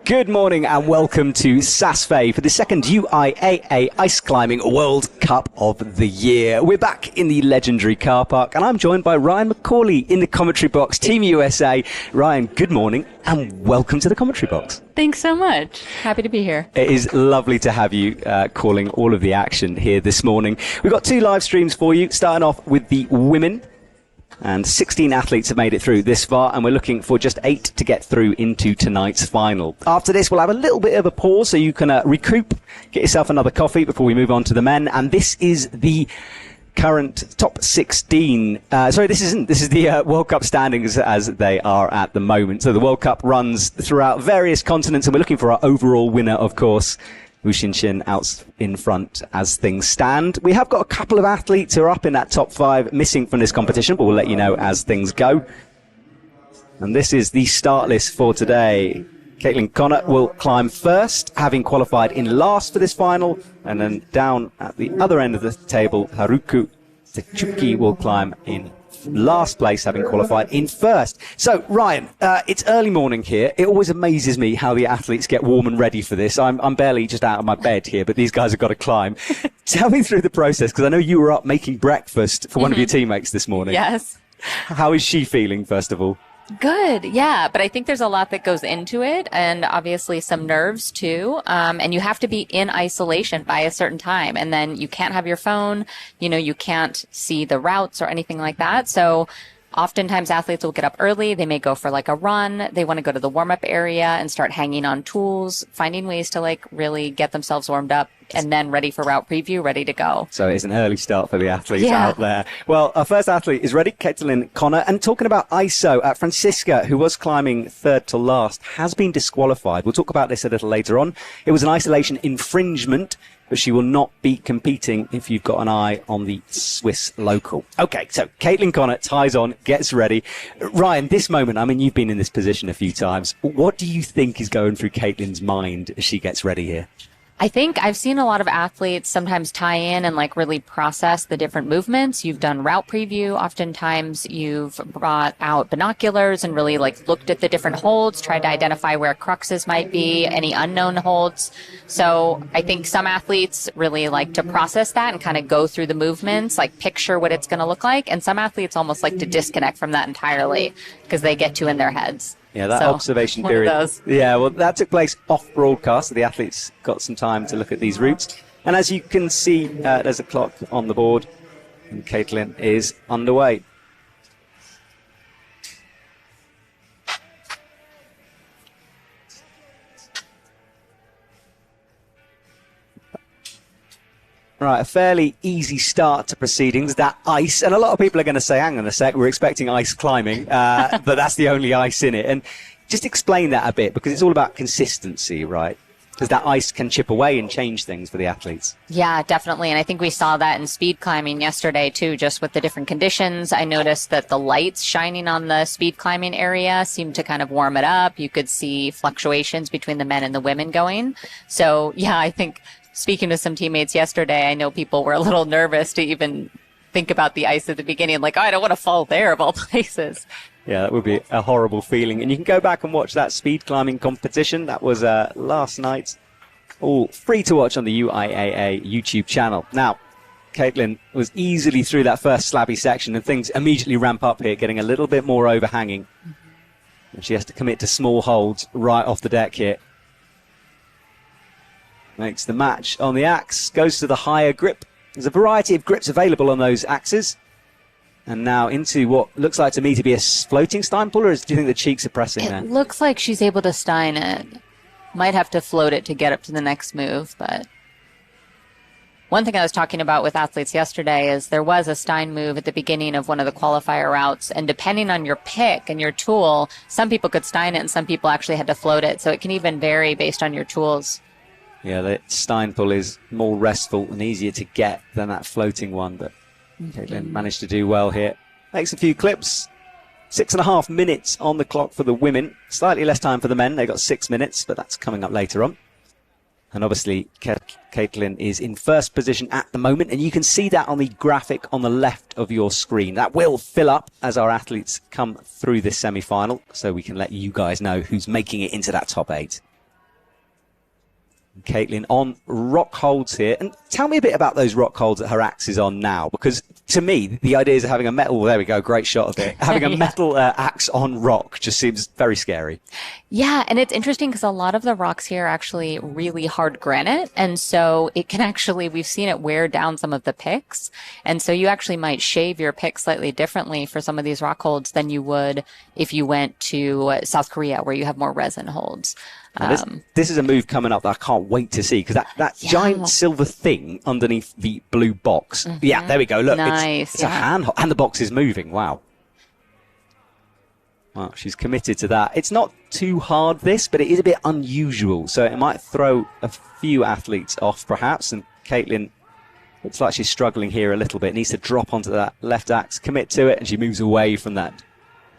Good morning and welcome to Saas for the second UIAA Ice Climbing World Cup of the year. We're back in the legendary car park and I'm joined by Ryan McCauley in the commentary box, Team USA. Ryan, good morning and welcome to the commentary box. Thanks so much. Happy to be here. It is lovely to have you calling all of the action here this morning. We've got two live streams for you, starting off with the women. And 16 athletes have made it through this far, and we're looking for just 8 to get through into tonight's final. After this, we'll have a little bit of a pause so you can recoup, get yourself another coffee before we move on to the men. And this is the current top 16. This isn't. This is the World Cup standings as they are at the moment. So the World Cup runs throughout various continents, and we're looking for our overall winner, of course. Wu Xin out in front as things stand. We have got a couple of athletes who are up in that top 5 missing from this competition, but we'll let you know as things go. And this is the start list for today. Caitlin Connor will climb first, having qualified in last for this final. And then down at the other end of the table, Haruko Tsuchuki will climb in last place, having qualified in first. So, Ryan, it's early morning here. It always amazes me how the athletes get warm and ready for this. I'm barely just out of my bed here, but these guys have got to climb. Tell me through the process, because I know you were up making breakfast for one of your teammates this morning. Yes. How is she feeling, first of all? Good. Yeah. But I think there's a lot that goes into it, and obviously some nerves too. And you have to be in isolation by a certain time, and then you can't have your phone, you can't see the routes or anything like that. So oftentimes athletes will get up early. They may go for like a run. They want to go to the warm-up area and start hanging on tools, finding ways to really get themselves warmed up and then ready for route preview, ready to go. So it's an early start for the athletes out there. Well, our first athlete is ready, Caitlin Connor. And talking about ISO, Francisca, who was climbing third to last, has been disqualified. We'll talk about this a little later on. It was an isolation infringement, but she will not be competing if you've got an eye on the Swiss local. Okay, so Caitlin Connor ties on, gets ready. Ryan, this moment, I mean, you've been in this position a few times. What do you think is going through Caitlin's mind as she gets ready here? I think I've seen a lot of athletes sometimes tie in and really process the different movements. You've done route preview. Oftentimes you've brought out binoculars and really looked at the different holds, tried to identify where cruxes might be, any unknown holds. So I think some athletes really like to process that and kind of go through the movements, picture what it's going to look like. And some athletes almost like to disconnect from that entirely because they get too in their heads. Yeah, that observation period. Yeah, well, that took place off broadcast. So the athletes got some time to look at these routes. And as you can see, there's a clock on the board, and Caitlin is underway. Right, a fairly easy start to proceedings, that ice. And a lot of people are going to say, hang on a sec, we're expecting ice climbing, but that's the only ice in it. And just explain that a bit, because it's all about consistency, right? Because that ice can chip away and change things for the athletes. Yeah, definitely. And I think we saw that in speed climbing yesterday, too, just with the different conditions. I noticed that the lights shining on the speed climbing area seemed to kind of warm it up. You could see fluctuations between the men and the women going. So, yeah, I think speaking to some teammates yesterday, I know people were a little nervous to even think about the ice at the beginning, oh, I don't want to fall there of all places. Yeah, that would be a horrible feeling. And you can go back and watch that speed climbing competition. That was last night. All free to watch on the UIAA YouTube channel. Now, Caitlin was easily through that first slabby section, and things immediately ramp up here, getting a little bit more overhanging. Mm-hmm. And she has to commit to small holds right off the deck here. Makes the match on the axe, goes to the higher grip. There's a variety of grips available on those axes. And now into what looks like to me to be a floating Stein puller, or do you think the cheeks are pressing there? It looks like she's able to Stein it. Might have to float it to get up to the next move, but one thing I was talking about with athletes yesterday is there was a Stein move at the beginning of one of the qualifier routes, and depending on your pick and your tool, some people could Stein it and some people actually had to float it. So it can even vary based on your tools. Yeah, the Stein pull is more restful and easier to get than that floating one, but Caitlin managed to do well here. Makes a few clips. 6.5 minutes on the clock for the women. Slightly less time for the men. They got 6 minutes, but that's coming up later on. And obviously, Caitlin is in first position at the moment, and you can see that on the graphic on the left of your screen. That will fill up as our athletes come through this semi-final, so we can let you guys know who's making it into that top 8. Caitlin on rock holds here. And tell me a bit about those rock holds that her axe is on now, because to me, the idea is of having a metal, there we go, great shot of it. Having a metal axe on rock just seems very scary. Yeah, and it's interesting because a lot of the rocks here are actually really hard granite. And so it can actually, we've seen it wear down some of the picks. And so you actually might shave your pick slightly differently for some of these rock holds than you would if you went to South Korea, where you have more resin holds. This is a move coming up that I can't wait to see, because that giant silver thing underneath the blue box. Mm-hmm. Yeah, there we go. Look, nice. It's a hand, and the box is moving. Wow. Well, she's committed to that. It's not too hard, this, but it is a bit unusual. So it might throw a few athletes off, perhaps. And Caitlin looks like she's struggling here a little bit. Needs to drop onto that left axe, commit to it, and she moves away from that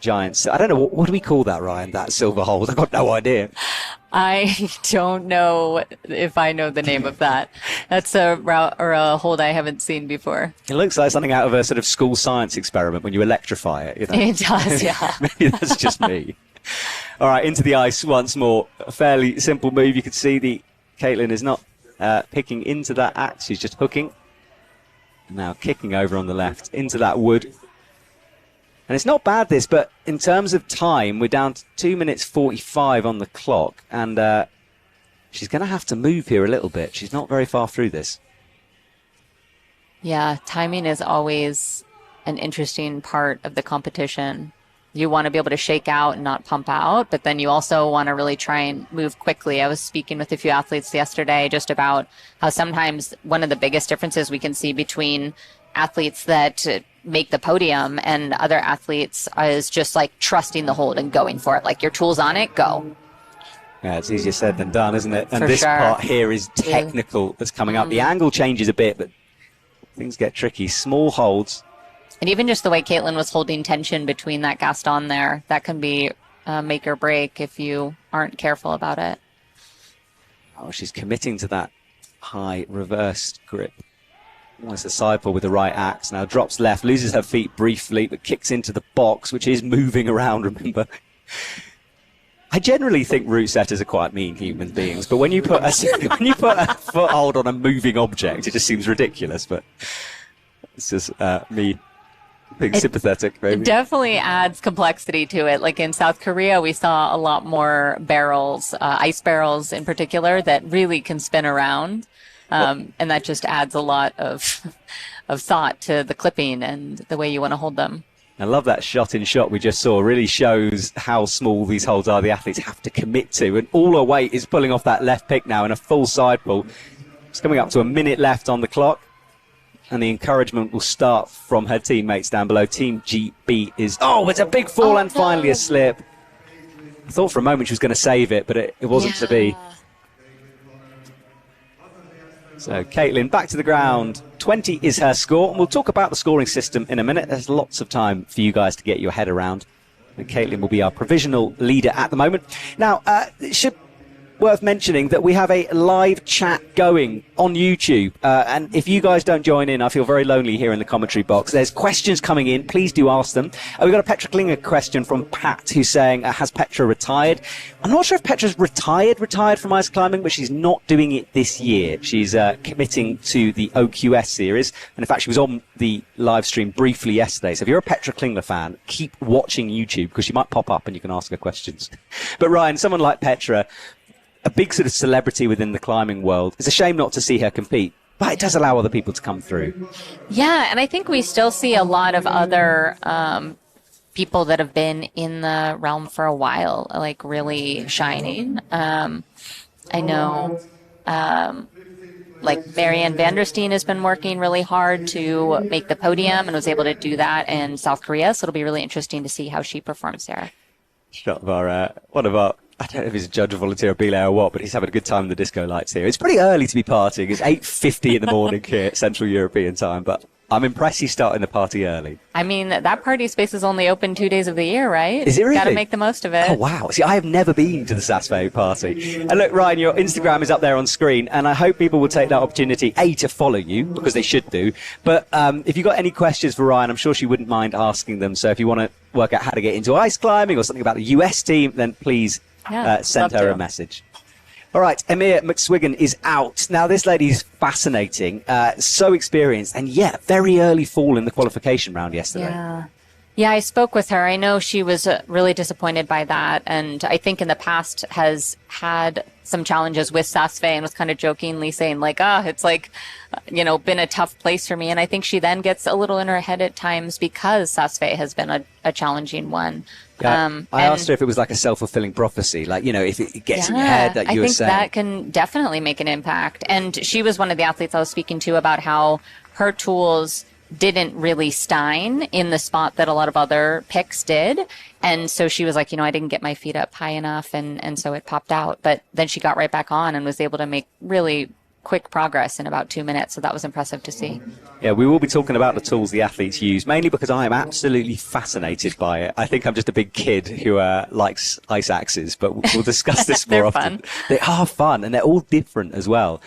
giant. I don't know, what do we call that, Ryan, that silver hold? I've got no idea. I don't know if I know the name of that. That's a route or a hold I haven't seen before. It looks like something out of a sort of school science experiment when you electrify it. You know? It does, yeah. Maybe that's just me. All right, into the ice once more. A fairly simple move. You can see Caitlin is not picking into that axe. She's just hooking. Now kicking over on the left into that wood. And it's not bad, this, but in terms of time, we're down to 2 minutes 45 on the clock. And she's going to have to move here a little bit. She's not very far through this. Yeah, timing is always an interesting part of the competition. You want to be able to shake out and not pump out, but then you also want to really try and move quickly. I was speaking with a few athletes yesterday just about how sometimes one of the biggest differences we can see between athletes that make the podium and other athletes is just like trusting the hold and going for it. Like, your tool's on it, go. Yeah, it's easier said than done, isn't it? And For this sure. part here is technical that's coming up. The angle changes a bit, but things get tricky. Small holds. And even just the way Caitlin was holding tension between that Gaston there, that can be make or break if you aren't careful about it. Oh, she's committing to that high reversed grip. Almost a side pull with the right axe. Now drops left, loses her feet briefly, but kicks into the box, which is moving around, remember. I generally think route setters are quite mean human beings, but when you put a foothold on a moving object, it just seems ridiculous. But it's just me being sympathetic, maybe. It definitely adds complexity to it. Like in South Korea, we saw a lot more barrels, ice barrels in particular, that really can spin around. And that just adds a lot of thought to the clipping and the way you want to hold them. I love that shot we just saw. Really shows how small these holds are the athletes have to commit to. And all her weight is pulling off that left pick now in a full side pull. It's coming up to a minute left on the clock. And the encouragement will start from her teammates down below. Team GB is... Oh, it's a big fall and finally a slip. I thought for a moment she was going to save it, but it wasn't to be. So Caitlin back to the ground. 20 is her score. And we'll talk about the scoring system in a minute. There's lots of time for you guys to get your head around. And Caitlin will be our provisional leader at the moment. Now, it should worth mentioning that we have a live chat going on YouTube. And if you guys don't join in, I feel very lonely here in the commentary box. There's questions coming in. Please do ask them. We've got a Petra Klinger question from Pat, who's saying, has Petra retired? I'm not sure if Petra's retired from ice climbing, but she's not doing it this year. She's committing to the OQS series. And in fact, she was on the live stream briefly yesterday. So if you're a Petra Klinger fan, keep watching YouTube, because she might pop up and you can ask her questions. But Ryan, someone like Petra, a big sort of celebrity within the climbing world. It's a shame not to see her compete, but it does allow other people to come through. Yeah, and I think we still see a lot of other people that have been in the realm for a while, like really shining. I know like Marianne Vandersteen has been working really hard to make the podium and was able to do that in South Korea. So it'll be really interesting to see how she performs there. Shot of our, one of our, I don't know if he's a judge, a volunteer, a belay or what, but he's having a good time in the disco lights here. It's pretty early to be partying. It's 8:50 in the morning here, Central European time, but I'm impressed he's starting the party early. I mean, that party space is only open 2 days of the year, right? Is it really? Got to make the most of it. Oh, wow. See, I have never been to the Saas party. And look, Ryan, your Instagram is up there on screen, and I hope people will take that opportunity, A, to follow you, because they should do. But if you've got any questions for Ryan, I'm sure she wouldn't mind asking them. So if you want to work out how to get into ice climbing or something about the US team, then please send her a message. All All right, Emir McSwiggan is out. Now, this lady's fascinating, so experienced, and very early fall in the qualification round yesterday. Yeah, I spoke with her. I know she was really disappointed by that, and I think in the past has had some challenges with Saas and was kind of jokingly saying like, it's like, been a tough place for me. And I think she then gets a little in her head at times because Saas has been a challenging one. Yeah, I asked her if it was like a self-fulfilling prophecy, like, if it gets in your head that you were saying. I think that can definitely make an impact. And she was one of the athletes I was speaking to about how her tools didn't really stein in the spot that a lot of other picks did. And so she was like, I didn't get my feet up high enough. And so it popped out. But then she got right back on and was able to make really quick progress in about 2 minutes. So that was impressive to see. Yeah, we will be talking about the tools the athletes use, mainly because I am absolutely fascinated by it. I think I'm just a big kid who likes ice axes, but we'll discuss this more often. Fun. They are fun, and they're all different as well.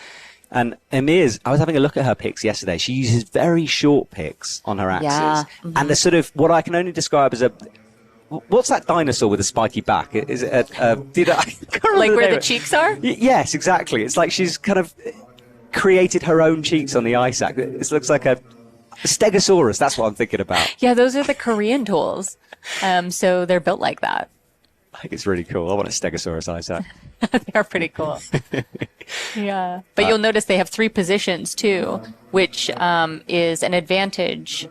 And Emir's, I was having a look at her picks yesterday. She uses very short picks on her axes. Yeah. Mm-hmm. And they're sort of what I can only describe as what's that dinosaur with a spiky back? Is it like where the cheeks are? Yes, exactly. It's like she's kind of created her own cheeks on the ice axe. It looks like a stegosaurus. That's what I'm thinking about. Yeah, those are the Korean tools. So they're built like that. I think it's really cool. I want a stegosaurus ice axe. They are pretty cool. Yeah. But you'll notice they have 3 positions too, which is an advantage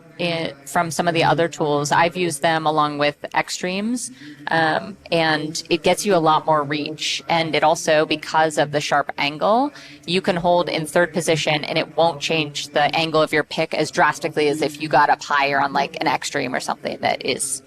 from some of the other tools. I've used them along with extremes, and it gets you a lot more reach. And it also, because of the sharp angle, you can hold in 3rd position and it won't change the angle of your pick as drastically as if you got up higher on like an extreme or something that is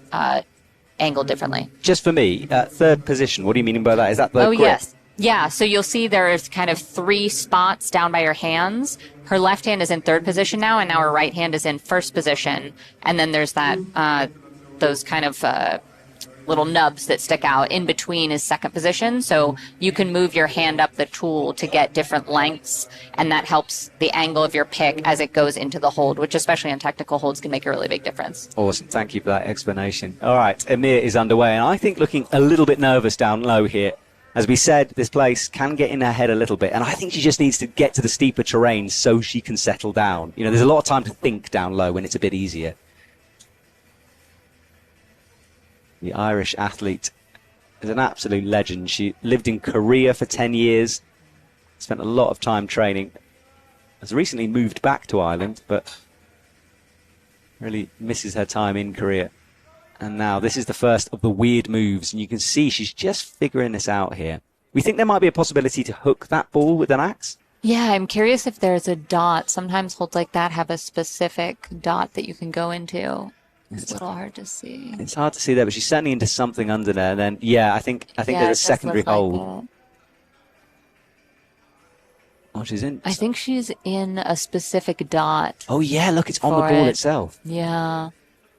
angled differently. Just for me, 3rd position, what do you mean by that? Is that the grip? Yes. Yeah, so you'll see there's kind of 3 spots down by your hands. Her left hand is in 3rd position now, and now her right hand is in 1st position. And then there's that those kind of little nubs that stick out. In between is 2nd position, so you can move your hand up the tool to get different lengths, and that helps the angle of your pick as it goes into the hold, which especially on technical holds can make a really big difference. Awesome. Thank you for that explanation. All right, Emir is underway, and I think looking a little bit nervous down low here. As we said, this place can get in her head a little bit, and I think she just needs to get to the steeper terrain so she can settle down. There's a lot of time to think down low when it's a bit easier. The Irish athlete is an absolute legend. She lived in Korea for 10 years, spent a lot of time training, has recently moved back to Ireland, but really misses her time in Korea. And now this is the first of the weird moves, and you can see she's just figuring this out here. We think there might be a possibility to hook that ball with an axe. Yeah, I'm curious if there's a dot. Sometimes holds like that have a specific dot that you can go into. It's a little hard to see. It's hard to see there, but she's certainly into something under there. And then, I think there's a secondary hold. Oh, she's in. I think she's in a specific dot. Oh, yeah, look, it's on the ball itself. Yeah.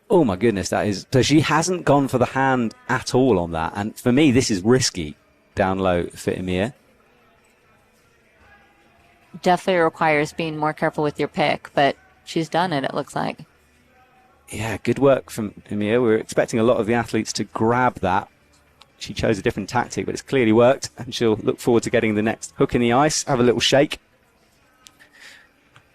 Oh, my goodness, that is. So she hasn't gone for the hand at all on that. And for me, this is risky down low for Emir. Definitely requires being more careful with your pick, but she's done it looks like. Yeah, good work from Emir. We were expecting a lot of the athletes to grab that. She chose a different tactic, but it's clearly worked, and she'll look forward to getting the next hook in the ice, have a little shake.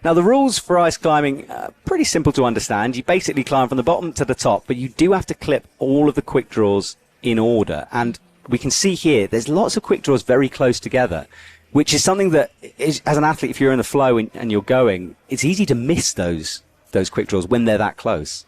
Now, the rules for ice climbing are pretty simple to understand. You basically climb from the bottom to the top, but you do have to clip all of the quick draws in order. And we can see here, there's lots of quick draws very close together, which is something that, as an athlete, if you're in the flow and you're going, it's easy to miss those quick draws when they're that close.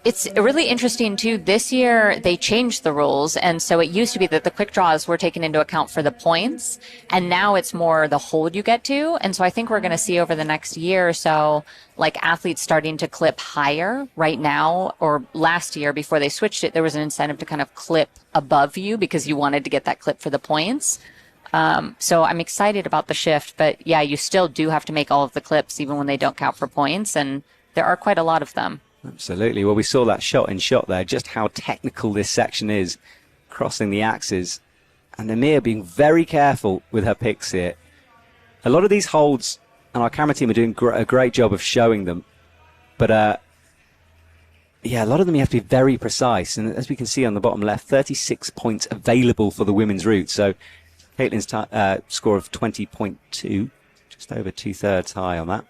It's really interesting, too. This year, they changed the rules. And so it used to be that the quick draws were taken into account for the points. And now it's more the hold you get to. And so I think we're going to see over the next year or so, like athletes starting to clip higher right now. Or last year, before they switched it, there was an incentive to kind of clip above you because you wanted to get that clip for the points. So I'm excited about the shift. But yeah, you still do have to make all of the clips even when they don't count for points. And there are quite a lot of them. Absolutely. Well, we saw that shot in shot there, just how technical this section is, crossing the axes. And Emir being very careful with her picks here. A lot of these holds, and our camera team are doing a great job of showing them. But, a lot of them you have to be very precise. And as we can see on the bottom left, 36 points available for the women's route. So Caitlin's score of 20.2, just over 2/3 high on that.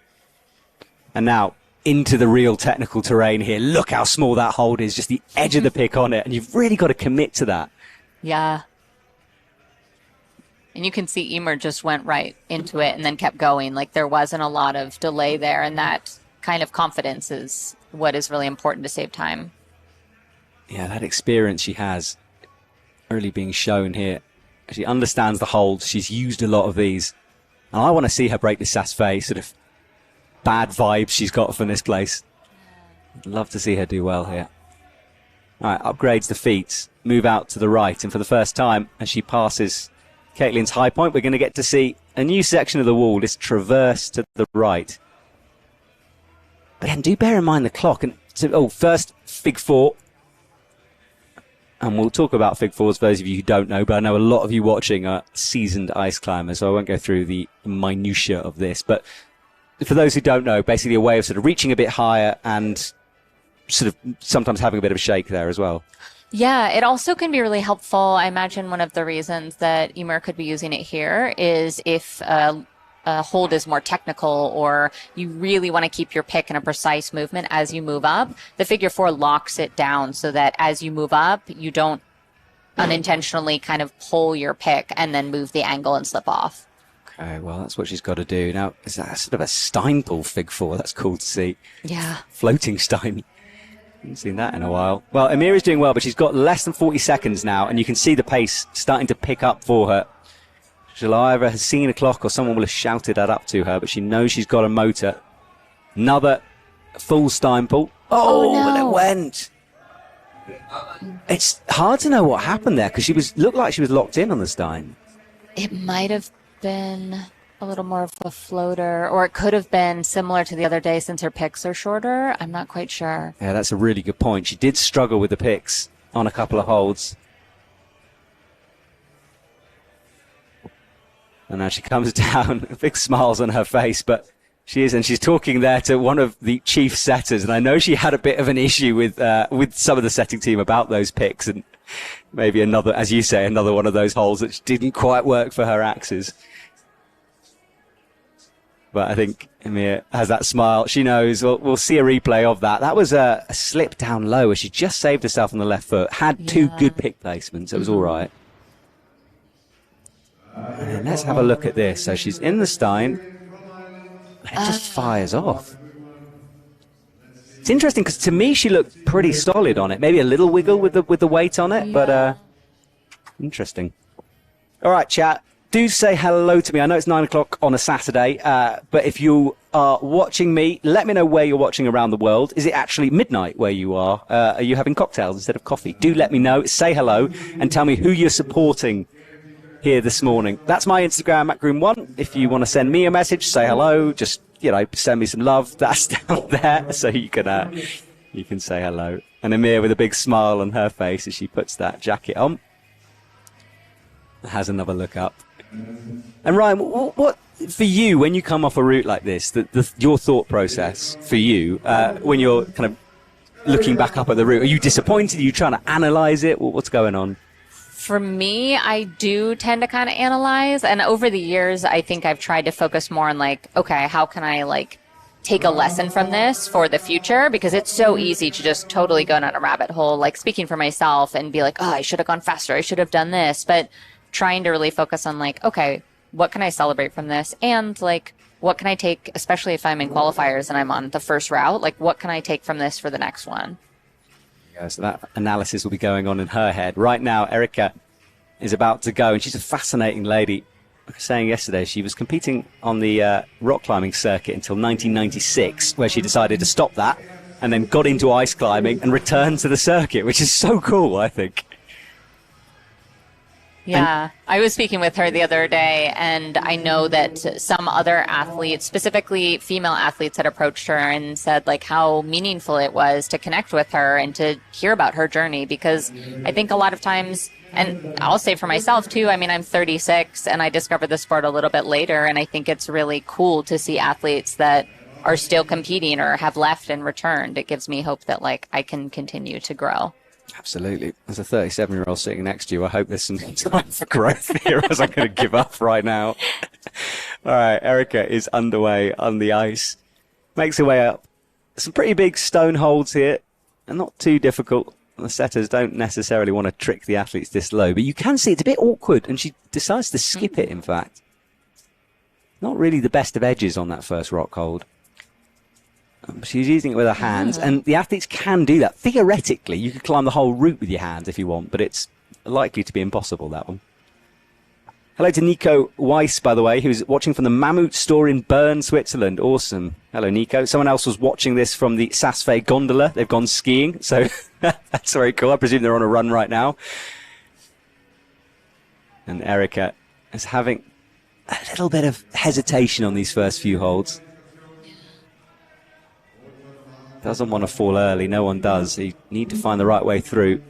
And now into the real technical terrain here. Look how small that hold is, just the edge of the pick on it. And you've really got to commit to that. Yeah. And you can see Emer just went right into it and then kept going. Like there wasn't a lot of delay there. And that kind of confidence is what is really important to save time. Yeah, that experience she has really being shown here. She understands the holds. She's used a lot of these. And I want to see her break the Saas sort of bad vibes she's got from this place. I'd love to see her do well here. All right, upgrades the feet, move out to the right. And for the first time, as she passes Caitlin's high point, we're going to get to see a new section of the wall, this traverse to the right. But again, do bear in mind the clock. And first, Fig 4. And we'll talk about Fig 4s for those of you who don't know, but I know a lot of you watching are seasoned ice climbers, so I won't go through the minutiae of this. But for those who don't know, basically a way of sort of reaching a bit higher and sort of sometimes having a bit of a shake there as well. Yeah, it also can be really helpful. I imagine one of the reasons that Emer could be using it here is if a hold is more technical or you really want to keep your pick in a precise movement as you move up, the Figure 4 locks it down so that as you move up, you don't unintentionally kind of pull your pick and then move the angle and slip off. Okay, well, that's what she's got to do. Now, is that sort of a Stein pull Fig 4? That's cool to see. Yeah. Floating Stein. Haven't seen that in a while. Well, Amira's doing well, but she's got less than 40 seconds now, and you can see the pace starting to pick up for her. She'll either have seen a clock or someone will have shouted that up to her, but she knows she's got a motor. Another full Stein pull. Oh, no. But it went. It's hard to know what happened there because looked like she was locked in on the Stein. It might have been a little more of a floater, or it could have been similar to the other day since her picks are shorter. I'm not quite sure. Yeah, that's a really good point. She did struggle with the picks on a couple of holds. And now she comes down, big smiles on her face, but she's talking there to one of the chief setters, and I know she had a bit of an issue with some of the setting team about those picks, and maybe another, as you say, another one of those holes that didn't quite work for her axes. But I think Amir has that smile. She knows. We'll see a replay of that. That was a slip down low where she just saved herself on the left foot. Had two good pick placements. It was all right. And let's have a look at this. So she's in the Stein. It just fires off. It's interesting because to me she looked pretty solid on it. Maybe a little wiggle with the weight on it, but interesting. All right, chat. Do say hello to me. I know it's 9 o'clock on a Saturday, but if you are watching me, let me know where you're watching around the world. Is it actually midnight where you are? Are you having cocktails instead of coffee? Do let me know. Say hello and tell me who you're supporting here this morning. That's my Instagram, MacGroom1. If you want to send me a message, say hello. Just, send me some love. That's down there, so you can say hello. And Amir with a big smile on her face as she puts that jacket on. Has another look up. And Ryan, what for you when you come off a route like this? Your thought process for you when you're kind of looking back up at the route? Are you disappointed? Are you trying to analyze it? What's going on? For me, I do tend to kind of analyze, and over the years, I think I've tried to focus more on okay, how can I take a lesson from this for the future? Because it's so easy to just totally go down a rabbit hole, speaking for myself and be oh, I should have gone faster. I should have done this. But trying to really focus on okay, what can I celebrate from this? And what can I take, especially if I'm in qualifiers and I'm on the first route, what can I take from this for the next one? So that analysis will be going on in her head. Right now, Erica is about to go, and she's a fascinating lady. I was saying yesterday, she was competing on the rock climbing circuit until 1996, where she decided to stop that and then got into ice climbing and returned to the circuit, which is so cool, I think. Yeah, I was speaking with her the other day, and I know that some other athletes, specifically female athletes, had approached her and said how meaningful it was to connect with her and to hear about her journey, because I think a lot of times, and I'll say for myself too, I'm 36 and I discovered the sport a little bit later, and I think it's really cool to see athletes that are still competing or have left and returned. It gives me hope that I can continue to grow. Absolutely. As a 37-year-old sitting next to you, I hope there's some time for growth here, as I'm going to give up right now. All right, Erica is underway on the ice. Makes her way up. Some pretty big stone holds here, and not too difficult. The setters don't necessarily want to trick the athletes this low, but you can see it's a bit awkward, and she decides to skip it, in fact. Not really the best of edges on that first rock hold. She's using it with her hands, and the athletes can do that. Theoretically, you could climb the whole route with your hands if you want, but it's likely to be impossible, that one. Hello to Nico Weiss, by the way, who's watching from the Mammut store in Bern, Switzerland. Awesome. Hello, Nico. Someone else was watching this from the Saas gondola. They've gone skiing, so that's very cool. I presume they're on a run right now. And Erica is having a little bit of hesitation on these first few holds. Doesn't want to fall early. No one does. You need to find the right way through.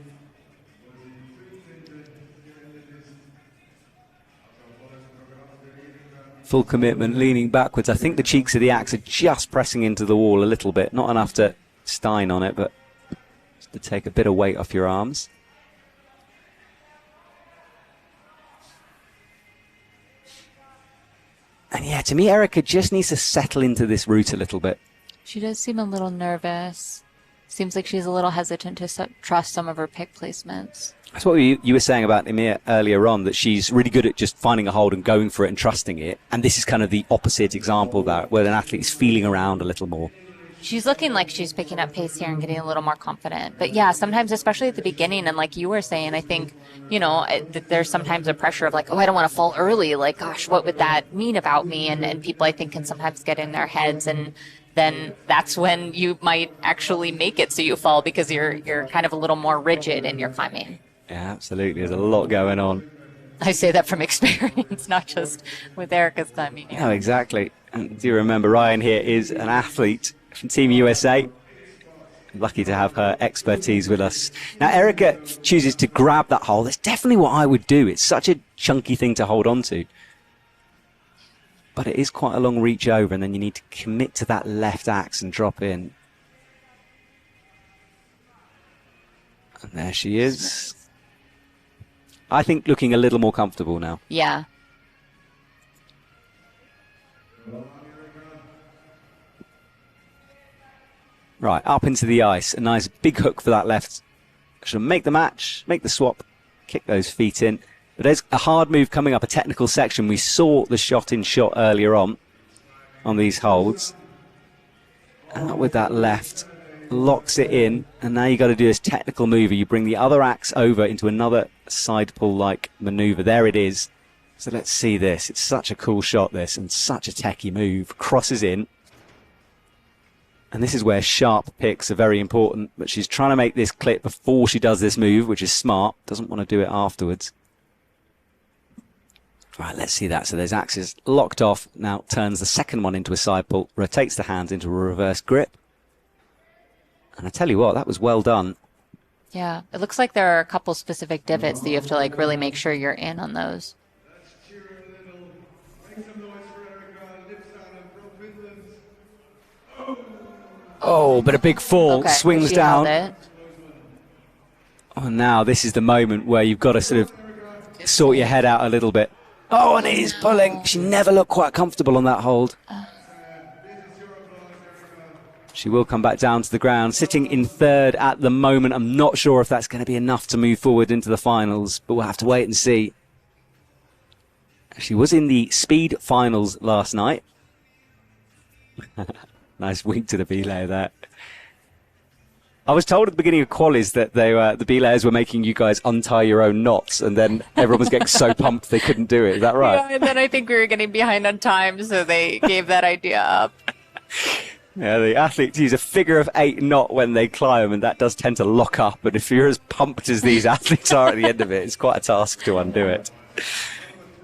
Full commitment, leaning backwards. I think the cheeks of the axe are just pressing into the wall a little bit. Not enough to stein on it, but just to take a bit of weight off your arms. And yeah, to me, Erica just needs to settle into this route a little bit. She does seem a little nervous. Seems like she's a little hesitant to trust some of her pick placements. That's what you were saying about Emir earlier on, that she's really good at just finding a hold and going for it and trusting it. And this is kind of the opposite example of that, where an athlete is feeling around a little more. She's looking like she's picking up pace here and getting a little more confident. But yeah, sometimes, especially at the beginning, and like you were saying, I think, there's sometimes a pressure of like, oh, I don't want to fall early. Like, gosh, what would that mean about me? And people, I think, can sometimes get in their heads, and then that's when you might actually make it so you fall, because you're kind of a little more rigid in your climbing. Yeah, absolutely. There's a lot going on. I say that from experience, not just with Erica's climbing. Yeah. No, exactly. And do you remember Ryan here is an athlete from Team USA? Lucky to have her expertise with us. Now, Erica chooses to grab that hold. That's definitely what I would do. It's such a chunky thing to hold on to. But it is quite a long reach over, and then you need to commit to that left axe and drop in. And there she is. I think looking a little more comfortable now. Yeah. Right, up into the ice. A nice big hook for that left. She'll make the match, make the swap, kick those feet in. But there's a hard move coming up, a technical section. We saw the shot earlier on these holds. Out with that left, locks it in, and now you got to do this technical move. You bring the other axe over into another side pull-like maneuver. There it is. So let's see this. It's such a cool shot, this, and such a techie move. Crosses in. And this is where sharp picks are very important. But she's trying to make this clip before she does this move, which is smart. Doesn't want to do it afterwards. Right, let's see that. So there's axes locked off. Now turns the second one into a side pull. Rotates the hands into a reverse grip. And I tell you what, that was well done. Yeah, it looks like there are a couple specific divots that you have to like really make sure you're in on those. Oh, but a big fall. Okay, swings down. Oh, now this is the moment where you've got to sort of sort your head out a little bit. Oh, and it is pulling. She never looked quite comfortable on that hold. She will come back down to the ground, sitting in third at the moment. I'm not sure if that's going to be enough to move forward into the finals, but we'll have to wait and see. She was in the speed finals last night. Nice wink to the belay there. I was told at the beginning of qualies that the belayers were making you guys untie your own knots, and then everyone was getting so pumped they couldn't do it. Is that right? Yeah, and then I think we were getting behind on time, so they gave that idea up. Yeah, the athletes use a figure of 8 knot when they climb, and that does tend to lock up. But if you're as pumped as these athletes are at the end of it, it's quite a task to undo it.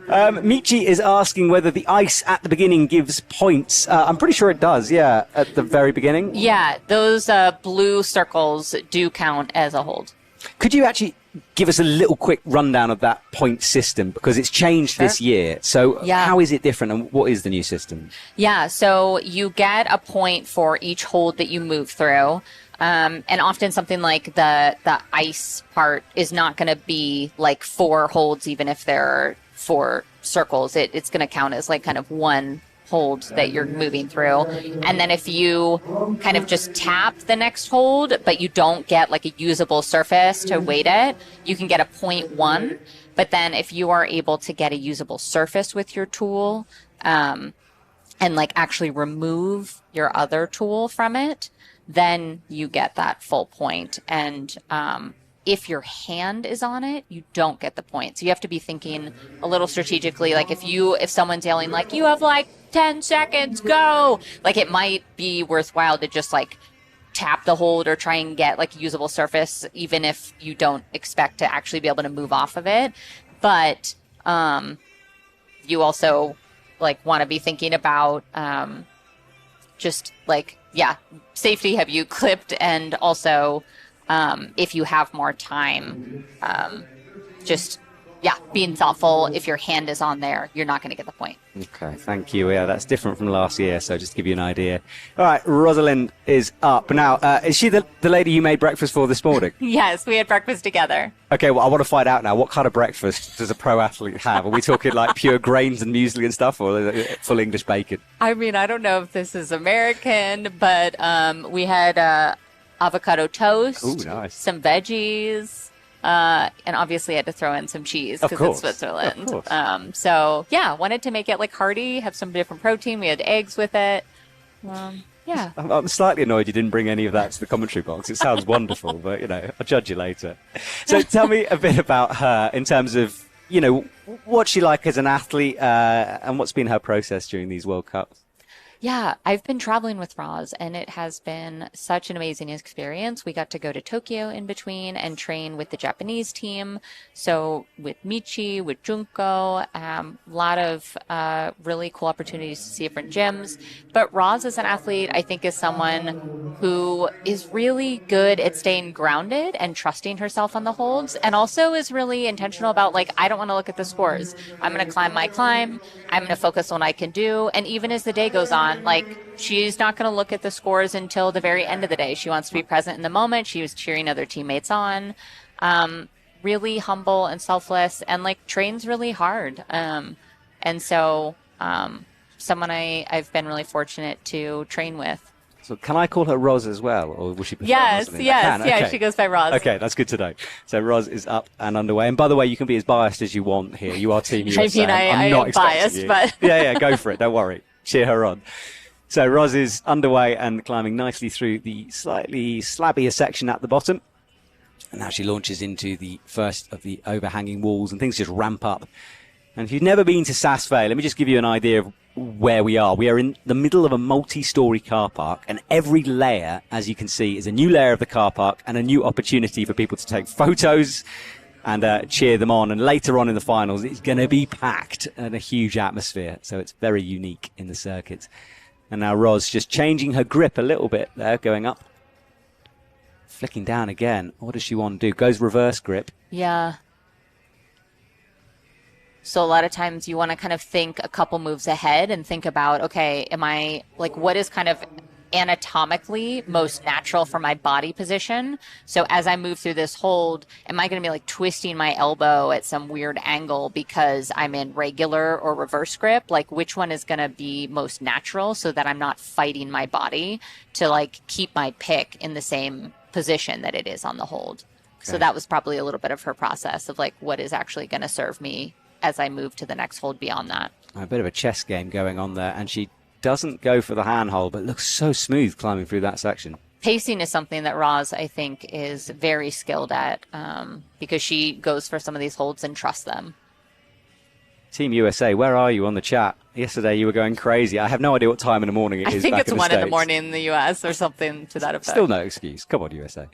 Michi is asking whether the ice at the beginning gives points. I'm pretty sure it does, yeah, at the very beginning. Yeah, those blue circles do count as a hold. Could you actually give us a little quick rundown of that point system? Because it's changed this year. So how is it different, and what is the new system? Yeah, so you get a point for each hold that you move through. And often something like the ice part is not going to be like 4 holds, even if there are 4 circles. It's going to count as like kind of one hold that you're moving through. And then if you kind of just tap the next hold, but you don't get like a usable surface to weight it, you can get a 0.1. But then if you are able to get a usable surface with your tool, and like actually remove your other tool from it, then you get that full point. And if your hand is on it, you don't get the point. So you have to be thinking a little strategically. Like if someone's yelling like, you have like 10 seconds, go, like it might be worthwhile to just like tap the hold or try and get like a usable surface, even if you don't expect to actually be able to move off of it. But you also like want to be thinking about just like, yeah, safety. Have you clipped? And also, if you have more time, just, yeah, being thoughtful. If your hand is on there, you're not going to get the point. Okay, thank you. Yeah, that's different from last year, so just to give you an idea. All right, Rosalind is up. Now, is she the lady you made breakfast for this morning? Yes, we had breakfast together. Okay, well, I want to find out now, what kind of breakfast does a pro athlete have? Are we talking like pure grains and muesli and stuff, or full English bacon? I mean, I don't know if this is American, but we had avocado toast, Ooh, nice. Some veggies, and obviously had to throw in some cheese because it's Switzerland. Of course. So yeah, wanted to make it like hearty, have some different protein. We had eggs with it. Yeah. I'm slightly annoyed you didn't bring any of that to the commentary box. It sounds wonderful, but, you know, I'll judge you later. So tell me a bit about her in terms of, you know, what's she like as an athlete, and what's been her process during these World Cups? Yeah, I've been traveling with Roz, and it has been such an amazing experience. We got to go to Tokyo in between and train with the Japanese team. So with Michi, with Junko, a lot of really cool opportunities to see different gyms. But Roz as an athlete, I think, is someone who is really good at staying grounded and trusting herself on the holds, and also is really intentional about, like, I don't want to look at the scores. I'm going to climb my climb. I'm going to focus on what I can do. And even as the day goes on, like, she's not going to look at the scores until the very end of the day. She wants to be present in the moment. She was cheering other teammates on. Really humble and selfless, and like trains really hard. And so someone I've been really fortunate to train with. So can I call her Roz as well, or will she prefer Yes, Rosalind? yes, yeah, okay. she goes by Roz. Okay, that's good to know. So Roz is up and underway. And by the way, you can be as biased as you want here. You are Team USA. I mean, I not am biased, you. but... Yeah, go for it. Don't worry. Cheer her on. So Roz is underway and climbing nicely through the slightly slabbier section at the bottom. And now she launches into the first of the overhanging walls, and things just ramp up. And if you've never been to Saas, let me just give you an idea of where we are. We are in the middle of a multi-story car park, and every layer, as you can see, is a new layer of the car park and a new opportunity for people to take photos and cheer them on. And later on in the finals, it's going to be packed and a huge atmosphere. So it's very unique in the circuit. And now Roz just changing her grip a little bit there, going up. Flicking down again. What does she want to do? Goes reverse grip. Yeah. So a lot of times you want to kind of think a couple moves ahead and think about, okay, am I, like, what is kind of anatomically most natural for my body position? So as I move through this hold, am I going to be like twisting my elbow at some weird angle because I'm in regular or reverse grip? Like, which one is going to be most natural so that I'm not fighting my body to like keep my pick in the same position that it is on the hold? Okay. So that was probably a little bit of her process of like, what is actually going to serve me as I move to the next hold beyond that. A bit of a chess game going on there, and she doesn't go for the handhold, but looks so smooth climbing through that section. Pacing is something that Roz, I think, is very skilled at, because she goes for some of these holds and trusts them. Team USA, where are you on the chat? Yesterday you were going crazy. I have no idea what time in the morning it is. I think back it's in the 1 in the States. morning in the US or something to that effect. Still no excuse. Come on, USA.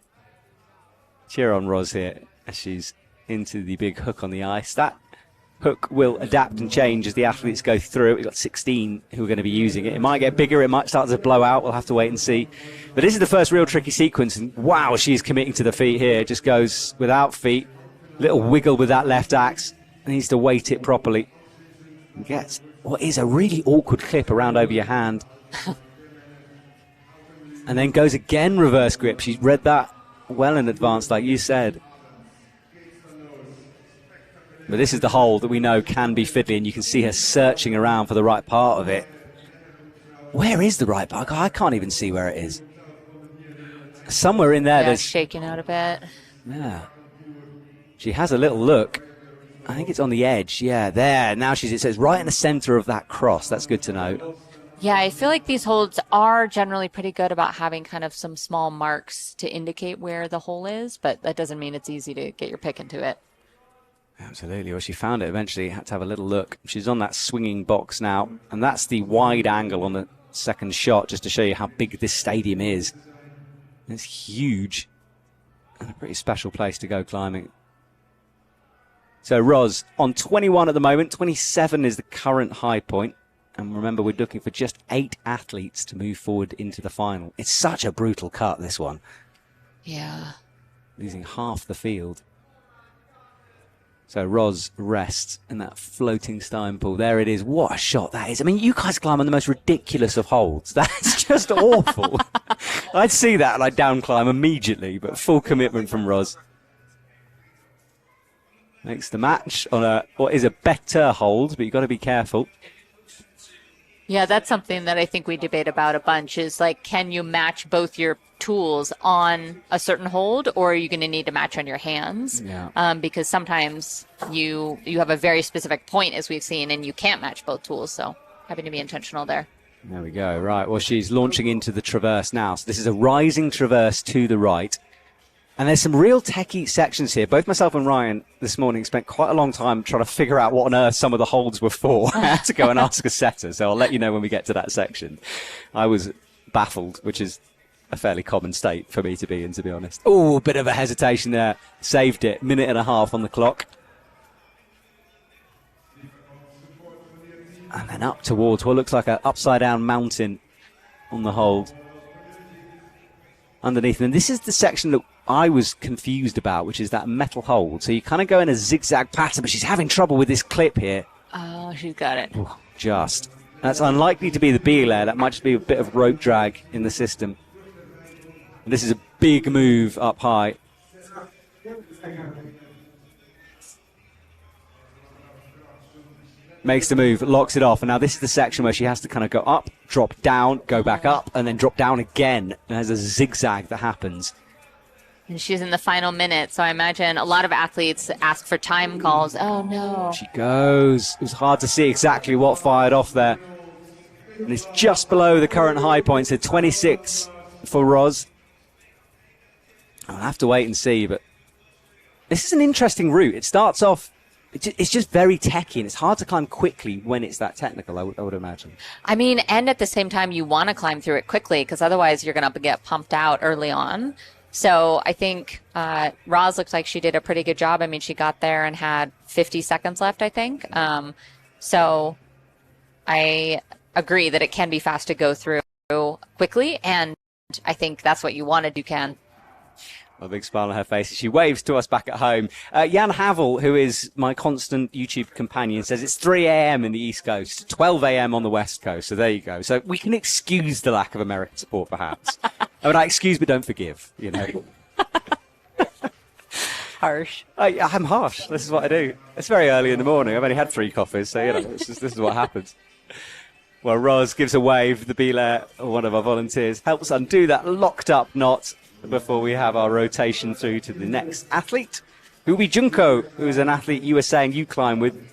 Cheer on Roz here as she's into the big hook on the ice. That hook will adapt and change as the athletes go through. We've got 16 who are going to be using it. It might get bigger, it might start to blow out. We'll have to wait and see. But this is the first real tricky sequence, and wow, she's committing to the feet here. It just goes without feet. Little wiggle with that left axe. Needs to weight it properly. And gets what is a really awkward clip around over your hand. And then goes again reverse grip. She's read that well in advance, like you said. But this is the hole that we know can be fiddly, and you can see her searching around for the right part of it. Where is the right part? I can't even see where it is. Somewhere in there. Yeah, There's shaking out a bit. Yeah. She has a little look. I think it's on the edge. Yeah, there. Now it says right in the center of that cross. That's good to know. Yeah, I feel like these holds are generally pretty good about having kind of some small marks to indicate where the hole is, but that doesn't mean it's easy to get your pick into it. Absolutely. Well, she found it eventually. Had to have a little look. She's on that swinging box now, and that's the wide angle on the second shot, just to show you how big this stadium is. It's huge, and a pretty special place to go climbing. So Roz on 21 at the moment. 27 is the current high point. And remember, we're looking for just 8 athletes to move forward into the final. It's such a brutal cut, this one. Yeah. Losing half the field. So Roz rests in that floating Stein pool. There it is. What a shot that is. I mean, you guys climb on the most ridiculous of holds. That's just awful. I'd see that and I'd down climb immediately, but full commitment from Roz. Makes the match on what is a better hold, but you've got to be careful. Yeah, that's something that I think we debate about a bunch is like, can you match both your tools on a certain hold, or are you going to need to match on your hands? Yeah. Because sometimes you have a very specific point, as we've seen, and you can't match both tools. So having to be intentional there. There we go. Right. Well, she's launching into the traverse now. So this is a rising traverse to the right. And there's some real techie sections here. Both myself and Ryan this morning spent quite a long time trying to figure out what on earth some of the holds were for. I had to go and ask a setter, so I'll let you know when we get to that section. I was baffled, which is a fairly common state for me to be in, to be honest. Oh, a bit of a hesitation there. Saved it. Minute and a half on the clock. And then up towards what looks like an upside-down mountain on the hold. Underneath. And this is the section that I was confused about, which is that metal hold. So you kind of go in a zigzag pattern, but she's having trouble with this clip here. Oh, she's got it. Ooh, just. That's unlikely to be the B layer. That might just be a bit of rope drag in the system. And this is a big move up high. Makes the move, locks it off, and now this is the section where she has to kind of go up, drop down, go back up, and then drop down again. And there's a zigzag that happens. And she's in the final minute, so I imagine a lot of athletes ask for time calls. Oh, no. She goes. It was hard to see exactly what fired off there. And it's just below the current high point, so 26 for Roz. I'll have to wait and see, but this is an interesting route. It starts off, it's just very techy, and it's hard to climb quickly when it's that technical, I would imagine. I mean, and at the same time, you want to climb through it quickly, because otherwise you're going to get pumped out early on. So I think Roz looks like she did a pretty good job. I mean, she got there and had 50 seconds left, I think. So I agree that it can be fast to go through quickly, and I think that's what you want to do, Ken. A big smile on her face. She waves to us back at home. Jan Havel, who is my constant YouTube companion, says it's 3 a.m. in the East Coast, 12 a.m. on the West Coast. So there you go. So we can excuse the lack of American support, perhaps. I mean, I excuse but don't forgive, you know. Harsh. I'm harsh. This is what I do. It's very early in the morning. I've only had 3 coffees, so, you know, this is what happens. Well, Roz gives a wave. The Belair, one of our volunteers, helps undo that locked up knot before we have our rotation through to the next athlete, who will be Junko, who is an athlete you were saying you climb with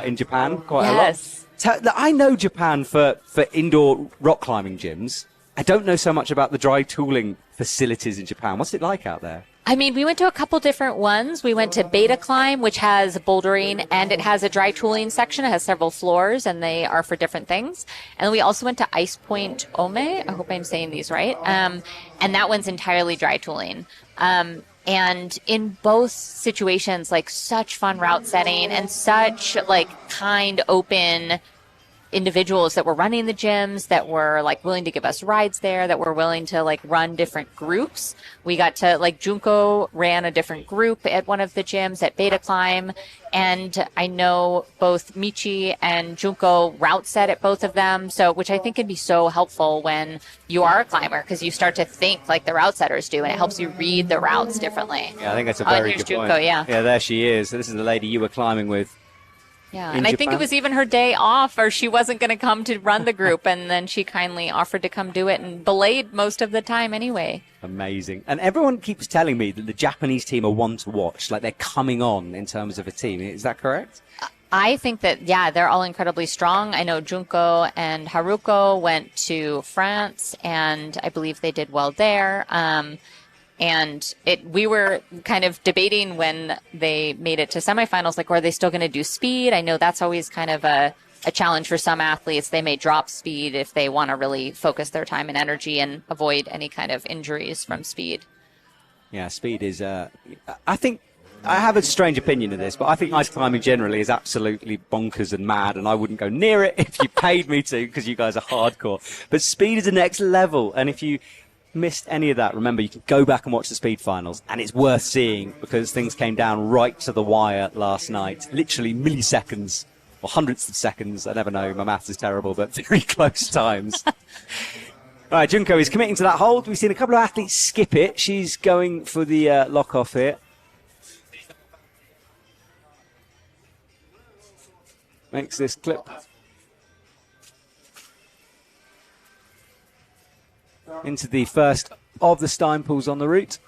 in Japan quite a lot. I know Japan for indoor rock climbing gyms. I don't know so much about the dry tooling facilities in Japan. What's it like out there? I mean, we went to a couple different ones. We went to Beta Climb, which has bouldering, and it has a dry tooling section. It has several floors, and they are for different things. And we also went to Ice Point Ome. I hope I'm saying these right. And that one's entirely dry tooling. And in both situations, like, such fun route setting and such, like, kind, open individuals that were running the gyms that were like willing to give us rides there, that were willing to like run different groups. We got to like Junko ran a different group at one of the gyms at Beta Climb. And I know both Michi and Junko route set at both of them. So, which I think can be so helpful when you are a climber, because you start to think like the route setters do, and it helps you read the routes differently. Yeah, I think that's a very good Junko, point. Yeah, there she is. So this is the lady you were climbing with. Yeah, and I think it was even her day off, or she wasn't going to come to run the group, and then she kindly offered to come do it and belayed most of the time anyway. Amazing. And everyone keeps telling me that the Japanese team are one to watch, like they're coming on in terms of a team. Is that correct? I think that, yeah, they're all incredibly strong. I know Junko and Haruko went to France, and I believe they did well there. And we were kind of debating when they made it to semifinals, like, are they still going to do speed? I know that's always kind of a challenge for some athletes. They may drop speed if they want to really focus their time and energy and avoid any kind of injuries from speed. Yeah, speed is, I think, I have a strange opinion of this, but I think ice climbing generally is absolutely bonkers and mad, and I wouldn't go near it if you paid me to, because you guys are hardcore. But speed is the next level, and if you missed any of that, remember, you can go back and watch the speed finals, and it's worth seeing because things came down right to the wire last night. Literally milliseconds or hundredths of seconds. I never know, my maths is terrible, but very close times. All right, Junko is committing to that hold. We've seen a couple of athletes skip it. She's going for the lock off here. Makes this clip. Into the first of the Stein pools on the route.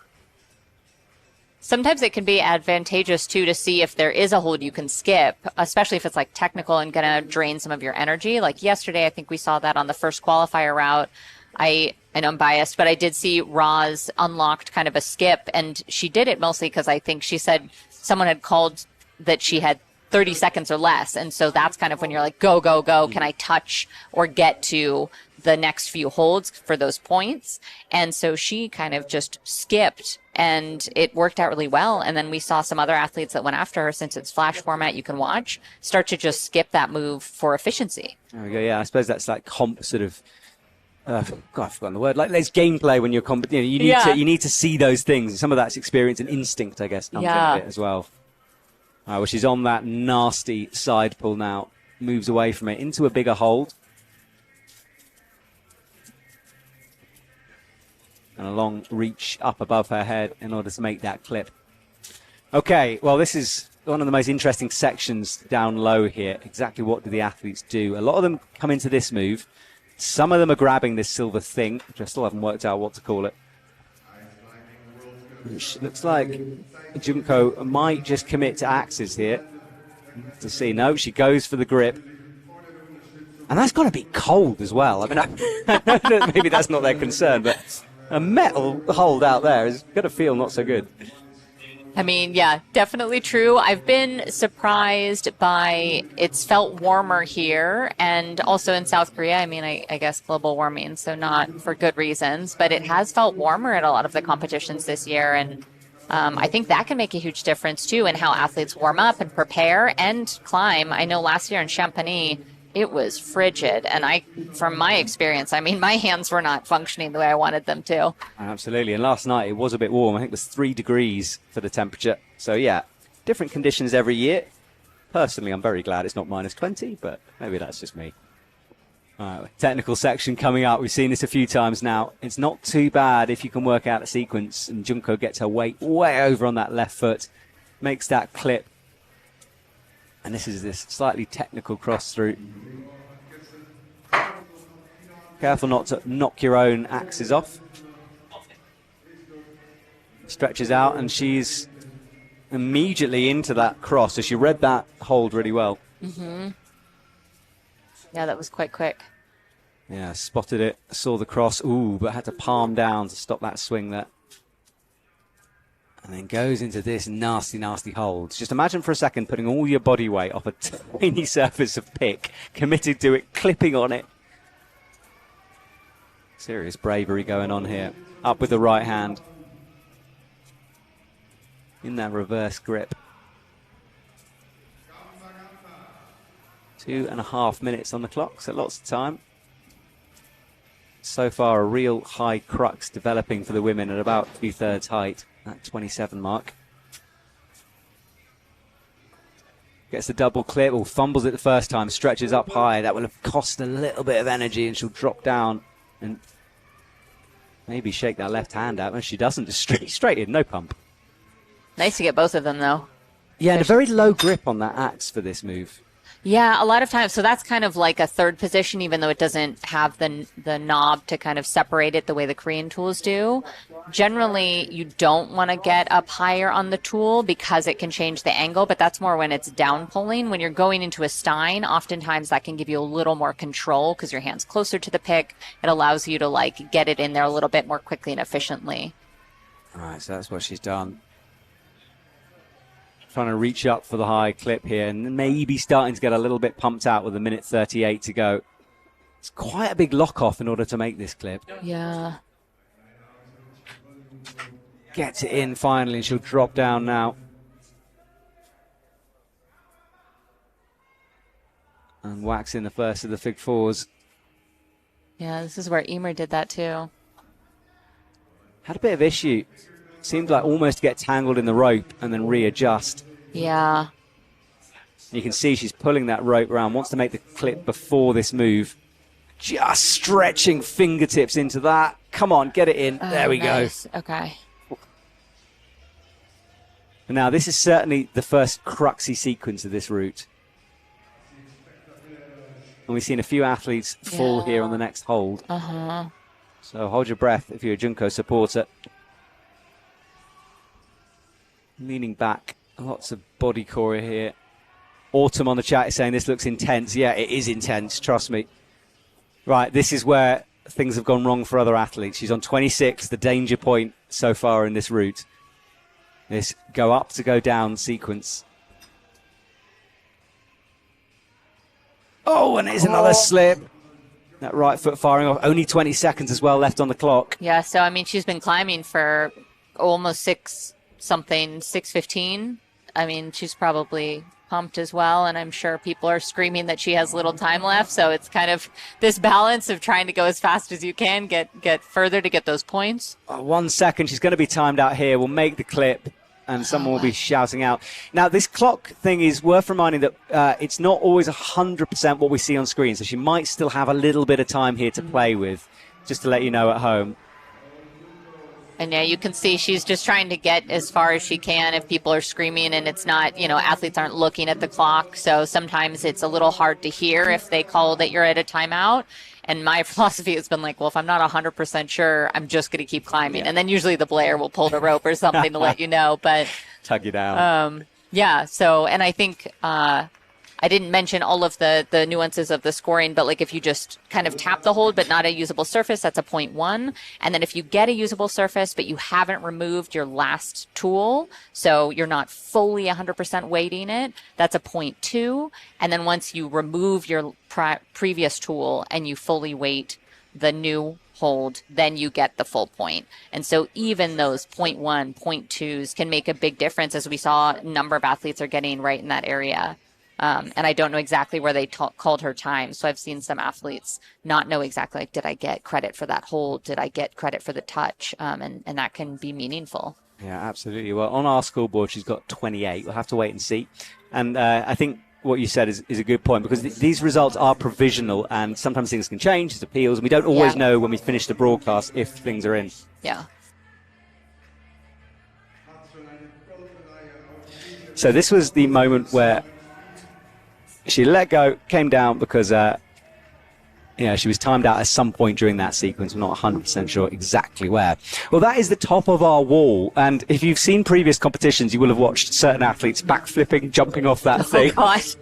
Sometimes it can be advantageous, too, to see if there is a hold you can skip, especially if it's like technical and going to drain some of your energy. Like yesterday, I think we saw that on the first qualifier route. I know I'm biased, but I did see Roz unlocked kind of a skip, and she did it mostly because I think she said someone had called that she had 30 seconds or less. And so that's kind of when you're like, go, go, go. Can I touch or get to the next few holds for those points? And so she kind of just skipped, and it worked out really well. And then we saw some other athletes that went after her, since it's flash format you can watch, start to just skip that move for efficiency. There we go. Yeah, I suppose that's like comp sort of, God, I've forgotten the word. Like there's gameplay when you're you need to see those things. Some of that's experience and instinct, I guess, comes into it as well. Well, she's on that nasty side pull now. Moves away from it into a bigger hold. And a long reach up above her head in order to make that clip. Okay, well, this is one of the most interesting sections down low here. Exactly what do the athletes do? A lot of them come into this move. Some of them are grabbing this silver thing, which I still haven't worked out what to call it. Which looks like Junko might just commit to axes here. To see, no, she goes for the grip. And that's got to be cold as well. I mean, maybe that's not their concern, but a metal hold out there is going to feel not so good. I mean, yeah, definitely true. I've been surprised by it's felt warmer here, and also in South Korea. I mean, I guess global warming, so not for good reasons, but it has felt warmer at a lot of the competitions this year, and I think that can make a huge difference too in how athletes warm up and prepare and climb. I know last year in Chamonix, it was frigid, and from my experience, I mean, my hands were not functioning the way I wanted them to. Absolutely, and last night it was a bit warm. I think it was 3 degrees for the temperature. So yeah, different conditions every year. Personally, I'm very glad it's not minus 20, but maybe that's just me. All right, technical section coming up. We've seen this a few times now. It's not too bad if you can work out a sequence, and Junko gets her weight way over on that left foot, makes that clip. And this is this slightly technical cross through. Careful not to knock your own axes off. Stretches out, and she's immediately into that cross. So she read that hold really well. Mm-hmm. Yeah, that was quite quick. Yeah, spotted it, saw the cross, but had to palm down to stop that swing there. And then goes into this nasty, nasty hold. Just imagine for a second putting all your body weight off a tiny surface of pick, committed to it, clipping on it. Serious bravery going on here. Up with the right hand. In that reverse grip. 2.5 minutes on the clock, so lots of time. So far, a real high crux developing for the women at about 2/3 height, that 27 mark. Gets the double clip, or fumbles it the first time, stretches up high. That will have cost a little bit of energy, and she'll drop down and maybe shake that left hand out. And she doesn't, just straight in, no pump. Nice to get both of them, though. Yeah, and a very low grip on that axe for this move. Yeah, a lot of times. So that's kind of like a third position, even though it doesn't have the knob to kind of separate it the way the Korean tools do. Generally, you don't want to get up higher on the tool because it can change the angle, but that's more when it's down pulling. When you're going into a stein, oftentimes that can give you a little more control because your hand's closer to the pick. It allows you to like get it in there a little bit more quickly and efficiently. All right, so that's what she's done. Trying to reach up for the high clip here and maybe starting to get a little bit pumped out with 1:38 to go. It's quite a big lock off in order to make this clip. Yeah. Gets it in finally, and she'll drop down now. And whacks in the first of the fig fours. Yeah, this is where Emer did that too. Had a bit of issue. Seemed like almost to get tangled in the rope and then readjust. Yeah. You can see she's pulling that rope around, wants to make the clip before this move. Just stretching fingertips into that. Come on, get it in. There we go. Okay. And now, this is certainly the first cruxy sequence of this route. And we've seen a few athletes fall here on the next hold. So hold your breath if you're a Junko supporter. Leaning back, lots of body core here. Autumn on the chat is saying this looks intense. Yeah, it is intense, trust me. Right, this is where things have gone wrong for other athletes. She's on 26, the danger point so far in this route. This go up to go down sequence. Oh, and it's another slip. That right foot firing off. Only 20 seconds as well left on the clock. Yeah, so I mean, she's been climbing for almost 6:15. I mean, she's probably pumped as well, and I'm sure people are screaming that she has little time left. So it's kind of this balance of trying to go as fast as you can, get further to get those points. 1 second, she's going to be timed out here. We'll make the clip, and someone will be shouting out. Now, this clock thing is worth reminding that it's not always 100% what we see on screen, so she might still have a little bit of time here to play with, just to let you know at home. And yeah, you can see she's just trying to get as far as she can if people are screaming and it's not, athletes aren't looking at the clock. So sometimes it's a little hard to hear if they call that you're at a timeout. And my philosophy has been like, well, if I'm not 100% sure, I'm just going to keep climbing. Yeah. And then usually the Blair will pull the rope or something to let you know. But tug you down. Yeah. So, and I think I didn't mention all of the nuances of the scoring, but like if you just kind of tap the hold but not a usable surface, that's a 0.1. And then if you get a usable surface but you haven't removed your last tool, so you're not fully 100% weighting it, that's a 0.2. And then once you remove your previous tool and you fully weight the new hold, then you get the full point. And so even those 0.1, 0.2s can make a big difference, as we saw a number of athletes are getting right in that area. And I don't know exactly where they called her time. So I've seen some athletes not know exactly, like, did I get credit for that hold? Did I get credit for the touch? And that can be meaningful. Yeah, absolutely. Well, on our scoreboard, she's got 28. We'll have to wait and see. And I think what you said is a good point, because these results are provisional and sometimes things can change. There's appeals. And we don't always know when we finish the broadcast if things are in. Yeah. So this was the moment where she let go, came down because she was timed out at some point during that sequence. We're not 100% sure exactly where. Well, that is the top of our wall. And if you've seen previous competitions, you will have watched certain athletes backflipping, jumping off that thing. Oh, gosh.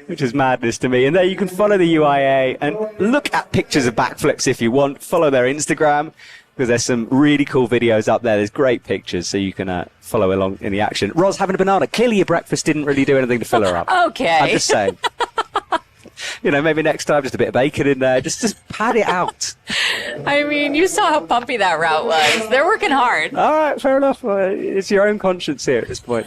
Which is madness to me. And there you can follow the UIAA and look at pictures of backflips if you want. Follow their Instagram, because there's some really cool videos up there. There's great pictures, so you can follow along in the action. Roz having a banana. Clearly your breakfast didn't really do anything to fill her up. Okay. I'm just saying. Maybe next time just a bit of bacon in there. Just pad it out. I mean, you saw how pumpy that route was. They're working hard. All right, fair enough. It's your own conscience here at this point.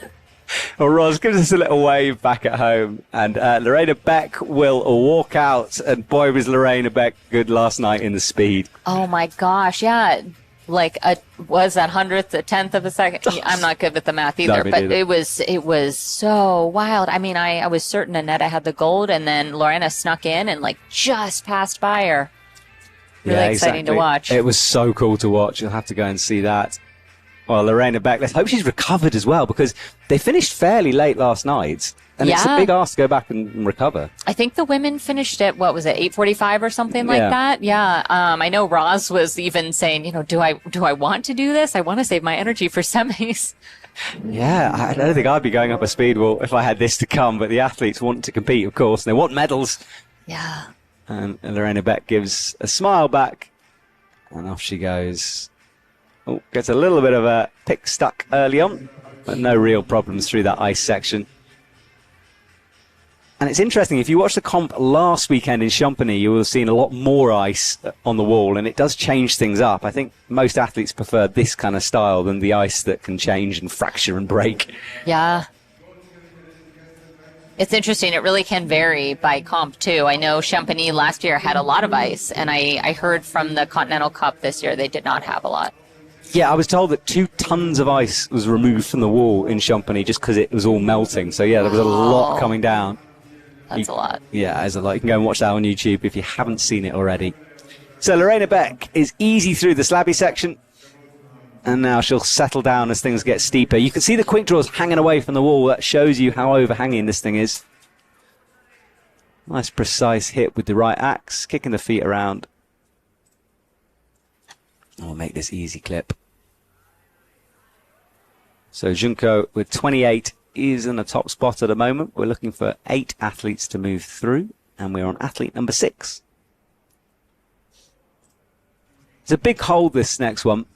Well, Roz gives us a little wave back at home, and Lorena Beck will walk out, and boy was Lorena Beck good last night in the speed. Oh my gosh, yeah. Like was that hundredth, a tenth of a second? I'm not good with the math either, but it was so wild. I mean, I was certain Annetta had the gold, and then Lorena snuck in and like just passed by her. Really exciting to watch. It was so cool to watch. You'll have to go and see that. Well, Lorena Beck, let's hope she's recovered as well, because they finished fairly late last night. And it's a big ask to go back and recover. I think the women finished at, 8:45 or something like that? Yeah. I know Roz was even saying, do I want to do this? I want to save my energy for semis. Yeah, I don't think I'd be going up a speed wall if I had this to come, but the athletes want to compete, of course, and they want medals. Yeah. And Lorena Beck gives a smile back, and off she goes. Oh, gets a little bit of a pick stuck early on, but no real problems through that ice section. And it's interesting, if you watch the comp last weekend in Chamonix, you will have seen a lot more ice on the wall, and it does change things up. I think most athletes prefer this kind of style than the ice that can change and fracture and break. Yeah. It's interesting. It really can vary by comp, too. I know Chamonix last year had a lot of ice, and I heard from the Continental Cup this year they did not have a lot. Yeah, I was told that 2 tons of ice was removed from the wall in Chamonix just because it was all melting. So, yeah, there was a lot coming down. That's a lot. Yeah, there's a lot. You can go and watch that on YouTube if you haven't seen it already. So Lorena Beck is easy through the slabby section. And now she'll settle down as things get steeper. You can see the quick draws hanging away from the wall. That shows you how overhanging this thing is. Nice precise hit with the right axe, kicking the feet around. We'll make this easy clip. So Junko with 28 is in the top spot at the moment. We're looking for 8 athletes to move through, and we're on athlete number 6. It's a big hold, this next one.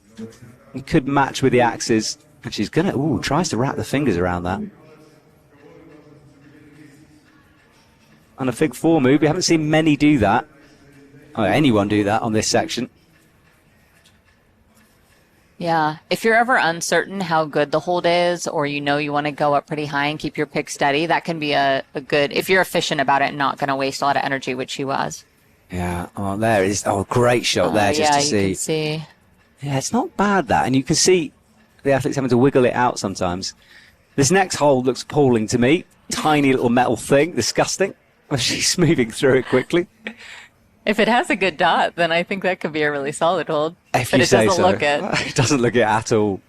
It could match with the axes, and she's gonna tries to wrap the fingers around that. On a fig 4 move, we haven't seen many do that, or anyone do that on this section. Yeah, if you're ever uncertain how good the hold is, or you want to go up pretty high and keep your pick steady, that can be a good, if you're efficient about it and not going to waste a lot of energy, which she was. Yeah, there it is. Oh, great shot there just to see. You can see. Yeah, it's not bad, that. And you can see the athletes having to wiggle it out sometimes. This next hold looks appalling to me. Tiny little metal thing, disgusting. She's moving through it quickly. If it has a good dot, then I think that could be a really solid hold. But it doesn't look it. It doesn't look it at all.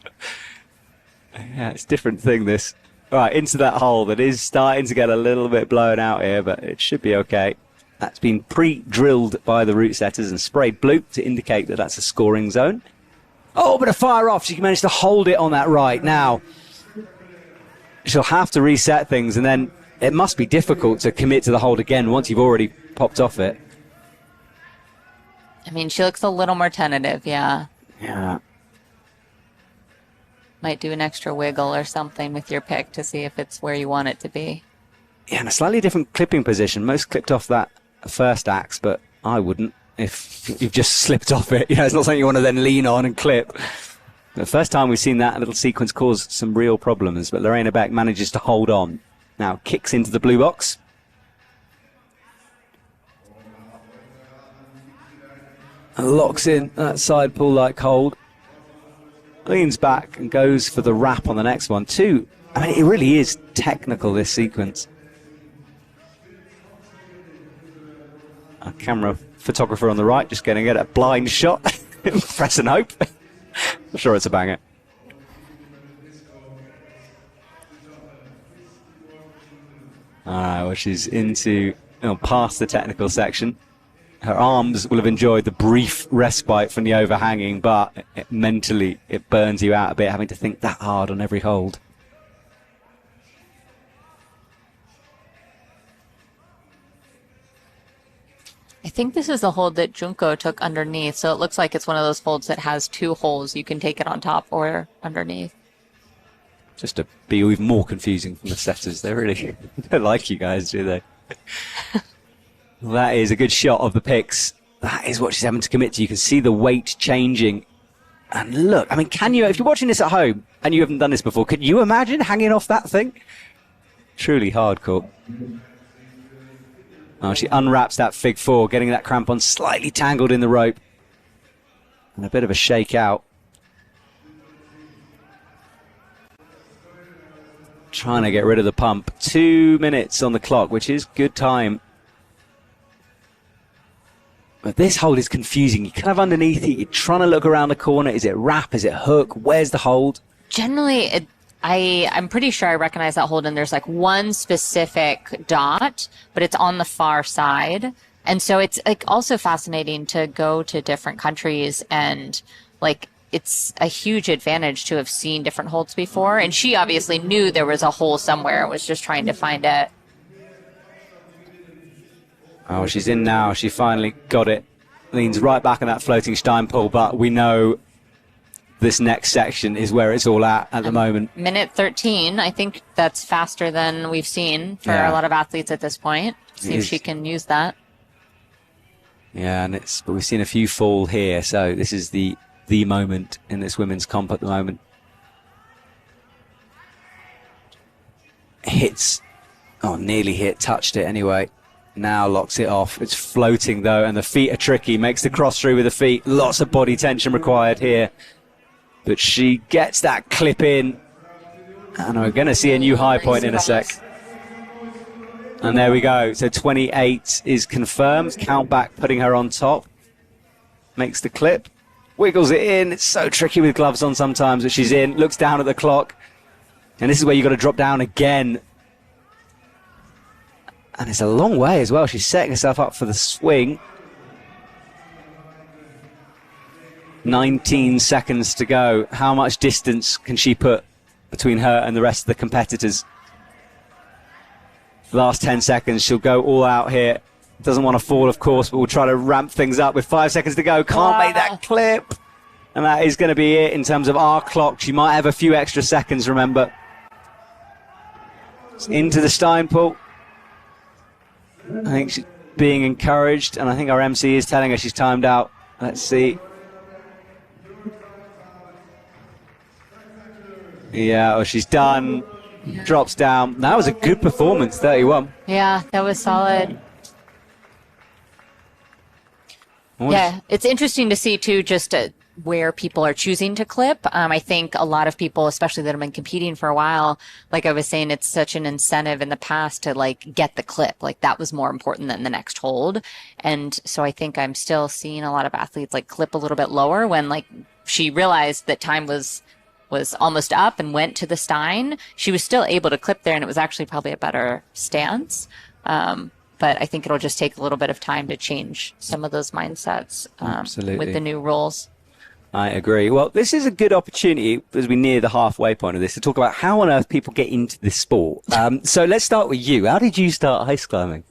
Yeah, it's a different thing, this. All right, into that hole that is starting to get a little bit blown out here, but it should be okay. That's been pre-drilled by the route setters and sprayed blue to indicate that that's a scoring zone. Oh, but a fire off. She managed to hold it on that right. Now, she'll have to reset things, and then it must be difficult to commit to the hold again once you've already popped off it. I mean, she looks a little more tentative, yeah. Yeah. Might do an extra wiggle or something with your pick to see if it's where you want it to be. Yeah, and a slightly different clipping position. Most clipped off that first axe, but I wouldn't if you've just slipped off it. It's not something you want to then lean on and clip. The first time we've seen that little sequence cause some real problems, but Lorena Beck manages to hold on. Now kicks into the blue box. And locks in that side pull like hold. Leans back and goes for the wrap on the next one too. I mean, it really is technical, this sequence. A camera photographer on the right just getting a blind shot. Press and hope. I'm sure it's a banger. Alright, well, she's into past the technical section. Her arms will have enjoyed the brief respite from the overhanging, but mentally it burns you out a bit having to think that hard on every hold. I think this is the hold that Junko took underneath, so it looks like it's one of those holds that has 2 holes. You can take it on top or underneath. Just to be even more confusing from the setters. They really don't like you guys, do they? Well, that is a good shot of the picks. That is what she's having to commit to. You can see the weight changing. And look, I mean, if you're watching this at home, and you haven't done this before, could you imagine hanging off that thing? Truly hardcore. Oh, she unwraps that fig 4, getting that crampon slightly tangled in the rope. And a bit of a shake out. Trying to get rid of the pump. 2 minutes on the clock, which is good time. But this hold is confusing. You're kind of underneath it. You're trying to look around the corner. Is it wrap? Is it hook? Where's the hold? Generally, I'm pretty sure I recognize that hold, and there's like one specific dot, but it's on the far side. And so it's like also fascinating to go to different countries, and like it's a huge advantage to have seen different holds before. And she obviously knew there was a hole somewhere and was just trying to find it. Oh, she's in now. She finally got it. Leans right back on that floating Steinpull, but we know this next section is where it's all at the moment. Minute 13. I think that's faster than we've seen for a lot of athletes at this point. See if she can use that. Yeah, but we've seen a few fall here, so this is the moment in this women's comp at the moment. Hits. Oh, nearly hit. Touched it anyway. Now locks it off. It's floating though, and the feet are tricky. Makes the cross through with the feet. Lots of body tension required here. But she gets that clip in. And we're going to see a new high point in a sec. And there we go. So 28 is confirmed. Count back, putting her on top. Makes the clip. Wiggles it in. It's so tricky with gloves on sometimes that she's in. Looks down at the clock. And this is where you've got to drop down again. And it's a long way as well. She's setting herself up for the swing. 19 seconds to go. How much distance can she put between her and the rest of the competitors? Last 10 seconds. She'll go all out here. Doesn't want to fall, of course, but we'll try to ramp things up with 5 seconds to go. Can't make that clip. And that is going to be it in terms of our clock. She might have a few extra seconds, remember. It's into the Steinpull. I think she's being encouraged, and I think our MC is telling her she's timed out. Let's see. Yeah, well, she's done. Drops down. That was a good performance, 31. Yeah, that was solid. Yeah, it's interesting to see, too, just where people are choosing to clip. I think a lot of people, especially that have been competing for a while, like I was saying, it's such an incentive in the past to like get the clip. Like that was more important than the next hold. And so I think I'm still seeing a lot of athletes like clip a little bit lower when like she realized that time was almost up and went to the Stein. She was still able to clip there, and it was actually probably a better stance. But I think it'll just take a little bit of time to change some of those mindsets with the new rules. I agree. Well, this is a good opportunity as we near the halfway point of this to talk about how on earth people get into this sport. So let's start with you. How did you start ice climbing?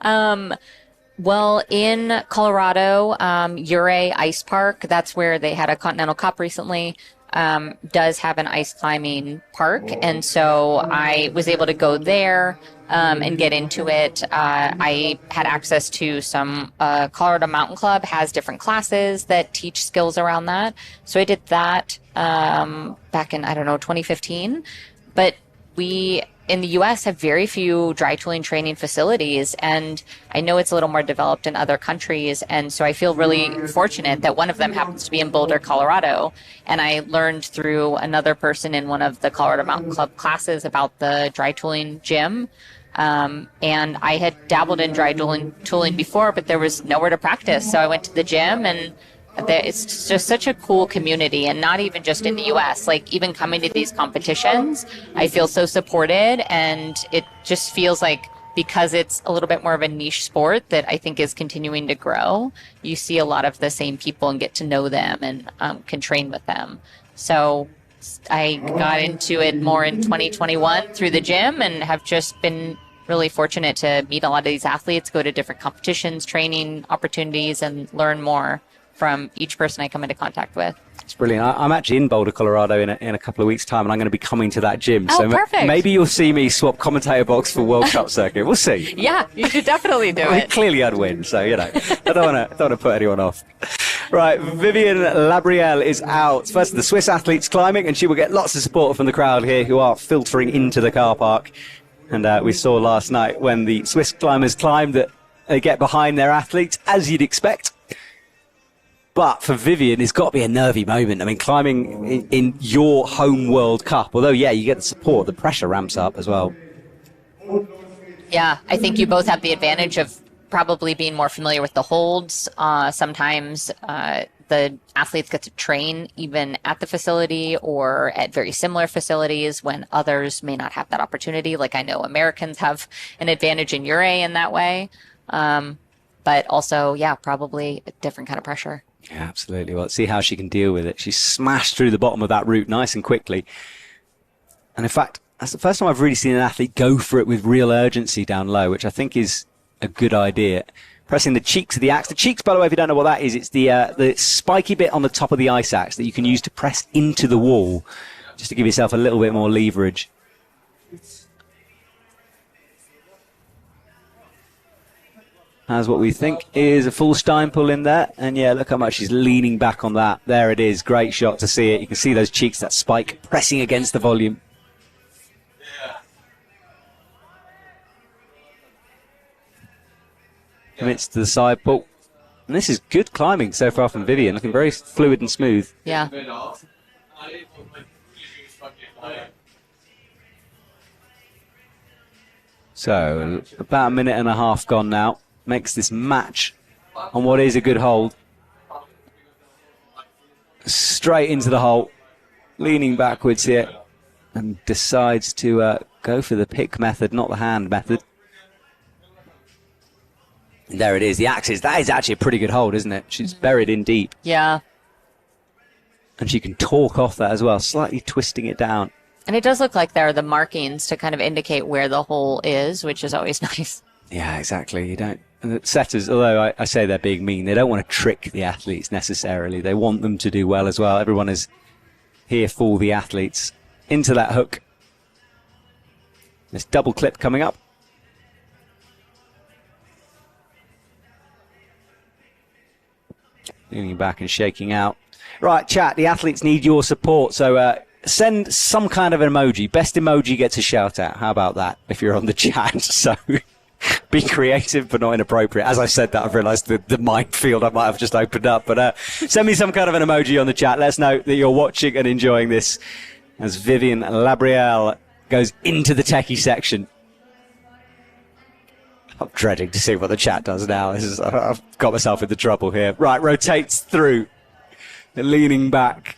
Well, in Colorado, UIAA Ice Park, that's where they had a Continental Cup recently, does have an ice climbing park. And so I was able to go there and get into it. I had access to some Colorado Mountain Club has different classes that teach skills around that. So I did that back in, 2015. But we in the U.S. have very few dry tooling training facilities, and I know it's a little more developed in other countries, and so I feel really fortunate that one of them happens to be in Boulder, Colorado, and I learned through another person in one of the Colorado Mountain Club classes about the dry tooling gym, and I had dabbled in dry tooling before, but there was nowhere to practice, so I went to the gym, and it's just such a cool community, and not even just in the U.S. Like even coming to these competitions, I feel so supported, and it just feels like because it's a little bit more of a niche sport that I think is continuing to grow. You see a lot of the same people and get to know them and can train with them. So I got into it more in 2021 through the gym and have just been really fortunate to meet a lot of these athletes, go to different competitions, training opportunities, and learn more from each person I come into contact with. It's brilliant. I'm actually in Boulder, Colorado in a couple of weeks' time, and I'm going to be coming to that gym. Oh, so perfect. Maybe you'll see me swap commentator box for World Cup circuit. We'll see. Yeah, you should definitely do it. Clearly I'd win, so, I don't want to put anyone off. Right, Vivian Labrielle is out. First, the Swiss athletes climbing, and she will get lots of support from the crowd here who are filtering into the car park. And we saw last night when the Swiss climbers climb that they get behind their athletes, as you'd expect. But for Vivian, it's got to be a nervy moment. I mean, climbing in your home World Cup, although, yeah, you get the support, the pressure ramps up as well. Yeah, I think you both have the advantage of probably being more familiar with the holds. Sometimes the athletes get to train even at the facility or at very similar facilities when others may not have that opportunity. Like I know Americans have an advantage in UIAA in that way. But also, yeah, probably a different kind of pressure. Yeah, absolutely. Well, let's see how she can deal with it. She smashed through the bottom of that route nice and quickly. And in fact, that's the first time I've really seen an athlete go for it with real urgency down low, which I think is a good idea. Pressing the cheeks of the axe. The cheeks, by the way, if you don't know what that is, it's the spiky bit on the top of the ice axe that you can use to press into the wall, just to give yourself a little bit more leverage. Has what we think is a full Stein pull in there. And yeah, look how much she's leaning back on that. There it is. Great shot to see it. You can see those cheeks, that spike pressing against the volume. Commits to the side pull. And this is good climbing so far from Vivian. Looking very fluid and smooth. Yeah. So about a minute and a half gone now. Makes this match on what is a good hold. Straight into the hole, leaning backwards here, and decides to go for the pick method, not the hand method. And there it is, the axis. That is actually a pretty good hold, isn't it? She's buried in deep. Yeah. And she can torque off that as well, slightly twisting it down. And it does look like there are the markings to kind of indicate where the hole is, which is always nice. Yeah, exactly. You don't. And the setters, although I say they're being mean, they don't want to trick the athletes necessarily. They want them to do well as well. Everyone is here for the athletes. Into that hook. This double clip coming up. Leaning back and shaking out. Right, chat, the athletes need your support. So send some kind of an emoji. Best emoji gets a shout out. How about that if you're on the chat? So be creative but not inappropriate. As I said that, I've realised the minefield I might have just opened up. But send me some kind of an emoji on the chat. Let us know that you're watching and enjoying this as Vivian Labrielle goes into the techie section. I'm dreading to see what the chat does now. I've got myself into trouble here. Right, rotates through. Leaning back.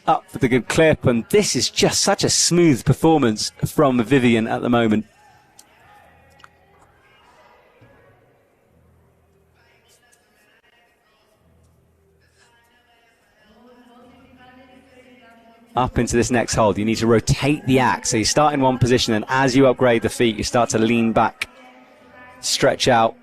Up for the good clip. And this is just such a smooth performance from Vivian at the moment. Up into this next hold, you need to rotate the axe. So you start in one position, and as you upgrade the feet, you start to lean back, stretch out.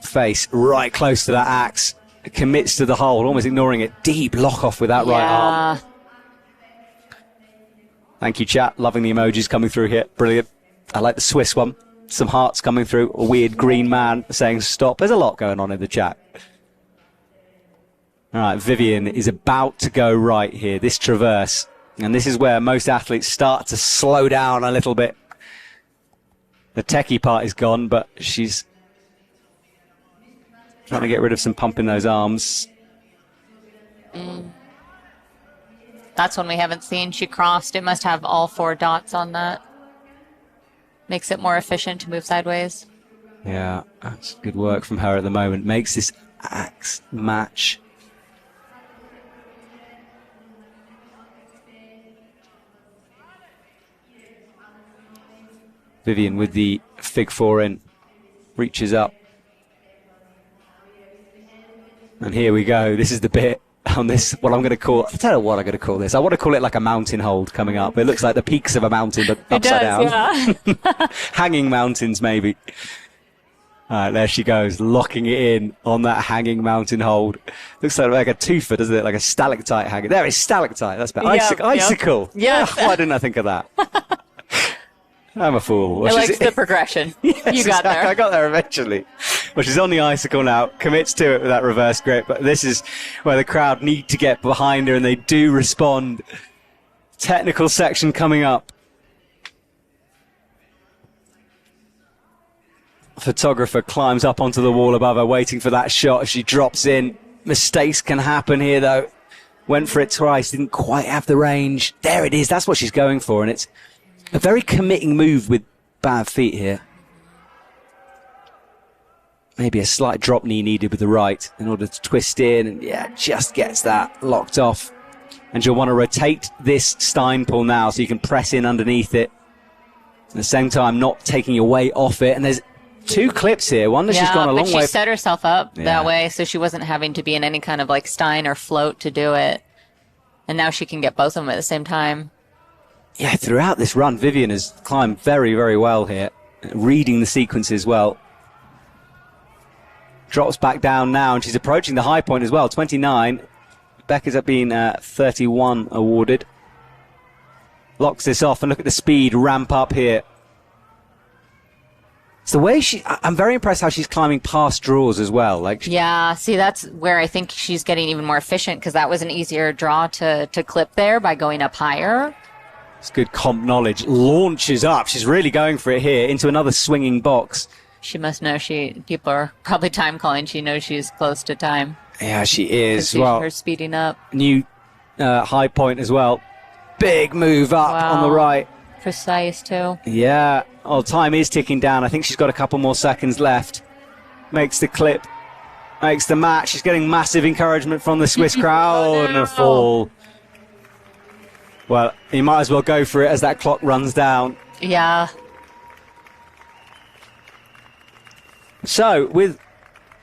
Face right close to that axe. It commits to the hold, almost ignoring it. Deep lock off with that right arm. Thank you, chat. Loving the emojis coming through here. Brilliant. I like the Swiss one. Some hearts coming through. A weird green man saying stop. There's a lot going on in the chat. All right, Vivian is about to go right here. This traverse. And this is where most athletes start to slow down a little bit. The techie part is gone, but she's trying to get rid of some pump in those arms. That's one we haven't seen. She crossed. It must have all 4 dots on that. Makes it more efficient to move sideways. Yeah, that's good work from her at the moment. Makes this axe match. Vivian with the fig 4 in. Reaches up. And here we go. This is the bit on this, what I'm going to call, I don't know what I'm going to call this. I want to call it like a mountain hold coming up. It looks like the peaks of a mountain, but upside down. Yeah. Hanging mountains, maybe. All right, there she goes, locking it in on that hanging mountain hold. Looks like a twofer, doesn't it? Like a stalactite hanging. There is stalactite. That's better. Icicle. Yeah. Why didn't I think of that? I'm a fool. I liked the progression. Yes, you got there. I got there eventually. Well, she's on the icicle now, commits to it with that reverse grip, but this is where the crowd need to get behind her, and they do respond. Technical section coming up. Photographer climbs up onto the wall above her, waiting for that shot. As she drops in, mistakes can happen here, though. Went for it twice, didn't quite have the range. There it is. That's what she's going for, and it's a very committing move with bad feet here. Maybe a slight drop knee needed with the right in order to twist in, and yeah, just gets that locked off. And you'll want to rotate this Stein pull now so you can press in underneath it. At the same time, not taking your weight off it. And there's two clips here. One that she's gone a long way. But she set herself up that way, so she wasn't having to be in any kind of like Stein or float to do it. And now she can get both of them at the same time. Yeah, throughout this run, Vivian has climbed very, very well here, reading the sequences well. Drops back down now, and she's approaching the high point as well, 29. Becca's up being 31 awarded. Locks this off, and look at the speed ramp up here. It's the way I'm very impressed how she's climbing past draws as well. Yeah, see, that's where I think she's getting even more efficient, because that was an easier draw to clip there by going up higher. It's good comp knowledge. Launches up. She's really going for it here into another swinging box. She must know people are probably time calling. She knows she's close to time. Yeah, she is. Well, her speeding up. New high point as well. Big move up on the right. Precise too. Yeah. Oh, time is ticking down. I think she's got a couple more seconds left. Makes the clip. Makes the match. She's getting massive encouragement from the Swiss crowd. And a fall. Well, you might as well go for it as that clock runs down. Yeah. So, with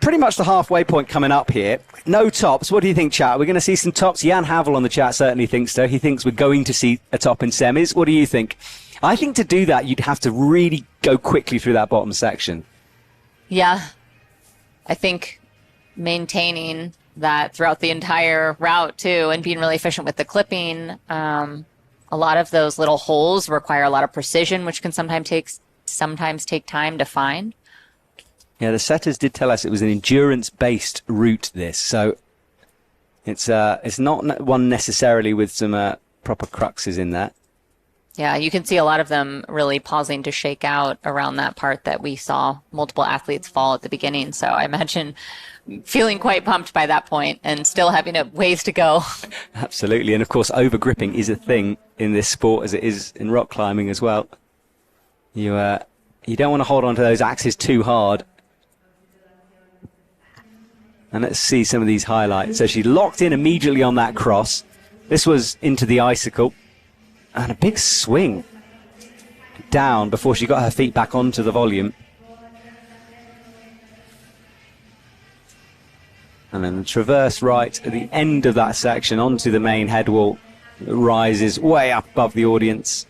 pretty much the halfway point coming up here, no tops. What do you think, chat? We're going to see some tops. Jan Havel on the chat certainly thinks so. He thinks we're going to see a top in semis. What do you think? I think to do that, you'd have to really go quickly through that bottom section. Yeah. I think maintaining that throughout the entire route too, and being really efficient with the clipping. A lot of those little holes require a lot of precision, which can sometimes take time to find. Yeah, the setters did tell us it was an endurance-based route, this. So it's not one necessarily with some proper cruxes in that. Yeah, you can see a lot of them really pausing to shake out around that part that we saw multiple athletes fall at the beginning. So I imagine feeling quite pumped by that point and still having a ways to go. Absolutely. And of course, over-gripping is a thing in this sport as it is in rock climbing as well. You don't want to hold on to those axes too hard. And let's see some of these highlights. So she locked in immediately on that cross. This was into the icicle. And a big swing down before she got her feet back onto the volume. And then the traverse right at the end of that section onto the main head wall. It rises way up above the audience.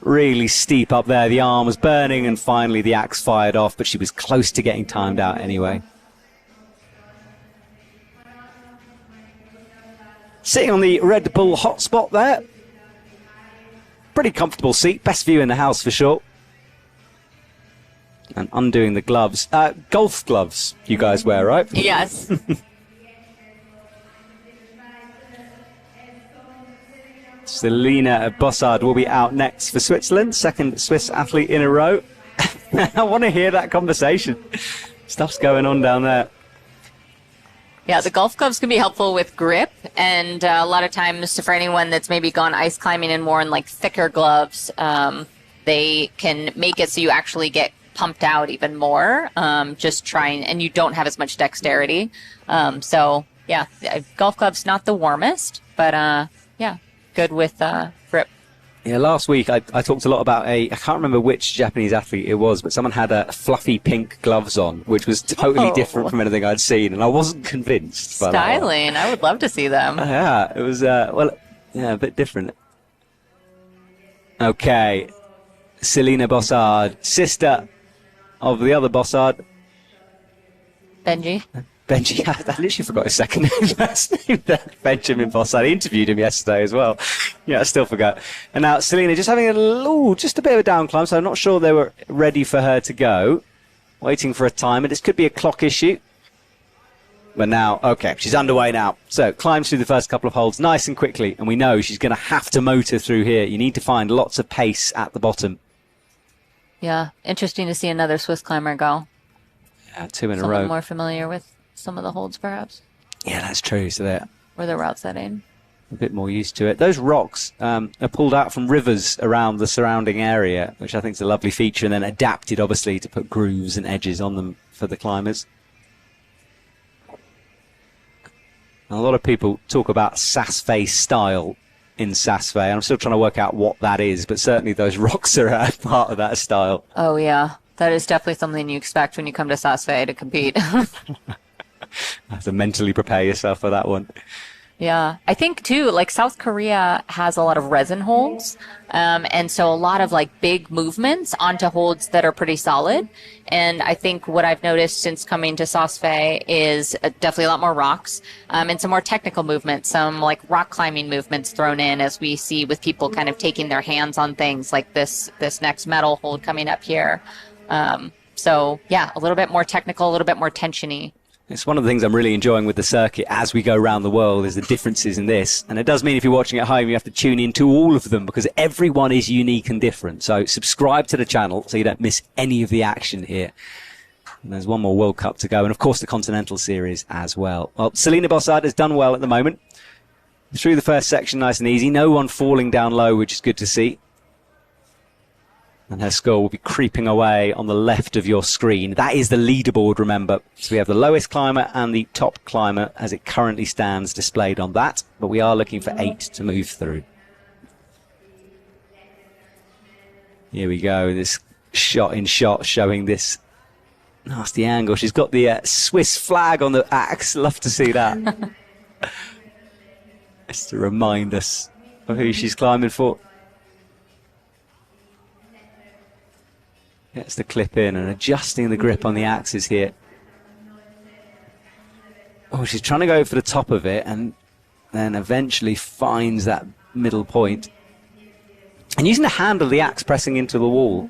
Really steep up there. The arm was burning, and finally the axe fired off, but she was close to getting timed out anyway. Sitting on the Red Bull hotspot there. Pretty comfortable seat. Best view in the house for sure. And undoing the gloves. Golf gloves you guys wear, right? Yes. Selina Bossard will be out next for Switzerland. Second Swiss athlete in a row. I want to hear that conversation. Stuff's going on down there. Yeah, the golf gloves can be helpful with grip, and a lot of times for anyone that's maybe gone ice climbing and more in like thicker gloves, they can make it so you actually get pumped out even more, just trying, and you don't have as much dexterity. So yeah, golf gloves not the warmest, but yeah, good with grip. Yeah, last week I talked a lot about I can't remember which Japanese athlete it was, but someone had a fluffy pink gloves on, which was totally different from anything I'd seen, and I wasn't convinced. Styling, I would love to see them. Yeah, it was, a bit different. Okay, Selina Bossard, sister of the other Bossard. Benji. Benji, I literally forgot his second name. Last name there. Benjamin Bossard. I interviewed him yesterday as well. Yeah, I still forgot. And now Selena just having just a bit of a down climb, so I'm not sure they were ready for her to go. Waiting for a time, and this could be a clock issue. But now, okay, she's underway now. So climbs through the first couple of holds nice and quickly, and we know she's going to have to motor through here. You need to find lots of pace at the bottom. Yeah, interesting to see another Swiss climber go. Yeah, 2 in a Someone row. more familiar with some of the holds, perhaps. Yeah, that's true. So they're Or the route setting. a bit more used to it. Those rocks are pulled out from rivers around the surrounding area, which I think is a lovely feature, and then adapted, obviously, to put grooves and edges on them for the climbers. And a lot of people talk about Saas style in Saas. I'm still trying to work out what that is, but certainly those rocks are part of that style. Oh, yeah. That is definitely something you expect when you come to Saas to compete. Have to mentally prepare yourself for that one. Yeah, I think too, like South Korea has a lot of resin holds, and so a lot of like big movements onto holds that are pretty solid. And I think what I've noticed since coming to Saas is definitely a lot more rocks, and some more technical movements, some like rock climbing movements thrown in, as we see with people kind of taking their hands on things like this next metal hold coming up here. So yeah, a little bit more technical, a little bit more tensiony. It's one of the things I'm really enjoying with the circuit as we go around the world is the differences in this. And it does mean if you're watching at home, you have to tune into all of them because everyone is unique and different. So subscribe to the channel so you don't miss any of the action here. And there's one more World Cup to go. And of course, the Continental Series as well. Well, Selena Bossard has done well at the moment. Through the first section, nice and easy. No one falling down low, which is good to see. And her score will be creeping away on the left of your screen. That is the leaderboard, remember. So we have the lowest climber and the top climber as it currently stands displayed on that. But we are looking for 8 to move through. Here we go. This shot in shot showing this nasty angle. She's got the Swiss flag on the axe. Love to see that. Just to remind us of who she's climbing for. Gets the clip in and adjusting the grip on the axes here. Oh, she's trying to go for the top of it and then eventually finds that middle point. And using the handle of the axe pressing into the wall.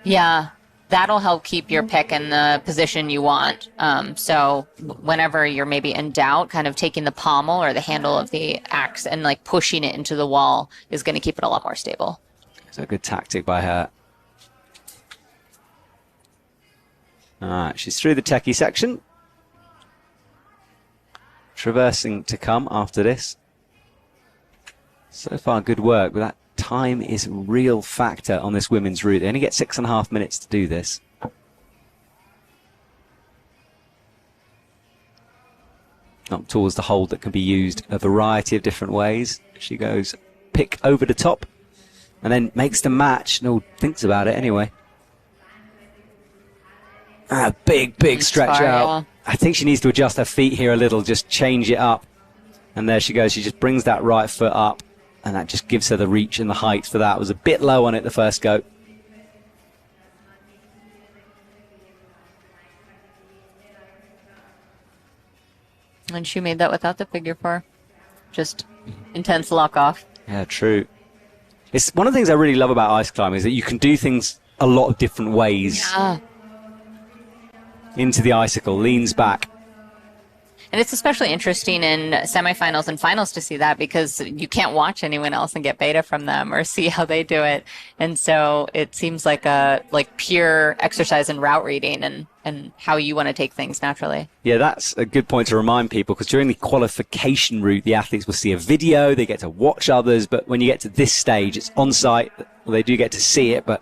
Yeah, that'll help keep your pick in the position you want. So whenever you're maybe in doubt, kind of taking the pommel or the handle of the axe and like pushing it into the wall is going to keep it a lot more stable. It's a good tactic by her. All right, she's through the techie section. Traversing to come after this. So far, good work, but that time is a real factor on this women's route. They only get 6.5 minutes to do this. Up towards the hold that can be used a variety of different ways. She goes pick over the top. And then makes the match. No, thinks about it anyway. Big stretch out. I think she needs to adjust her feet here a little, just change it up. And there she goes. She just brings that right foot up. And that just gives her the reach and the height for that. It was a bit low on it the first go. And she made that without the figure 4. Just intense lock off. Yeah, true. It's one of the things I really love about ice climbing is that you can do things a lot of different ways. Yeah. Into the icicle, leans back. And it's especially interesting in semifinals and finals to see that because you can't watch anyone else and get beta from them or see how they do it. And so it seems like a pure exercise in route reading and how you want to take things naturally. Yeah, that's a good point to remind people because during the qualification route, the athletes will see a video, they get to watch others, but when you get to this stage, it's on site. Well, they do get to see it, but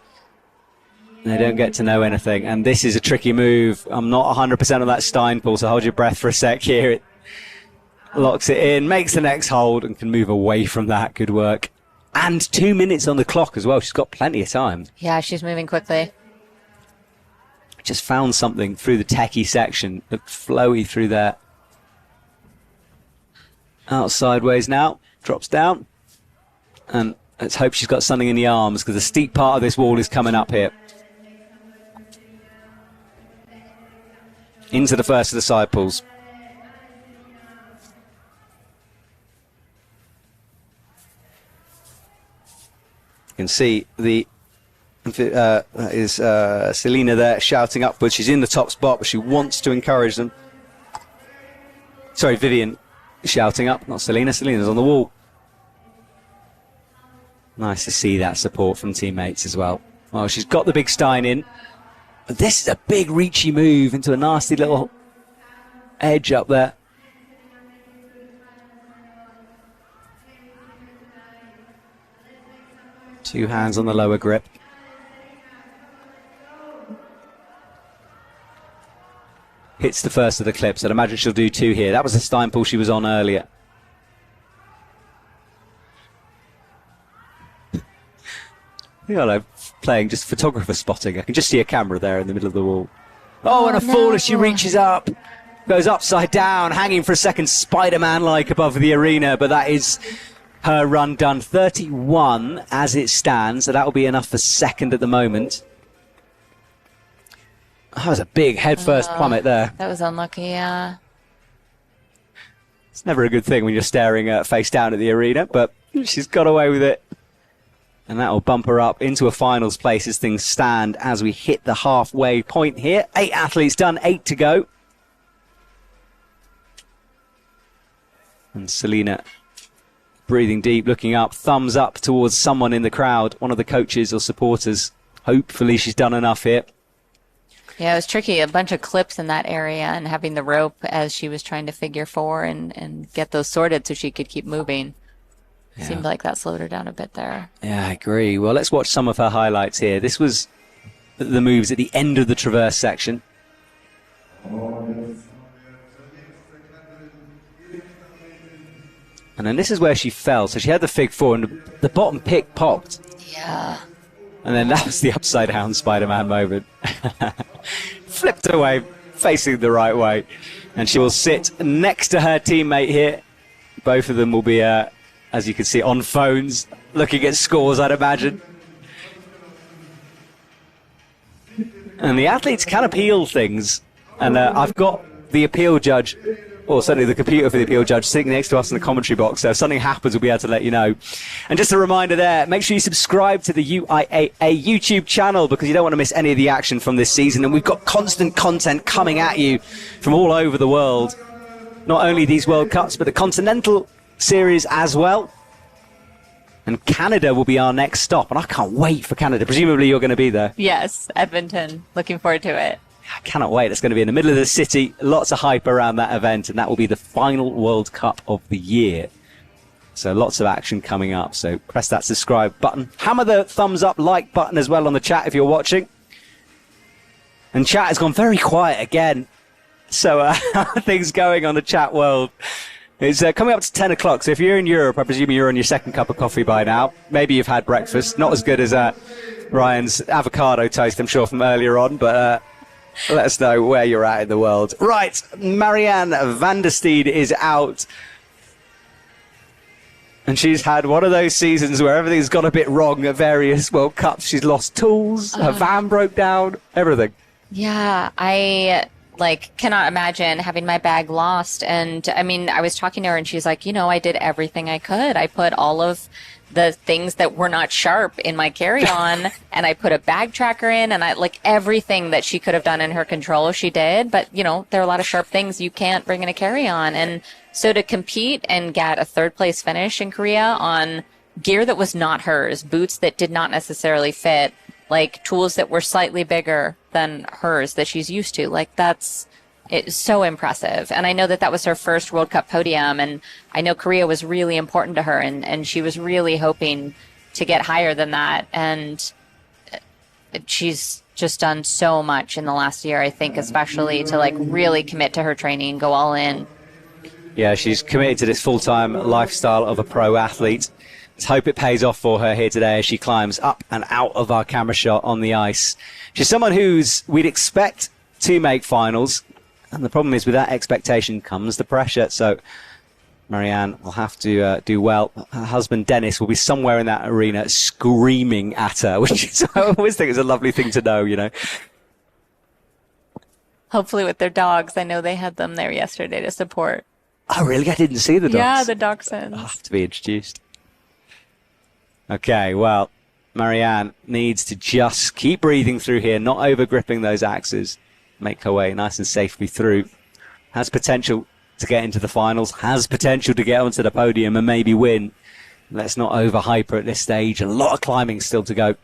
they don't get to know anything. And this is a tricky move. I'm not 100% on that Stein pull, so hold your breath for a sec here. It locks it in, makes the next hold, and can move away from that. Good work. And 2 minutes on the clock as well. She's got plenty of time. Yeah, she's moving quickly. Just found something through the techie section. Looked flowy through there. Out sideways now. Drops down. And let's hope she's got something in the arms because the steep part of this wall is coming up here. into the first of the side pulls. You can see Selena there shouting upwards. She's in the top spot, but she wants to encourage them. Sorry, Vivian shouting up, not Selena. Selena's on the wall. Nice to see that support from teammates as well. Well, she's got the big Stein in. But this is a big reachy move into a nasty little edge up there. Two hands on the lower grip. Hits the first of the clips. I'd imagine she'll do two here. That was the Stein pull she was on earlier. I don't know, playing just photographer spotting. I can just see a camera there in the middle of the wall. Oh, and a fall as she reaches up. Goes upside down, hanging for a second, Spider-Man-like above the arena. But that is her run done. 31 as it stands. So that will be enough for second at the moment. That was a big head-first plummet there. That was unlucky, yeah. It's never a good thing when you're staring face down at the arena, but she's got away with it. And that will bump her up into a finals place as things stand as we hit the halfway point here. 8 athletes done, 8 to go. And Selena breathing deep, looking up, thumbs up towards someone in the crowd, one of the coaches or supporters. Hopefully she's done enough here. Yeah, it was tricky. A bunch of clips in that area and having the rope as she was trying to figure 4 and get those sorted so she could keep moving. Yeah. Seemed like that slowed her down a bit there. Yeah, I agree. Well, let's watch some of her highlights here. This was the moves at the end of the traverse section. And then this is where she fell. So she had the fig 4 and the bottom pick popped. Yeah. And then that was the upside down Spider-Man moment. Flipped away, facing the right way. And she will sit next to her teammate here. Both of them will be, as you can see, on phones, looking at scores, I'd imagine. And the athletes can appeal things. And I've got the appeal judge, or certainly the computer for the appeal judge, sitting next to us in the commentary box. So if something happens, we'll be able to let you know. And just a reminder there, make sure you subscribe to the UIAA YouTube channel because you don't want to miss any of the action from this season. And we've got constant content coming at you from all over the world. Not only these World Cups, but the Continental Series as well. And Canada will be our next stop. And I can't wait for Canada. Presumably you're going to be there. Yes, Edmonton. Looking forward to it. I cannot wait. It's going to be in the middle of the city. Lots of hype around that event, and that will be the final World Cup of the year. So lots of action coming up. So press that subscribe button. Hammer the thumbs up, like button as well on the chat if you're watching. And chat has gone very quiet again. So how are things going on the chat world? It's coming up to 10 o'clock. So if you're in Europe, I presume you're on your second cup of coffee by now. Maybe you've had breakfast. Not as good as Ryan's avocado toast, I'm sure, from earlier on, but... let us know where you're at in the world. Right, Marianne van der Steen is out. And she's had one of those seasons where everything's gone a bit wrong at various World Cups. She's lost tools, her van broke down, everything. Yeah, I cannot imagine having my bag lost. And I mean, I was talking to her and she's like, I did everything I could. I put all of the things that were not sharp in my carry-on and I put a bag tracker in and everything that she could have done in her control she did, but there are a lot of sharp things you can't bring in a carry-on. And so to compete and get a 3rd place finish in Korea on gear that was not hers, boots that did not necessarily fit, tools that were slightly bigger than hers that she's used to, it's so impressive. And I know that was her first World Cup podium, and I know Korea was really important to her, and she was really hoping to get higher than that. And she's just done so much in the last year, I think, especially to really commit to her training, go all in. Yeah, she's committed to this full-time lifestyle of a pro athlete. Let's hope it pays off for her here today as she climbs up and out of our camera shot on the ice. She's someone we'd expect to make finals. And the problem is with that expectation comes the pressure. So Marianne will have to do well. Her husband, Dennis, will be somewhere in that arena screaming at her, which is, I always think is a lovely thing to know, Hopefully with their dogs. I know they had them there yesterday to support. Oh, really? I didn't see the dogs. Yeah, the dachshunds. I'll have to be introduced. Okay, well, Marianne needs to just keep breathing through here, not over gripping those axes. Make her way nice and safely through. Has potential to get into the finals, has potential to get onto the podium and maybe win. Let's not overhype her at this stage. A lot of climbing still to go.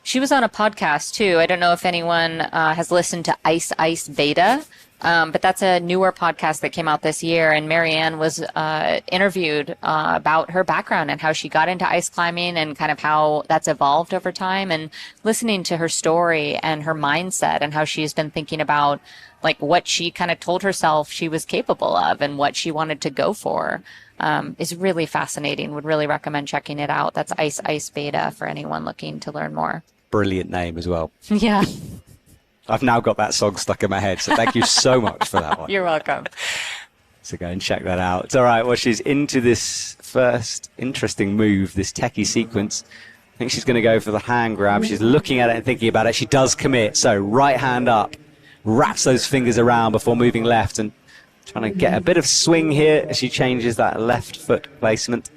She was on a podcast too. I don't know if anyone has listened to Ice Beta, but that's a newer podcast that came out this year. And Marianne was interviewed about her background and how she got into ice climbing and kind of how that's evolved over time. And listening to her story and her mindset and how she's been thinking about like what she kind of told herself she was capable of and what she wanted to go for is really fascinating. Would really recommend checking it out. That's Ice Beta for anyone looking to learn more. Brilliant name as well. Yeah. I've now got that song stuck in my head, so thank you so much for that one. You're welcome. So go and check that out. It's all right. Well, she's into this first interesting move, this techie sequence. I think she's going to go for the hand grab. She's looking at it and thinking about it. She does commit. So right hand up, wraps those fingers around before moving left and trying to get a bit of swing here as she changes that left foot placement.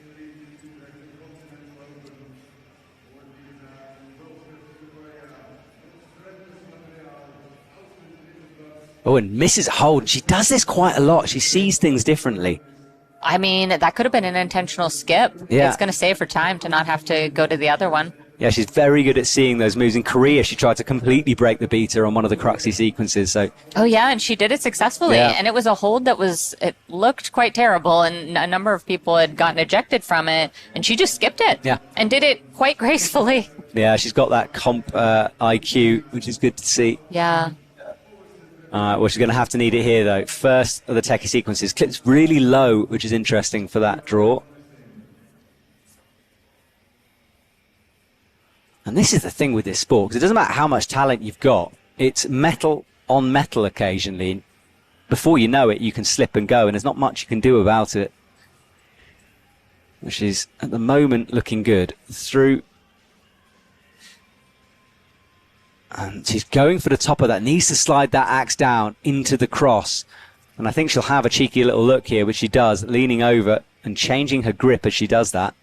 Oh, and misses a hold. She does this quite a lot. She sees things differently. I mean, that could have been an intentional skip. Yeah. It's going to save her time to not have to go to the other one. Yeah, she's very good at seeing those moves. In Korea, she tried to completely break the beater on one of the cruxy sequences. So. Oh, yeah, and she did it successfully. Yeah. And it was a hold that it looked quite terrible, and a number of people had gotten ejected from it, and she just skipped it. Yeah. And did it quite gracefully. Yeah, she's got that comp IQ, which is good to see. Yeah. Well, she's going to have to need it here, though. First of the techie sequences. Clips really low, which is interesting for that draw. And this is the thing with this sport, because it doesn't matter how much talent you've got. It's metal on metal occasionally. Before you know it, you can slip and go, and there's not much you can do about it. She's, at the moment, looking good. Through. And she's going for the top of that. Needs to slide that axe down into the cross. And I think she'll have a cheeky little look here, which she does, leaning over and changing her grip as she does that.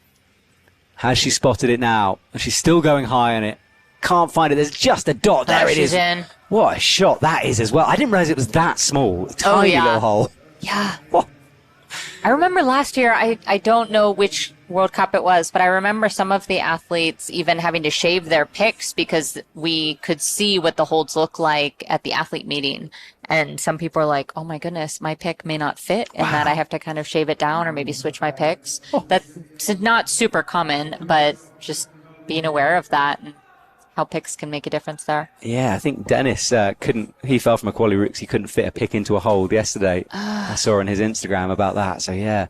Has she spotted it now? She's still going high on it. Can't find it. There's just a dot. There it is. In. What a shot that is as well. I didn't realize it was that small. Tiny little hole. Yeah. What? I remember last year, I don't know which World Cup it was, but I remember some of the athletes even having to shave their picks because we could see what the holds look like at the athlete meeting. And some people are like, oh my goodness, my pick may not fit and that I have to kind of shave it down or maybe switch my picks. That's not super common, but just being aware of that and how picks can make a difference there. Yeah, I think Dennis he fell from a quali rooks. He couldn't fit a pick into a hold yesterday. I saw on his Instagram about that. So yeah,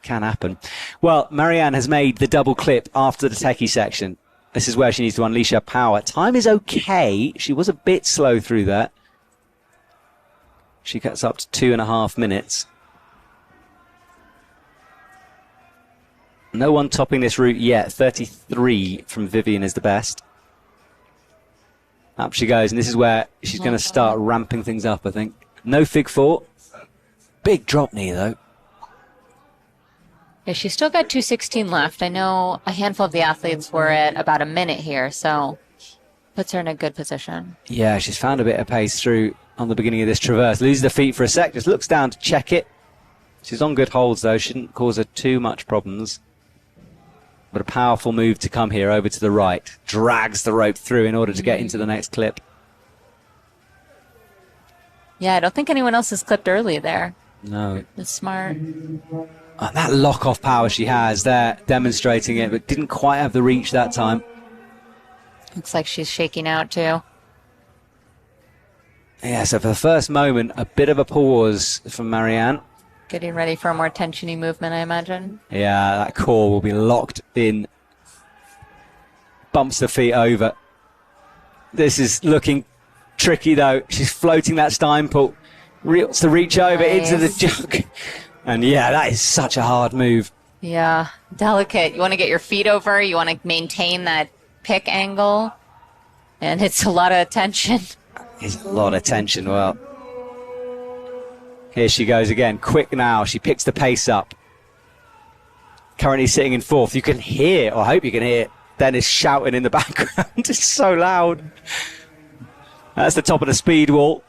can happen. Well, Marianne has made the double clip after the techie section. This is where she needs to unleash her power. Time is okay. She was a bit slow through that. She gets up to 2.5 minutes. No one topping this route yet. 33 from Vivian is the best. Up she goes, and this is where she's going to start ramping things up, I think. No fig four. Big drop knee, though. Yeah, she's still got 2:16 left. I know a handful of the athletes were at about a minute here, so puts her in a good position. Yeah, she's found a bit of pace through on the beginning of this traverse. Loses the feet for a sec, just looks down to check it. She's on good holds, though. Shouldn't cause her too much problems. But a powerful move to come here over to the right. Drags the rope through in order to get into the next clip. Yeah, I don't think anyone else has clipped early there. No. That's smart. That lock-off power she has there, demonstrating it, but didn't quite have the reach that time. Looks like she's shaking out, too. Yeah, so for the first moment, a bit of a pause from Marianne. Getting ready for a more tensiony movement, I imagine. Yeah, that core will be locked in. Bumps the feet over. This is looking tricky, though. She's floating that Steinpull. Wants to reach over into the jug. And yeah, that is such a hard move. Yeah, delicate. You want to get your feet over. You want to maintain that pick angle. And it's a lot of attention. is a lot of tension. Well, here she goes again. Quick now. She picks the pace up. Currently sitting in fourth. You can hear, or I hope you can hear, Dennis shouting in the background. It's so loud. That's the top of the speed wall.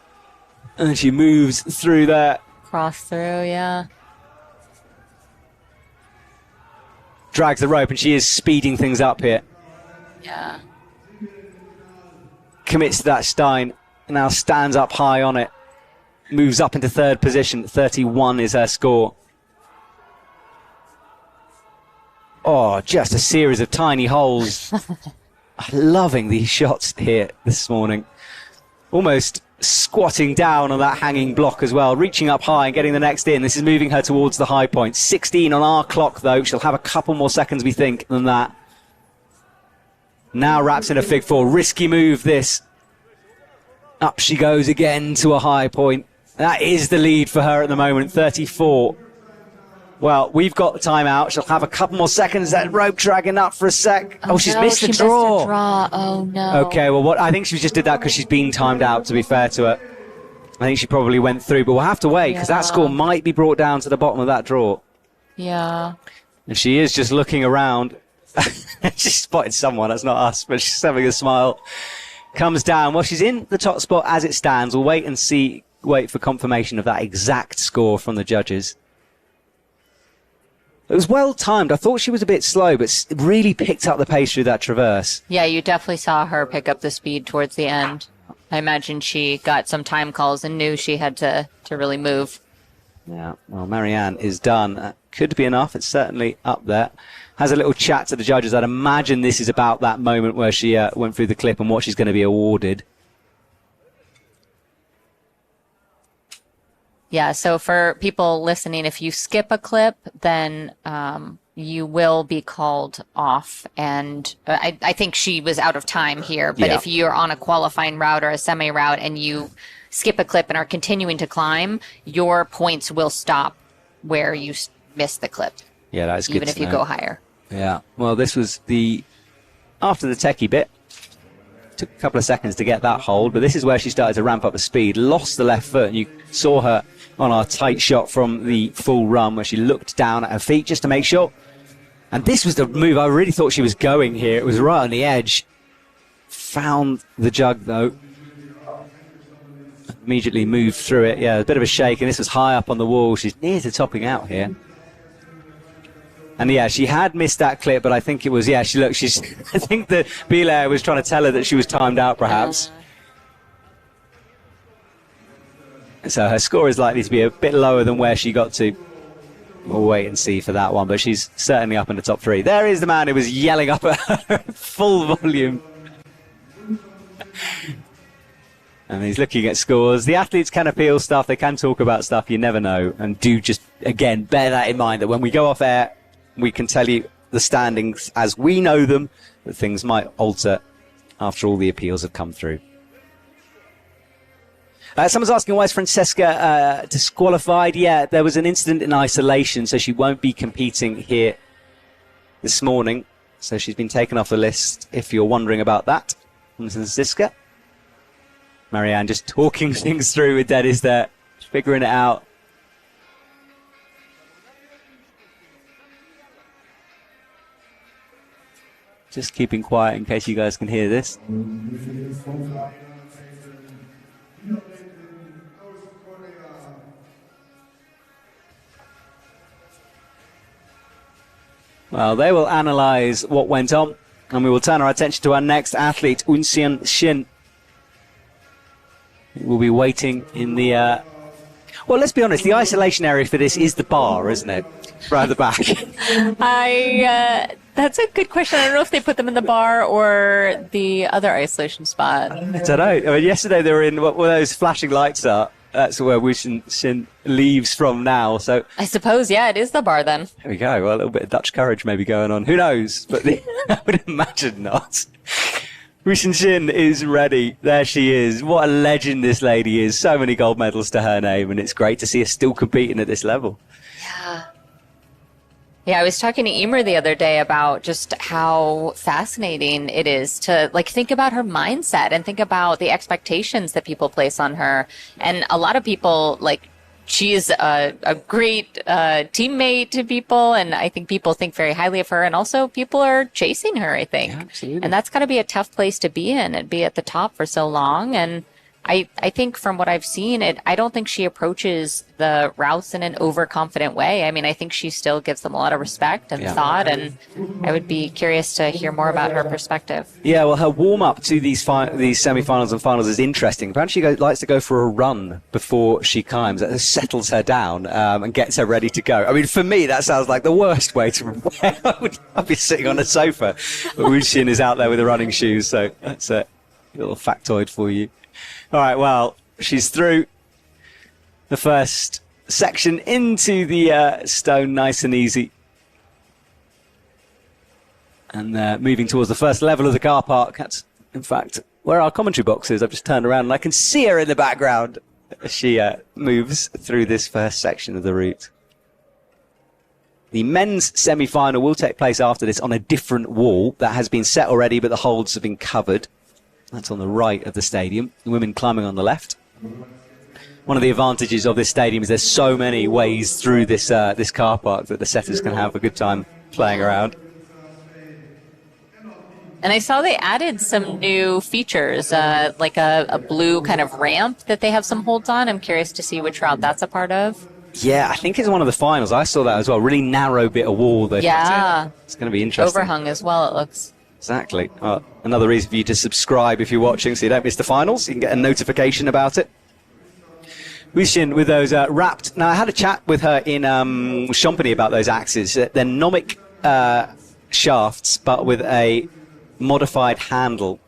And she moves through there. Cross through, yeah. Drags the rope, and she is speeding things up here. Yeah. Commits to that Stein. Now stands up high on it. Moves up into third position. 31 is her score. Oh, just a series of tiny holes. Loving these shots here this morning. Almost squatting down on that hanging block as well, reaching up high and getting the next in. This is moving her towards the high point. 16 on our clock, though. She'll have a couple more seconds, we think, than that. Now wraps in a fig four. Risky move, this. Up she goes again to a high point. That is the lead for her at the moment, 34. Well, we've got the timeout. She'll have a couple more seconds. That rope dragging up for a sec. Oh, she's missed the draw. Missed a draw. Oh, no. Okay, well, I think she just did that because she's been timed out, to be fair to her. I think she probably went through, but we'll have to wait because that score might be brought down to the bottom of that draw. Yeah. And she is just looking around. She's spotted someone. That's not us, but she's having a smile. Comes down. Well, she's in the top spot as it stands. We'll wait and see, wait for confirmation of that exact score from the judges. It was well timed. I thought she was a bit slow, but really picked up the pace through that traverse. Yeah, you definitely saw her pick up the speed towards the end. I imagine she got some time calls and knew she had to really move. Yeah, well, Marianne is done. Could be enough. It's certainly up there. Has a little chat to the judges. I'd imagine this is about that moment where she went through the clip and what she's going to be awarded. Yeah, so for people listening, if you skip a clip, then you will be called off. And I think she was out of time here. But if you're on a qualifying route or a semi-route and you skip a clip and are continuing to climb, your points will stop where you missed the clip. Yeah, that's good. Even if you go higher. Yeah, well, this was after the techie bit. Took a couple of seconds to get that hold, but this is where she started to ramp up the speed. Lost the left foot, and you saw her on our tight shot from the full run where she looked down at her feet just to make sure. And this was the move I really thought she was going here. It was right on the edge. Found the jug, though. Immediately moved through it. Yeah, a bit of a shake, and this was high up on the wall. She's near to topping out here. And yeah, she had missed that clip, but I think it was, she's, I think that Belair was trying to tell her that she was timed out, perhaps. So her score is likely to be a bit lower than where she got to. We'll wait and see for that one, but she's certainly up in the top three. There is the man who was yelling up at her full volume. And he's looking at scores. The athletes can appeal stuff. They can talk about stuff. You never know. And do just, again, bear that in mind that when we go off air, we can tell you the standings as we know them, but things might alter after all the appeals have come through. Someone's asking, why is Francesca disqualified? Yeah, there was an incident in isolation, so she won't be competing here this morning. So she's been taken off the list, if you're wondering about that. Francisca. Marianne just talking things through with Dennis there, figuring it out. Just keeping quiet in case you guys can hear this. Well, they will analyse what went on, and we will turn our attention to our next athlete, Unsian Shin. We'll be waiting in the... Well, let's be honest, the isolation area for this is the bar, isn't it? Right at the back. That's a good question. I don't know if they put them in the bar or the other isolation spot. I don't know. I mean, yesterday they were in what those flashing lights are. That's where Shin leaves from now. So I suppose, yeah, it is the bar then. There we go. Well, a little bit of Dutch courage maybe going on. Who knows? But I would imagine not. Shin is ready. There she is. What a legend this lady is. So many gold medals to her name, and it's great to see her still competing at this level. Yeah. Yeah, I was talking to Emer the other day about just how fascinating it is to like think about her mindset and think about the expectations that people place on her. And a lot of people like she's a great teammate to people, and I think people think very highly of her, and also people are chasing her, I think. Yeah, absolutely. And that's got to be a tough place to be in and be at the top for so long. And I think from what I've seen, I don't think she approaches the routes in an overconfident way. I mean, I think she still gives them a lot of respect and thought, and I would be curious to hear more about her perspective. Yeah, well, her warm-up to these semi-finals and finals is interesting. Apparently she likes to go for a run before she climbs. That settles her down and gets her ready to go. I mean, for me, that sounds like the worst way to prepare. I'd be sitting on a sofa. But Wuxin is out there with the running shoes, so that's a little factoid for you. All right, well, she's through the first section into the stone nice and easy. And moving towards the first level of the car park. That's, in fact, where our commentary box is. I've just turned around and I can see her in the background as she moves through this first section of the route. The men's semi-final will take place after this on a different wall that has been set already, but the holds have been covered. That's on the right of the stadium. The women climbing on the left. One of the advantages of this stadium is there's so many ways through this this car park that the setters can have a good time playing around. And I saw they added some new features, like a blue kind of ramp that they have some holds on. I'm curious to see which route that's a part of. Yeah, I think it's one of the finals. I saw that as well. Really narrow bit of wall. Yeah. It's going to be interesting. Overhung as well, it looks. Exactly. Another reason for you to subscribe if you're watching so you don't miss the finals. You can get a notification about it. Wuxin with those wrapped. Now, I had a chat with her in Champagny about those axes. They're nomic shafts, but with a modified handle.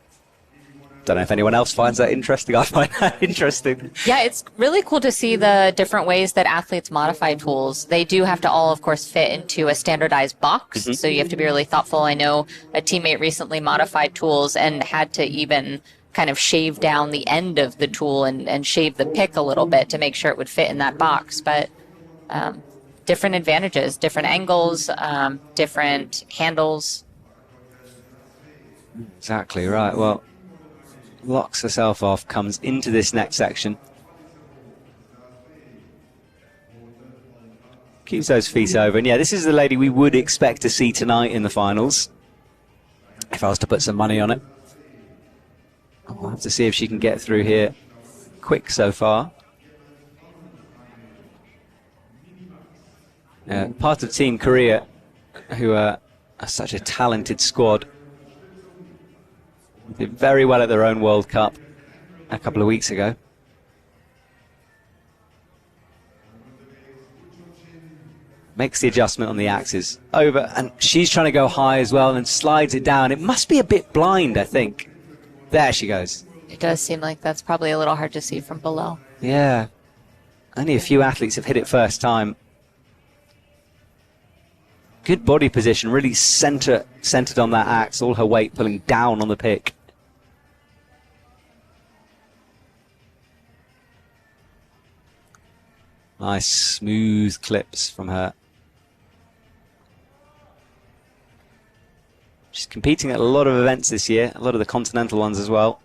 Don't know if anyone else finds that interesting. I find that interesting. Yeah, it's really cool to see the different ways that athletes modify tools. They do have to all, of course, fit into a standardized box, so you have to be really thoughtful. I know a teammate recently modified tools and had to even kind of shave down the end of the tool and shave the pick a little bit to make sure it would fit in that box. But different advantages, different angles, different handles. Exactly right. Well, locks herself off, comes into this next section. Keeps those feet over. And yeah, this is the lady we would expect to see tonight in the finals, if I was to put some money on it. We'll have to see if she can get through here quick so far. Part of Team Korea, who are such a talented squad, did very well at their own World Cup a couple of weeks ago. Makes the adjustment on the axes. Over, and she's trying to go high as well and slides it down. It must be a bit blind, I think. There she goes. It does seem like that's probably a little hard to see from below. Yeah. Only a few athletes have hit it first time. Good body position, really centered on that axe, all her weight pulling down on the pick. Nice smooth clips from her. She's competing at a lot of events this year, a lot of the continental ones as well.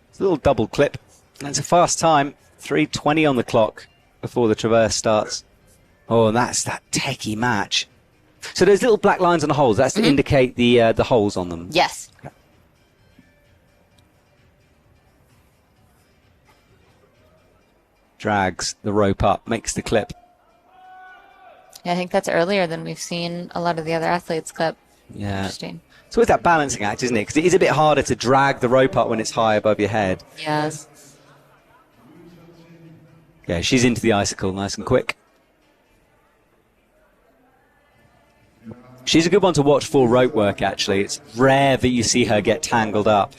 It's a little double clip. And it's a fast time, 3:20 on the clock before the traverse starts. Oh, and that's that techie match. So there's little black lines on the holes. That's to indicate the holes on them. Yes. Okay. Drags the rope up, makes the clip. Yeah, I think that's earlier than we've seen a lot of the other athletes clip. Yeah. Interesting. It's always that balancing act, isn't it? Because it is a bit harder to drag the rope up when it's high above your head. Yes. Yeah, she's into the icicle nice and quick. She's a good one to watch for rope work, actually. It's rare that you see her get tangled up.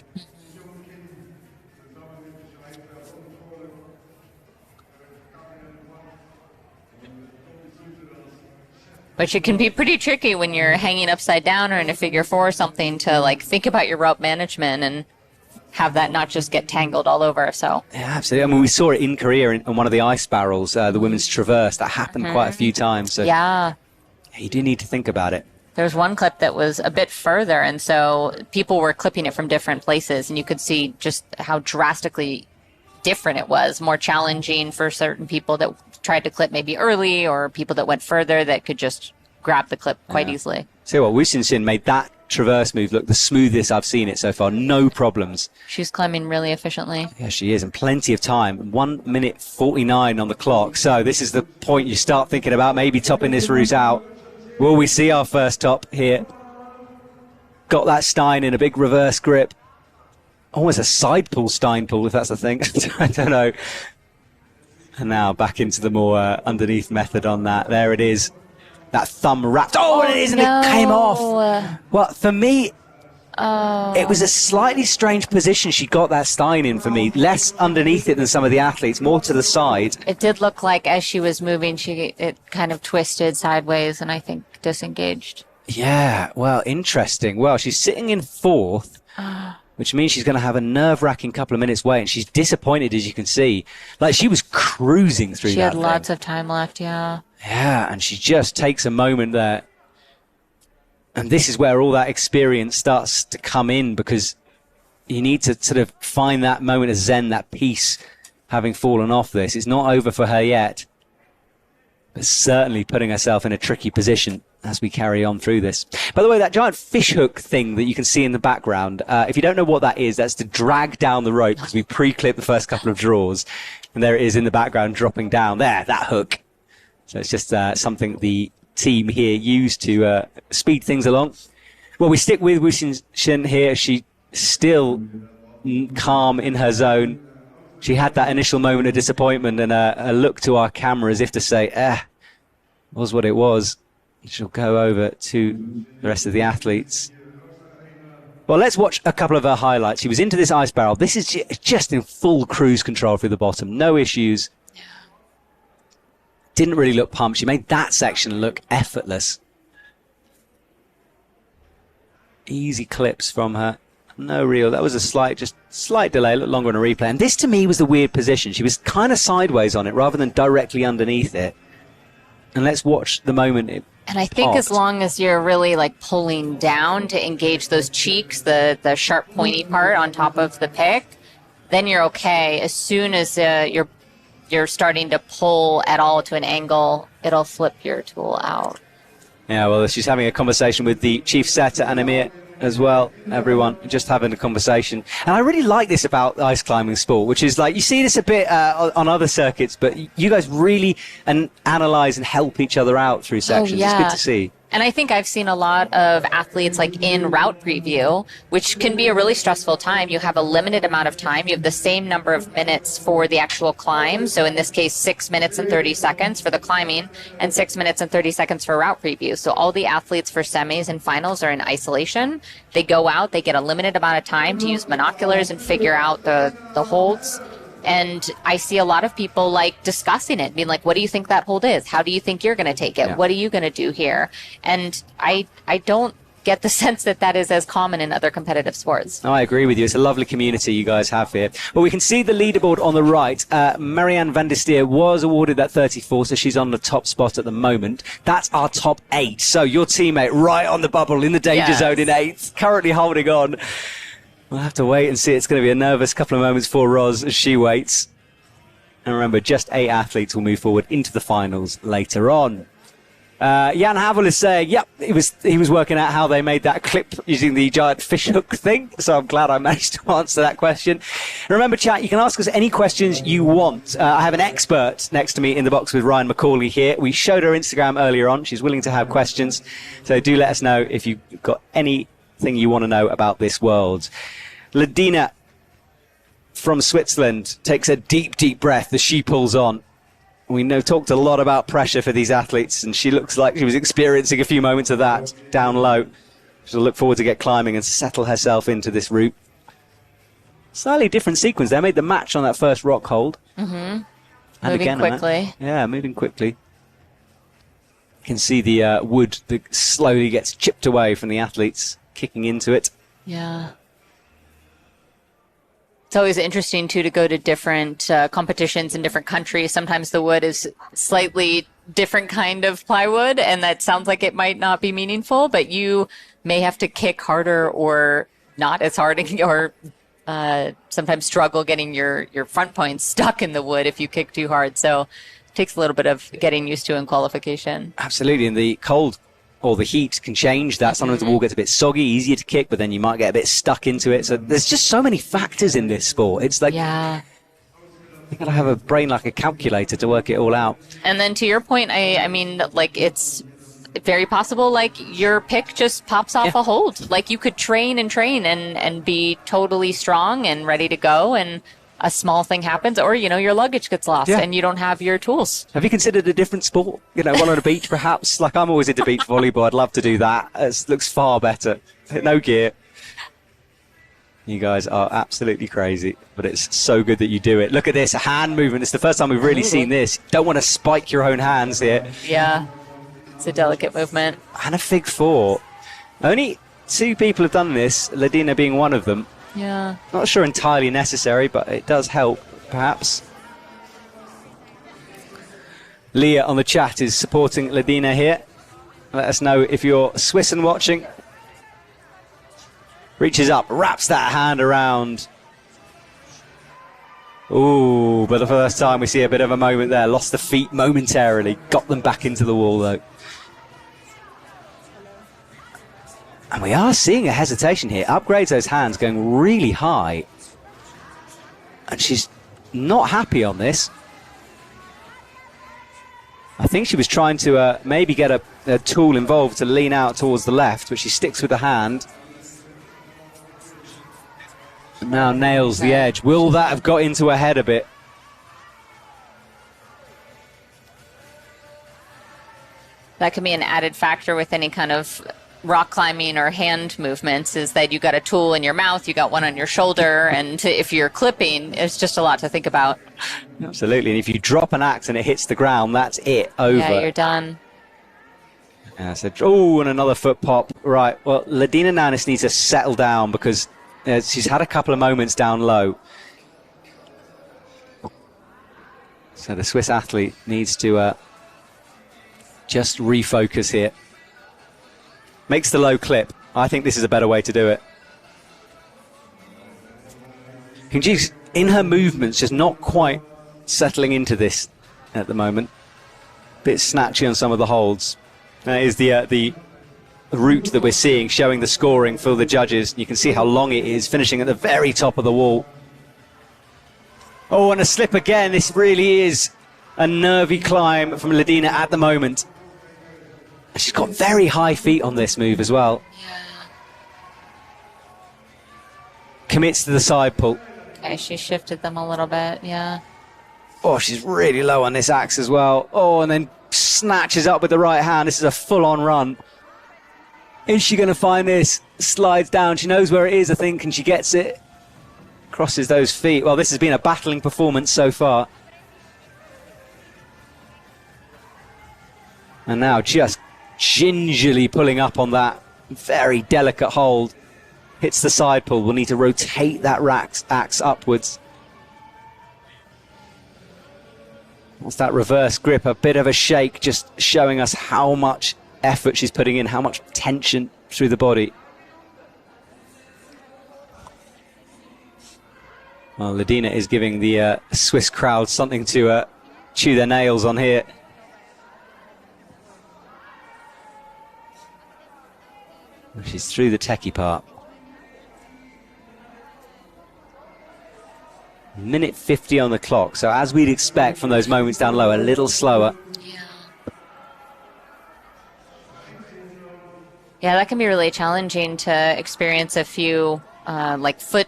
Which it can be pretty tricky when you're hanging upside down or in a figure four or something to like think about your rope management and have that not just get tangled all over. So yeah, absolutely. I mean, we saw it in Korea in one of the ice barrels, the women's traverse. That happened quite a few times. So yeah. You do need to think about it. There's one clip that was a bit further, and so people were clipping it from different places, and you could see just how drastically different it was, more challenging for certain people that tried to clip maybe early, or people that went further that could just grab the clip quite easily. See what, Woo Sin made that traverse move look the smoothest I've seen it so far. No problems. She's climbing really efficiently. Yeah, she is, and plenty of time. 1 minute 49 on the clock. So this is the point you start thinking about maybe topping this route out. Will we see our first top here? Got that Stein in a big reverse grip. Almost a side pull Stein pull, if that's a thing. I don't know. And now back into the more underneath method on that. There it is. That thumb wrapped. Oh, and it is, and it came off. Well, for me, it was a slightly strange position she got that Stein in for me. Less underneath it than some of the athletes, more to the side. It did look like as she was moving, it kind of twisted sideways and I think disengaged. Yeah, well, interesting. Well, she's sitting in fourth, which means she's going to have a nerve-wracking couple of minutes wait, and she's disappointed, as you can see. Like, she was cruising through that She had thing. lots of time left, yeah. Yeah, and she just takes a moment there. And this is where all that experience starts to come in, because you need to sort of find that moment of zen, that peace, having fallen off this. It's not over for her yet, but certainly putting herself in a tricky position as we carry on through this. By the way, that giant fishhook thing that you can see in the background, if you don't know what that is, that's to drag down the rope, because we pre-clipped the first couple of draws. And there it is in the background dropping down. There, that hook. So it's just something the team here used to speed things along. Well, we stick with Woo Sin here. She still calm in her zone. She had that initial moment of disappointment and a look to our camera as if to say, was what it was. She'll go over to the rest of the athletes. Well, let's watch a couple of her highlights. She was into this ice barrel. This is just in full cruise control through the bottom. No issues. Didn't really look pumped. She made that section look effortless. Easy clips from her. No real. That was a slight delay. A little longer on a replay. And this, to me, was the weird position. She was kind of sideways on it rather than directly underneath it. And let's watch the moment it And I think popped. as long as you're really like pulling down to engage those cheeks, the sharp pointy part on top of the pick, then you're okay. As soon as you're starting to pull at all to an angle, it'll flip your tool out. Yeah, well, she's having a conversation with the chief setter, Anamir, as well. Everyone just having a conversation. And I really like this about ice climbing sport, which is like, you see this a bit on other circuits, but you guys really analyze and help each other out through sections. It's good to see. And I think I've seen a lot of athletes like in route preview, which can be a really stressful time. You have a limited amount of time. You have the same number of minutes for the actual climb. So in this case, 6 minutes and 30 seconds for the climbing and 6 minutes and 30 seconds for route preview. So all the athletes for semis and finals are in isolation. They go out, they get a limited amount of time to use binoculars and figure out the holds. And I see a lot of people like discussing it, being like, what do you think that hold is? How do you think you're going to take it? Yeah. What are you going to do here? And I don't get the sense that that is as common in other competitive sports. No, I agree with you. It's a lovely community you guys have here. Well, we can see the leaderboard on the right. Marianne van der Stier was awarded that 34, so she's on the top spot at the moment. That's our top 8. So your teammate right on the bubble in the danger zone in 8th, currently holding on. We'll have to wait and see. It's going to be a nervous couple of moments for Roz as she waits. And remember, just 8 athletes will move forward into the finals later on. Jan Havel is saying, yep, he was working out how they made that clip using the giant fishhook thing. So I'm glad I managed to answer that question. And remember, chat, you can ask us any questions you want. I have an expert next to me in the box with Ryan McCauley here. We showed her Instagram earlier on. She's willing to have questions. So do let us know if you've got anything you want to know about this world. Ladina from Switzerland takes a deep, deep breath as she pulls on. We talked a lot about pressure for these athletes, and she looks like she was experiencing a few moments of that down low. She'll look forward to get climbing and settle herself into this route. Slightly different sequence. They made the match on that first rock hold. Mm-hmm. And moving again quickly. Yeah, moving quickly. You can see the wood that slowly gets chipped away from the athletes, kicking into it. Yeah. It's always interesting too to go to different competitions in different countries. Sometimes the wood is slightly different kind of plywood, and that sounds like it might not be meaningful, but you may have to kick harder or not as hard, or sometimes struggle getting your front points stuck in the wood if you kick too hard. So it takes a little bit of getting used to in qualification. Absolutely, and the cold or the heat can change that. Sometimes the wall gets a bit soggy, easier to kick, but then you might get a bit stuck into it. So there's just so many factors in this sport. It's like, yeah, you gotta have a brain like a calculator to work it all out. And then to your point, I mean, like, it's very possible, like, your pick just pops off a hold. Like, you could train and be totally strong and ready to go, and a small thing happens, or, you know, your luggage gets lost and you don't have your tools. Have you considered a different sport? You know, one on a beach, perhaps? Like, I'm always into beach volleyball. I'd love to do that. It looks far better. No gear. You guys are absolutely crazy, but it's so good that you do it. Look at this, a hand movement. It's the first time we've really seen this. Don't want to spike your own hands here. Yeah, it's a delicate movement. And a fig four. Only 2 people have done this, Ladina being one of them. Yeah. Not sure entirely necessary, but it does help, perhaps. Leah on the chat is supporting Ladina here. Let us know if you're Swiss and watching. Reaches up, wraps that hand around. Ooh, but the first time we see a bit of a moment there. Lost the feet momentarily. Got them back into the wall, though. And we are seeing a hesitation here. Upgrades those hands, going really high. And she's not happy on this. I think she was trying to maybe get a tool involved to lean out towards the left, but she sticks with the hand. And now nails the edge. Will that have got into her head a bit? That can be an added factor with any kind of rock climbing or hand movements, is that you got a tool in your mouth, you got one on your shoulder, and if you're clipping, it's just a lot to think about. Absolutely, and if you drop an axe and it hits the ground, that's it, over. Yeah, you're done. Yeah, so, oh, and another foot pop. Right, well, Ladina Nanis needs to settle down because she's had a couple of moments down low. So the Swiss athlete needs to just refocus here. Makes the low clip. I think this is a better way to do it. She's, in her movements, just not quite settling into this at the moment. Bit snatchy on some of the holds. That is the route that we're seeing, showing the scoring for the judges. You can see how long it is, finishing at the very top of the wall. Oh, and a slip again. This really is a nervy climb from Ladina at the moment. She's got very high feet on this move as well. Yeah. Commits to the side pull. Okay, she shifted them a little bit, yeah. Oh, she's really low on this axe as well. Oh, and then snatches up with the right hand. This is a full-on run. Is she going to find this? Slides down. She knows where it is, I think, and she gets it. Crosses those feet. Well, this has been a battling performance so far. And now just gingerly pulling up on that very delicate hold. Hits the side pull. We'll need to rotate that axe upwards. What's that reverse grip? A bit of a shake, just showing us how much effort she's putting in, how much tension through the body. Well, Ladina is giving the Swiss crowd something to chew their nails on here. She's through the techie part. Minute 50 on the clock, so as we'd expect from those moments down low, a little slower. Yeah, that can be really challenging to experience a few like foot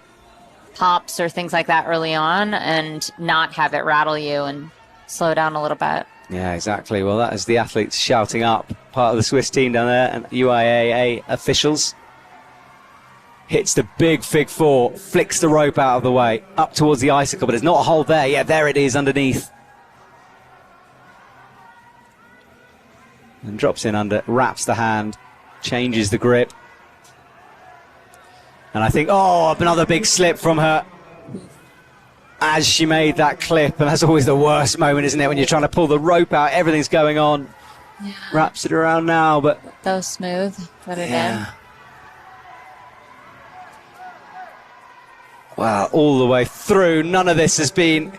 pops or things like that early on and not have it rattle you and slow down a little bit. Yeah, exactly. Well, that is the athletes shouting up, part of the Swiss team down there, and UIAA officials. Hits the big fig four, flicks the rope out of the way, up towards the icicle, but there's not a hold there. Yeah, there it is underneath. And drops in under, wraps the hand, changes the grip. And I think, oh, another big slip from her. as she made that clip, and that's always the worst moment, isn't it, when you're trying to pull the rope out, everything's going on. Yeah. Wraps it around now, but that was smooth. Put it in. Wow, all the way through. None of this has been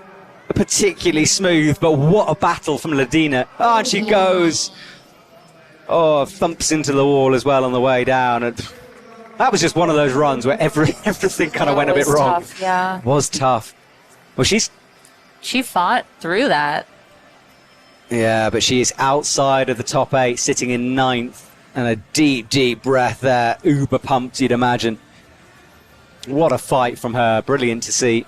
particularly smooth, but what a battle from Ladina. Oh, and she goes. Oh, thumps into the wall as well on the way down. And that was just one of those runs where everything kind of went a bit wrong. Tough, yeah. It was tough. Well, she fought through that. Yeah, but she is outside of the top 8, sitting in 9th, and a deep, deep breath there. Uber pumped, you'd imagine. What a fight from her. Brilliant to see.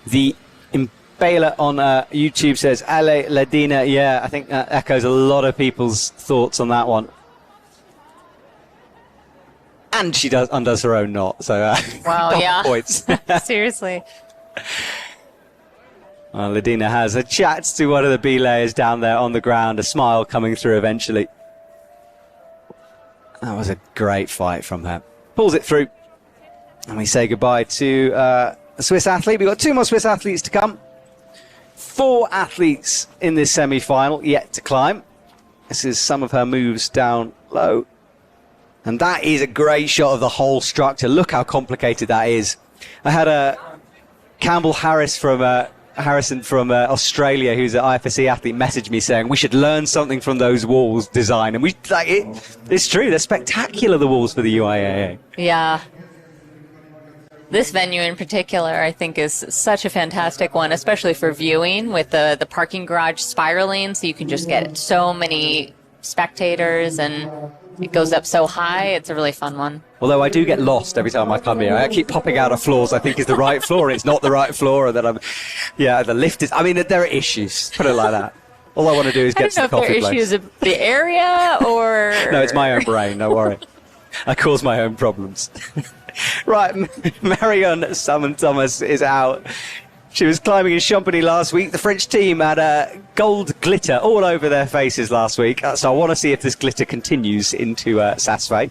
The Impaler on YouTube says, Ale Ladina. Yeah, I think that echoes a lot of people's thoughts on that one. And she undoes her own knot, so wow, yeah. Points. Seriously. Well, Ladina has a chat to one of the belayers down there on the ground, a smile coming through eventually. That was a great fight from her. Pulls it through. And we say goodbye to a Swiss athlete. We've got 2 more Swiss athletes to come. 4 athletes in this semi-final yet to climb. This is some of her moves down low. And that is a great shot of the whole structure. Look how complicated that is. I had a Campbell Harrison from Australia, who's an IFSC athlete, messaged me saying we should learn something from those walls design. And it's true. They're spectacular, the walls for the UIAA. Yeah. This venue in particular, I think, is such a fantastic one, especially for viewing with the parking garage spiraling, so you can just get so many spectators, and it goes up so high. It's a really fun one. Although I do get lost every time I come here. I keep popping out of floors I think is the right floor, and it's not the right floor, and then the lift is... I mean, there are issues, put it like that. All I want to do is get to the coffee place. I don't know if there are issues of the area or... No, it's my own brain, don't worry. I cause my own problems. Right, Marion Salmon-Thomas is out. She was climbing in Champagny last week. The French team had gold glitter all over their faces last week, so I want to see if this glitter continues into Saas. It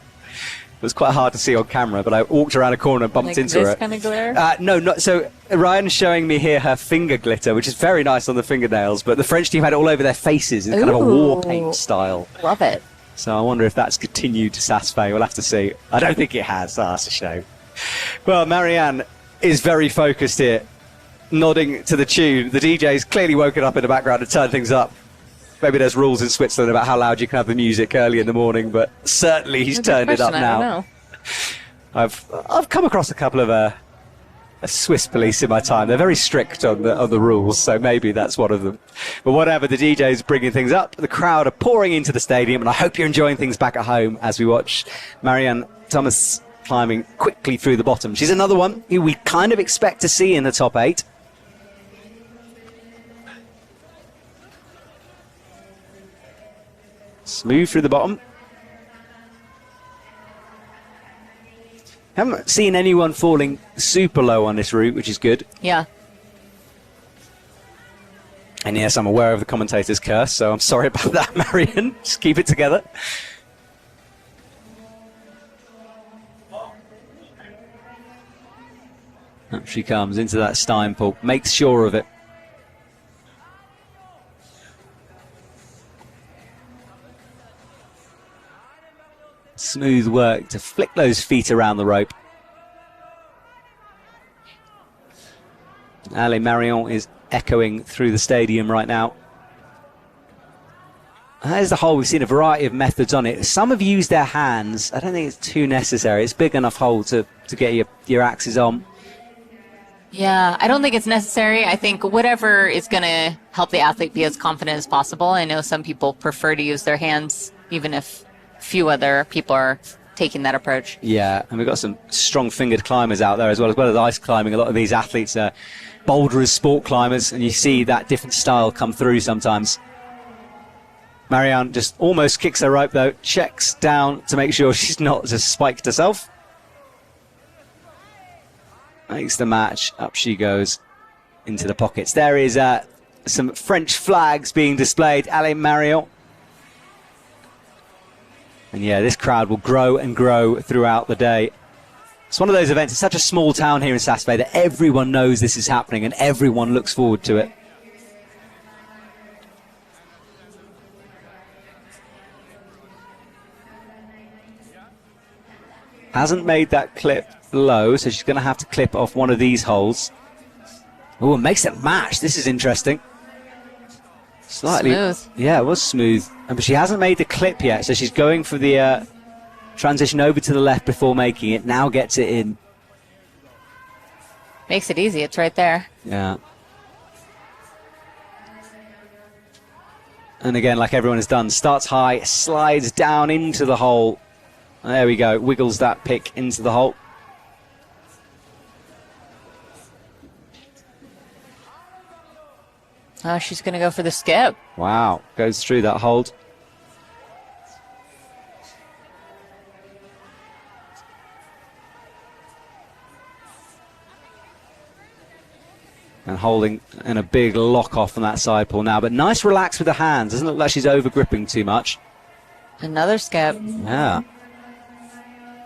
was quite hard to see on camera, but I walked around a corner and bumped into her. This kind of glitter? No, not so. Ryan's showing me here her finger glitter, which is very nice on the fingernails, but the French team had it all over their faces in kind of a war paint style. Love it. So I wonder if that's continued to Saas. We'll have to see. I don't think it has. That's a shame. Well, Marianne is very focused here, nodding to the tune. The DJ's clearly woken up in the background and turned things up. Maybe there's rules in Switzerland about how loud you can have the music early in the morning, but certainly he's turned it up now. I don't know. I've come across a couple of Swiss police in my time. They're very strict on the rules, so maybe that's one of them. But whatever, the DJ's bringing things up. The crowd are pouring into the stadium, and I hope you're enjoying things back at home as we watch Marianne Thomas climbing quickly through the bottom. She's another one who we kind of expect to see in the top 8. Smooth through the bottom. Haven't seen anyone falling super low on this route, which is good. Yeah. And yes, I'm aware of the commentator's curse, so I'm sorry about that, Marion. Just keep it together. Up she comes into that Stein pool, makes sure of it. Smooth work to flick those feet around the rope. Ale Marion is echoing through the stadium right now. As a whole, we've seen a variety of methods on it. Some have used their hands. I don't think it's too necessary. It's a big enough hole to get your axes on. Yeah, I don't think it's necessary. I think whatever is going to help the athlete be as confident as possible. I know some people prefer to use their hands, even if few other people are taking that approach. Yeah, and we've got some strong-fingered climbers out there as well as ice climbing. A lot of these athletes are boulderers, sport climbers, and you see that different style come through sometimes. Marianne just almost kicks her rope, though, checks down to make sure she's not just spiked herself. Makes the match. Up she goes into the pockets. There is some French flags being displayed. Ale Marion. And yeah, this crowd will grow and grow throughout the day. It's one of those events. It's such a small town here in Saas that everyone knows this is happening and everyone looks forward to it. Hasn't made that clip low, so she's going to have to clip off one of these holes. Oh, it makes it match. This is interesting. Slightly smooth. Yeah, it was smooth. But she hasn't made the clip yet, so she's going for the transition over to the left before making it. Now gets it in. Makes it easy. It's right there. Yeah. And again, like everyone has done, starts high, slides down into the hole. There we go. Wiggles that pick into the hole. Oh, she's going to go for the skip. Wow. Goes through that hold. And holding in a big lock off on that side pull now. But nice relax with the hands. Doesn't look like she's over gripping too much. Another skip. Yeah.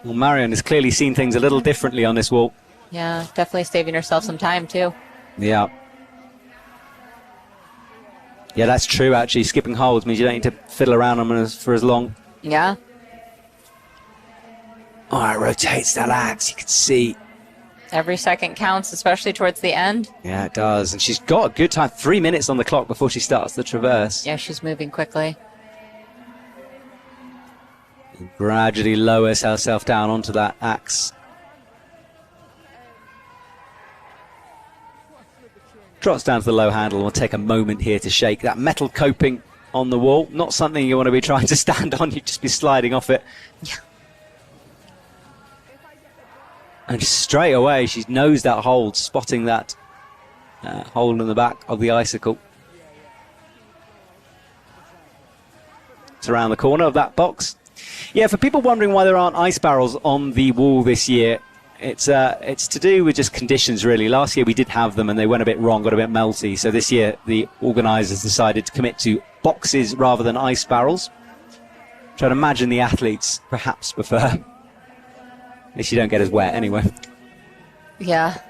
Well, Marion has clearly seen things a little differently on this wall. Yeah, definitely saving herself some time, too. Yeah. Yeah, that's true, actually. Skipping holds means you don't need to fiddle around on them for as long. Yeah. Oh, it rotates that axe, you can see. Every second counts, especially towards the end. Yeah, it does. And she's got a good time. 3 minutes on the clock before she starts the traverse. Yeah, she's moving quickly. And gradually lowers herself down onto that axe. Drops down to the low handle and will take a moment here to shake that metal coping on the wall. Not something you want to be trying to stand on, you'd just be sliding off it. Yeah. And straight away, she knows that hold, spotting that hole in the back of the icicle. It's around the corner of that box. Yeah, for people wondering why there aren't ice barrels on the wall this year, it's to do with just conditions, really. Last year we did have them and they went a bit wrong, got a bit melty. So this year the organisers decided to commit to boxes rather than ice barrels. Which I'd imagine the athletes perhaps prefer. At least you don't get as wet anyway. Yeah.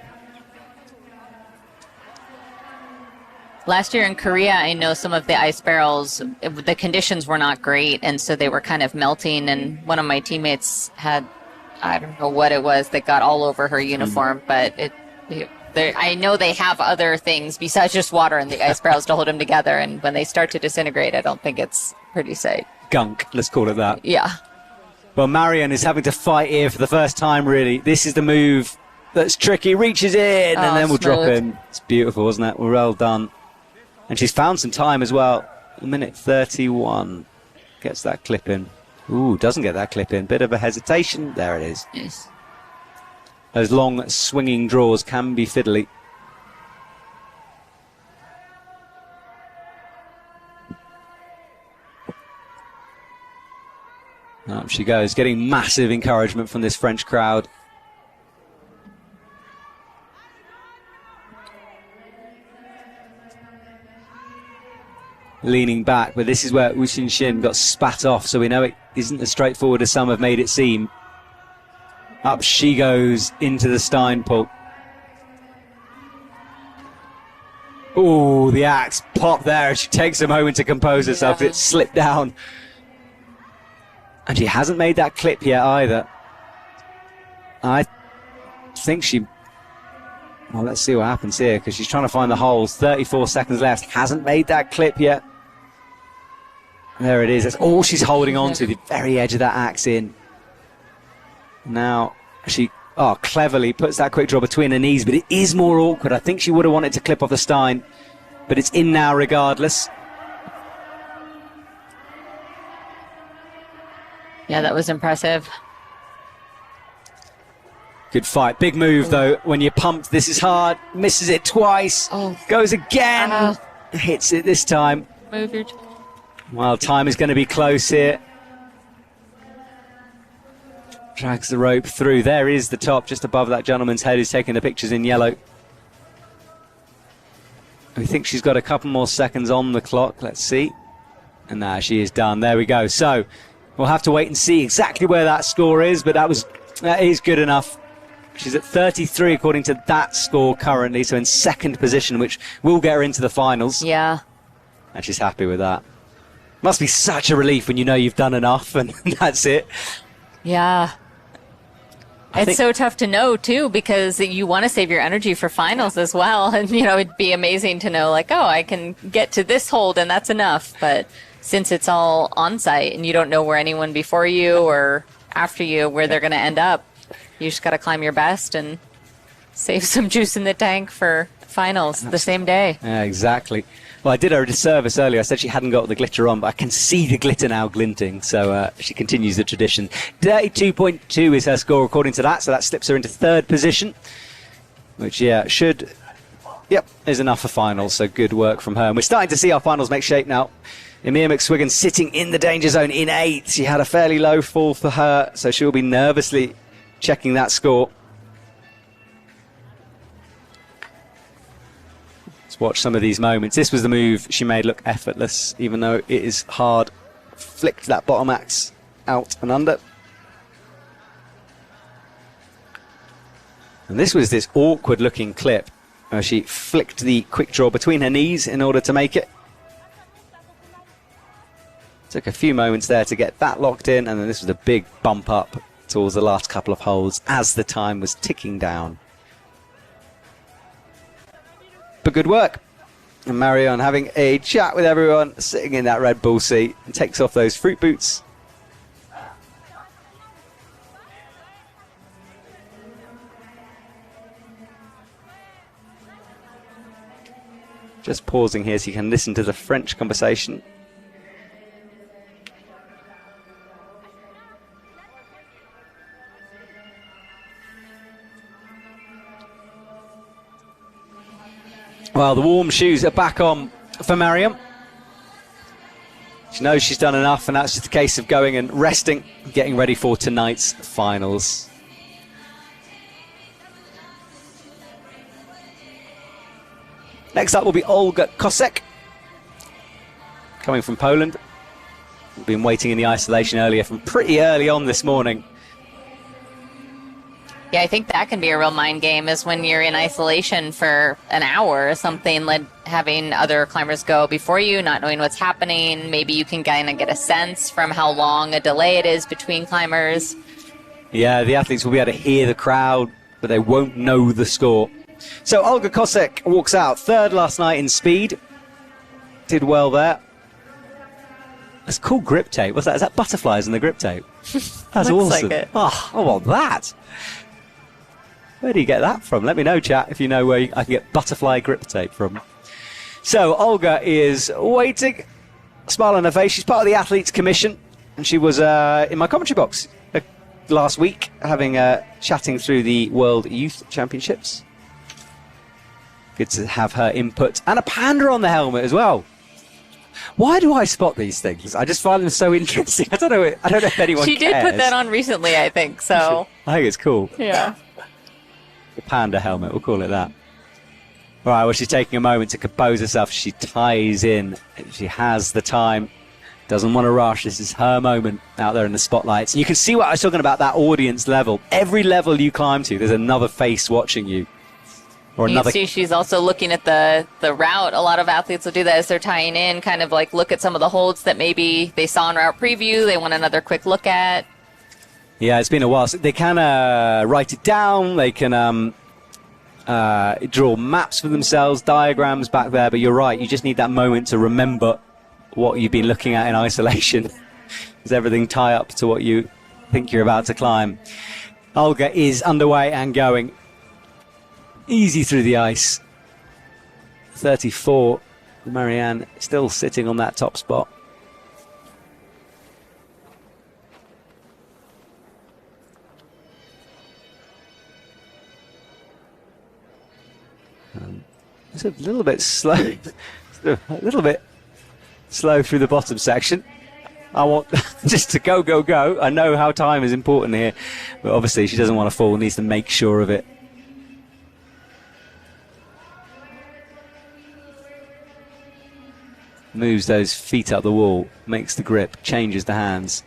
Last year in Korea, I know some of the ice barrels, the conditions were not great, and so they were kind of melting, and one of my teammates had, I don't know what it was, that got all over her uniform, but I know they have other things besides just water in the ice barrels to hold them together, and when they start to disintegrate, I don't think it's pretty safe. Gunk, let's call it that. Yeah. Well, Marion is having to fight here for the first time, really. This is the move that's tricky. Reaches in, and then we'll drop in. It's beautiful, isn't it? Well done. And she's found some time as well. 1:31. Gets that clip in. Ooh, doesn't get that clip in. Bit of a hesitation. There it is. Yes. Those long swinging draws can be fiddly. Up she goes, getting massive encouragement from this French crowd. Leaning back, but this is where Wu Xin got spat off, so we know it isn't as straightforward as some have made it seem. Up she goes into the Stein pull. Ooh, the axe popped there. She takes a moment to compose herself. It slipped down. And she hasn't made that clip yet either. I think she... Well, let's see what happens here, because she's trying to find the holes. 34 seconds left. Hasn't made that clip yet. There it is. That's all she's holding on to, the very edge of that axe in. Now, she cleverly puts that quick draw between her knees, but it is more awkward. I think she would have wanted to clip off the Stein, but it's in now regardless. Yeah, that was impressive. Good fight. Big move, though. When you're pumped, this is hard. Misses it twice. Goes again. Hits it this time. Move your... Well, time is going to be close here. Drags the rope through. There is the top, just above that gentleman's head who's taking the pictures in yellow. I think she's got a couple more seconds on the clock. Let's see. And now she is done. There we go. So we'll have to wait and see exactly where that score is, but that is good enough She's at 33 according to that score currently, so in second position, which will get her into the finals. Yeah. And she's happy with that. Must be such a relief when you know you've done enough and that's it. Yeah. It's so tough to know, too, because you want to save your energy for finals as well. And, you know, it'd be amazing to know, like, oh, I can get to this hold and that's enough. But since it's all on-site and you don't know where anyone before you or after you, where they're going to end up, you just got to climb your best and save some juice in the tank for finals the same day. Yeah, exactly. Well, I did her a disservice earlier. I said she hadn't got the glitter on, but I can see the glitter now glinting. So she continues the tradition. 32.2 is her score according to that. So that slips her into third position, which, yeah, should... Yep, is enough for finals. So good work from her. And we're starting to see our finals make shape now. Emir McSwiggan sitting in the danger zone in 8th. She had a fairly low fall for her, so she'll be nervously checking that score. Watch some of these moments. This was the move she made look effortless, even though it is hard. Flicked that bottom axe out and under. And this was this awkward looking clip where she flicked the quick draw between her knees in order to make it. Took a few moments there to get that locked in, and then this was a big bump up towards the last couple of holes as the time was ticking down. But good work. And Marion having a chat with everyone, sitting in that Red Bull seat, and takes off those fruit boots. Just pausing here so you can listen to the French conversation. Well, the warm shoes are back on for Mariam. She knows she's done enough, and that's just a case of going and resting, getting ready for tonight's finals. Next up will be Olga Kosek, coming from Poland. We've been waiting in the isolation earlier from pretty early on this morning. Yeah, I think that can be a real mind game, is when you're in isolation for an hour or something, like having other climbers go before you, not knowing what's happening. Maybe you can kind of get a sense from how long a delay it is between climbers. Yeah, the athletes will be able to hear the crowd, but they won't know the score. So Olga Kosek walks out, third last night in speed. Did well there. That's cool grip tape. What's that? Is that butterflies in the grip tape? That's Looks awesome. like it. Oh, I want that. Where do you get that from? Let me know, chat, if you know where I can get butterfly grip tape from. So Olga is waiting, smile on her face. She's part of the Athletes Commission, and she was in my commentary box last week, having chatting through the World Youth Championships. Good to have her input, and a panda on the helmet as well. Why do I spot these things? I just find them so interesting. I don't know if anyone She cares. did put that on recently, I think, so. I think it's cool. Yeah. The panda helmet, we'll call it that. All right, well, she's taking a moment to compose herself. She ties in. She has the time. Doesn't want to rush. This is her moment out there in the spotlights. And you can see what I was talking about, that audience level. Every level you climb to, there's another face watching you. Or You another. can see she's also looking at the route. A lot of athletes will do that as they're tying in, kind of like look at some of the holds that maybe they saw in route preview, they want another quick look at. Yeah, it's been a while. So they can write it down. They can draw maps for themselves, diagrams back there. But you're right. You just need that moment to remember what you've been looking at in isolation. Does everything tie up to what you think you're about to climb? Olga is underway and going. Easy through the ice. 34. Marianne still sitting on that top spot. It's a little bit slow. A little bit slow through the bottom section. I want just to go, go, go. I know how time is important here, but obviously she doesn't want to fall, needs to make sure of it. Moves those feet up the wall, makes the grip, changes the hands.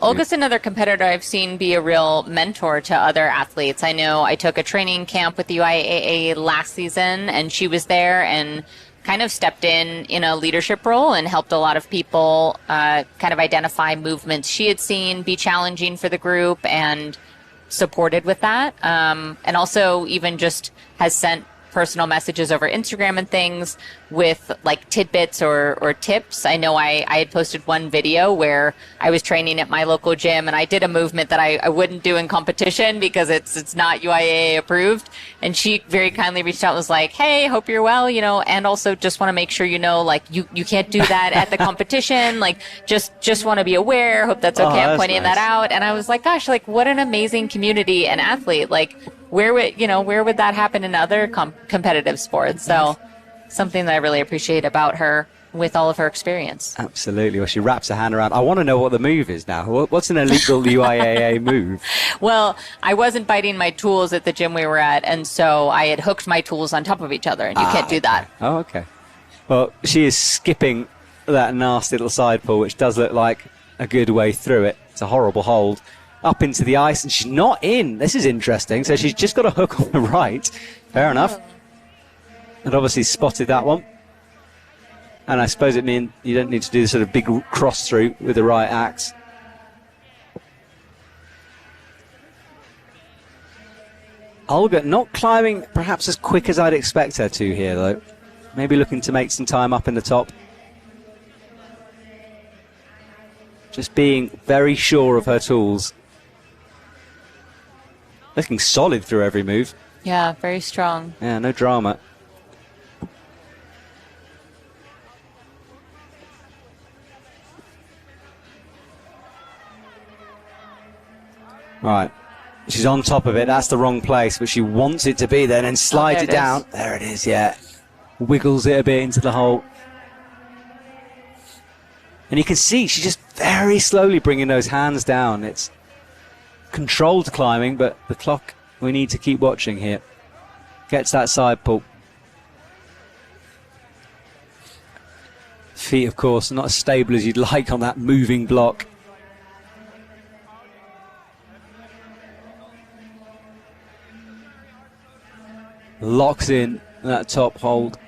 Olga's another competitor I've seen be a real mentor to other athletes. I know I took a training camp with the UIAA last season, and she was there and kind of stepped in a leadership role and helped a lot of people kind of identify movements she had seen be challenging for the group and supported with that. And also even just has sent personal messages over Instagram and things with like tidbits or tips. I know I had posted one video where I was training at my local gym and I did a movement that I wouldn't do in competition because it's not UIAA approved. And she very kindly reached out and was like, hey, hope you're well, and also just want to make sure like you can't do that at the competition. Like just want to be aware. Hope that's okay. I'm pointing that out. And I was like, gosh, like what an amazing community and athlete. Like where would that happen in other competitive sports? So something that I really appreciate about her with all of her experience. Absolutely. Well, she wraps her hand around. I want to know what the move is now. What's an illegal UIAA move? Well, I wasn't biting my tools at the gym we were at, and so I had hooked my tools on top of each other, and you can't do that. Oh, okay. Well, she is skipping that nasty little side pull, which does look like a good way through it. It's a horrible hold. Up into the ice, and she's not in. This is interesting. So she's just got a hook on the right. Fair enough. And obviously spotted that one. And I suppose it means you don't need to do the sort of big cross through with the right axe. Olga not climbing perhaps as quick as I'd expect her to here, though. Maybe looking to make some time up in the top. Just being very sure of her tools. Looking solid through every move. Yeah, very strong. Yeah, no drama. Right. She's on top of it. That's the wrong place, but she wants it to be there and then slides it down. There it is, yeah. Wiggles it a bit into the hole. And you can see she's just very slowly bringing those hands down. It's controlled climbing, but the clock we need to keep watching here. Gets that side pull. Feet, of course, not as stable as you'd like on that moving block. Locks in that top hold.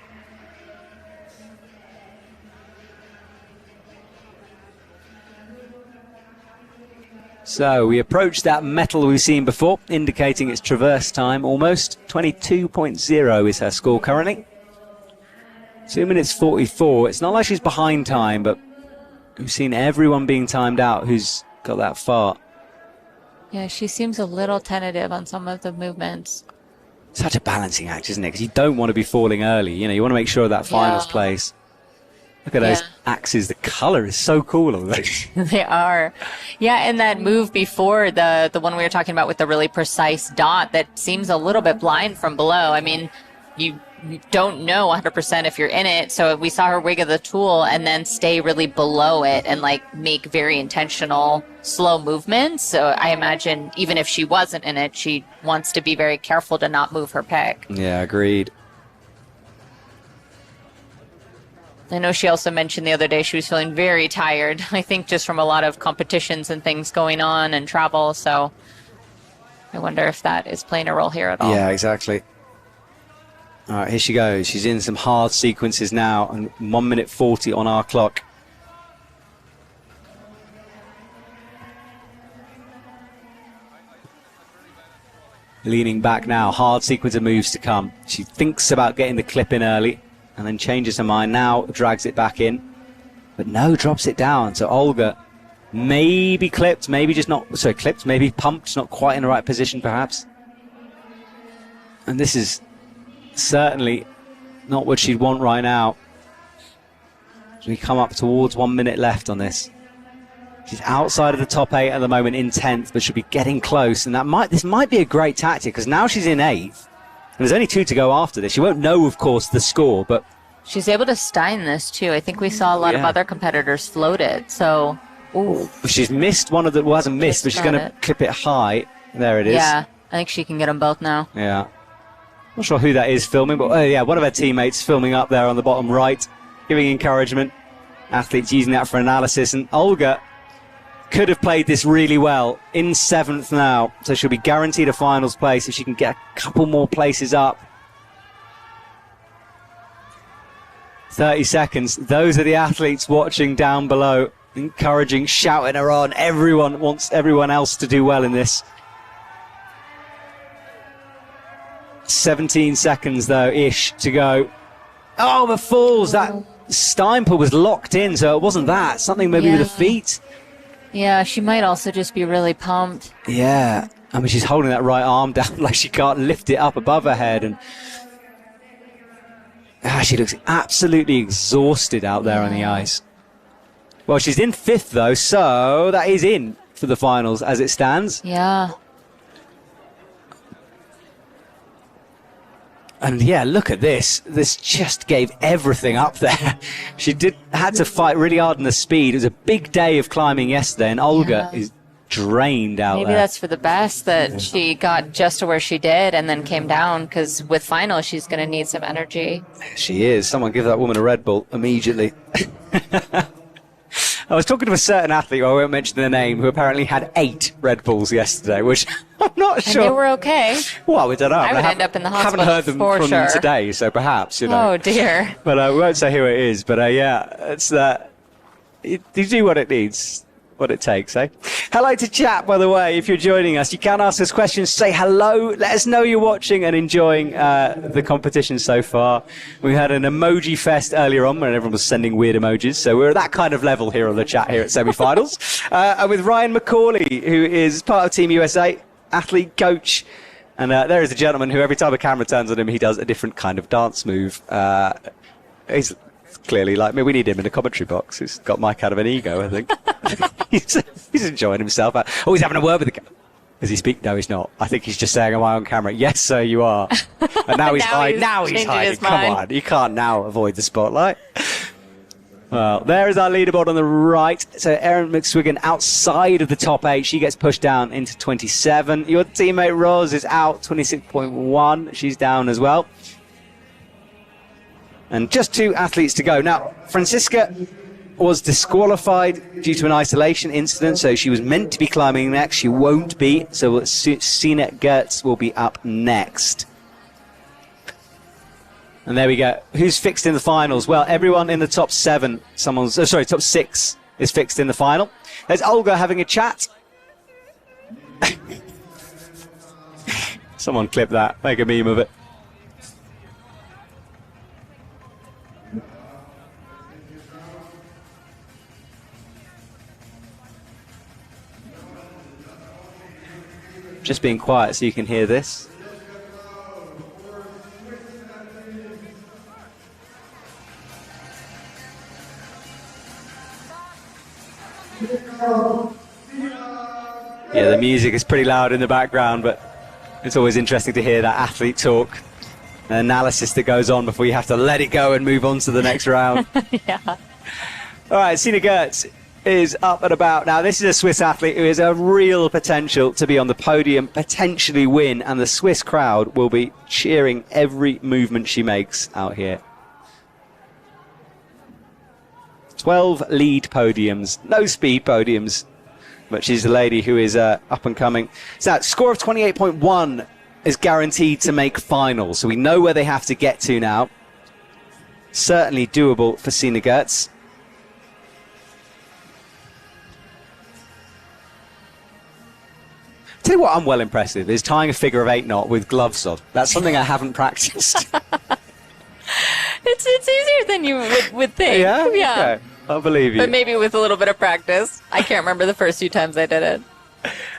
So we approach that metal we've seen before, indicating it's traverse time almost. 22.0 is her score currently. 2 minutes 44. It's not like she's behind time, but we've seen everyone being timed out who's got that far. Yeah, she seems a little tentative on some of the movements. Such a balancing act, isn't it? Because you don't want to be falling early. You want to make sure of that finals place. Look at those axes. The color is so cool on those. They are. Yeah, and that move before, the one we were talking about with the really precise dot that seems a little bit blind from below. I mean, you don't know 100% if you're in it. So we saw her wiggle the tool and then stay really below it and like make very intentional slow movements. So I imagine even if she wasn't in it, she wants to be very careful to not move her peg. Yeah, agreed. I know she also mentioned the other day she was feeling very tired. I think just from a lot of competitions and things going on and travel. So I wonder if that is playing a role here at all. Yeah, exactly. All right, here she goes. She's in some hard sequences now, and 1 minute 40 on our clock. Leaning back now, hard sequence of moves to come. She thinks about getting the clip in early, and then changes her mind. Now drags it back in, but no, drops it down. So Olga maybe clipped, maybe just not, sorry, clipped, maybe pumped, not quite in the right position perhaps. And this is certainly not what she'd want right now. As we come up towards 1 minute left on this. She's outside of the top 8 at the moment in 10th, but she'll be getting close. And this might be a great tactic, because now she's in 8th. And there's only 2 to go after this. She won't know, of course, the score, but she's able to stein this too. I think we saw a lot of other competitors float it. So, ooh. She's missed one of the, well, hasn't missed, but she's going to clip it high. There it is. Yeah, I think she can get them both now. Yeah. Not sure who that is filming, but yeah, one of her teammates filming up there on the bottom right, giving encouragement. Athletes using that for analysis, and Olga could have played this really well. In 7th now, so she'll be guaranteed a finals place if she can get a couple more places up. 30 seconds. Those are the athletes watching down below, encouraging, shouting her on. Everyone wants everyone else to do well in this. 17 seconds, though, ish to go. Oh, the falls. That Steinper was locked in, so it wasn't that. Something maybe with the feet. Yeah, she might also just be really pumped. Yeah. I mean, she's holding that right arm down like she can't lift it up above her head. And she looks absolutely exhausted out there on the ice. Well, she's in 5th, though, so that is in for the finals as it stands. Yeah. And yeah, look at this. This just gave everything up there. She had to fight really hard in the speed. It was a big day of climbing yesterday, and Olga is drained out there. Maybe that's for the best that she got just to where she did and then came down, because with finals, she's going to need some energy. She is. Someone give that woman a Red Bull immediately. I was talking to a certain athlete, I won't mention their name, who apparently had 8 Red Bulls yesterday, which I'm not sure. And they were okay. Well, we don't know. I would end up in the hospital. Haven't heard them from them today, so perhaps, you know. Oh, dear. But we won't say who it is. But yeah, it's you do what it needs. What it takes, eh? Hello to chat, by the way, if you're joining us. You can ask us questions, say hello, let us know you're watching and enjoying the competition so far. We had an emoji fest earlier on when everyone was sending weird emojis, so we're at that kind of level here on the chat here at semi-finals. And with Ryan McCauley, who is part of Team USA, athlete, coach, and there is a gentleman who every time a camera turns on him, he does a different kind of dance move. He's clearly like me. We need him in a commentary box. He's got Mike out of an ego, I think. he's enjoying himself. Oh, he's having a word with the Does he speak? No, he's not. I think he's just saying, am I on camera? Yes, sir, you are. And now he's hiding. Now he's hiding. Come on. You can't now avoid the spotlight. Well, there is our leaderboard on the right. So Erin McSwiggan outside of the top 8. She gets pushed down into 27. Your teammate Roz is out, 26.1. She's down as well. And just 2 athletes to go. Now, Francisca was disqualified due to an isolation incident, so she was meant to be climbing next. She won't be, so Sina Gertz will be up next. And there we go. Who's fixed in the finals? Well, everyone in the top 7, top 6 is fixed in the final. There's Olga having a chat. Someone clip that, make a meme of it. Just being quiet so you can hear this. Yeah, the music is pretty loud in the background, but it's always interesting to hear that athlete talk, the analysis that goes on before you have to let it go and move on to the next round. Yeah. All right, Sina Gertz is up and about. Now, this is a Swiss athlete who has a real potential to be on the podium, potentially win, and the Swiss crowd will be cheering every movement she makes out here. 12 lead podiums, no speed podiums, but she's a lady who is up and coming. So that score of 28.1 is guaranteed to make finals, so we know where they have to get to now. Certainly doable for Sina Gertz. Tell you what I'm well impressed with is tying a figure of 8 knot with gloves on. That's something I haven't practiced. It's easier than you would think. Yeah? Okay. I'll believe you. But maybe with a little bit of practice. I can't remember the first few times I did it.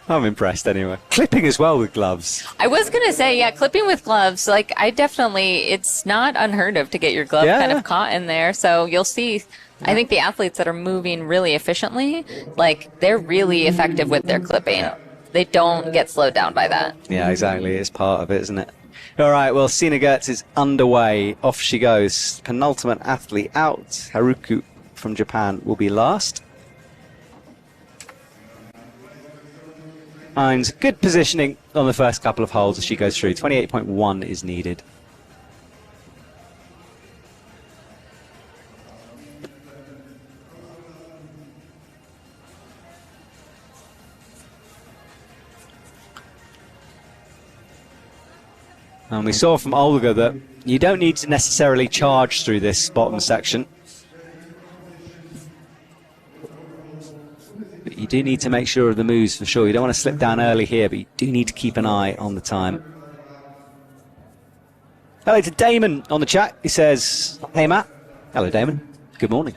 I'm impressed anyway. Clipping as well with gloves. I was going to say, yeah, clipping with gloves, like it's not unheard of to get your glove kind of caught in there. So you'll see, I think the athletes that are moving really efficiently, like they're really effective with their clipping. Yeah. They don't get slowed down by that. Yeah, exactly. It's part of it, isn't it? All right, well, Sina Gertz is underway. Off she goes. Penultimate athlete out. Haruku from Japan will be last. Finds good positioning on the first couple of holes as she goes through. 28.1 is needed. And we saw from Olga that you don't need to necessarily charge through this bottom section. But you do need to make sure of the moves for sure. You don't want to slip down early here, but you do need to keep an eye on the time. Hello to Damon on the chat. He says, hey Matt. Hello Damon. Good morning.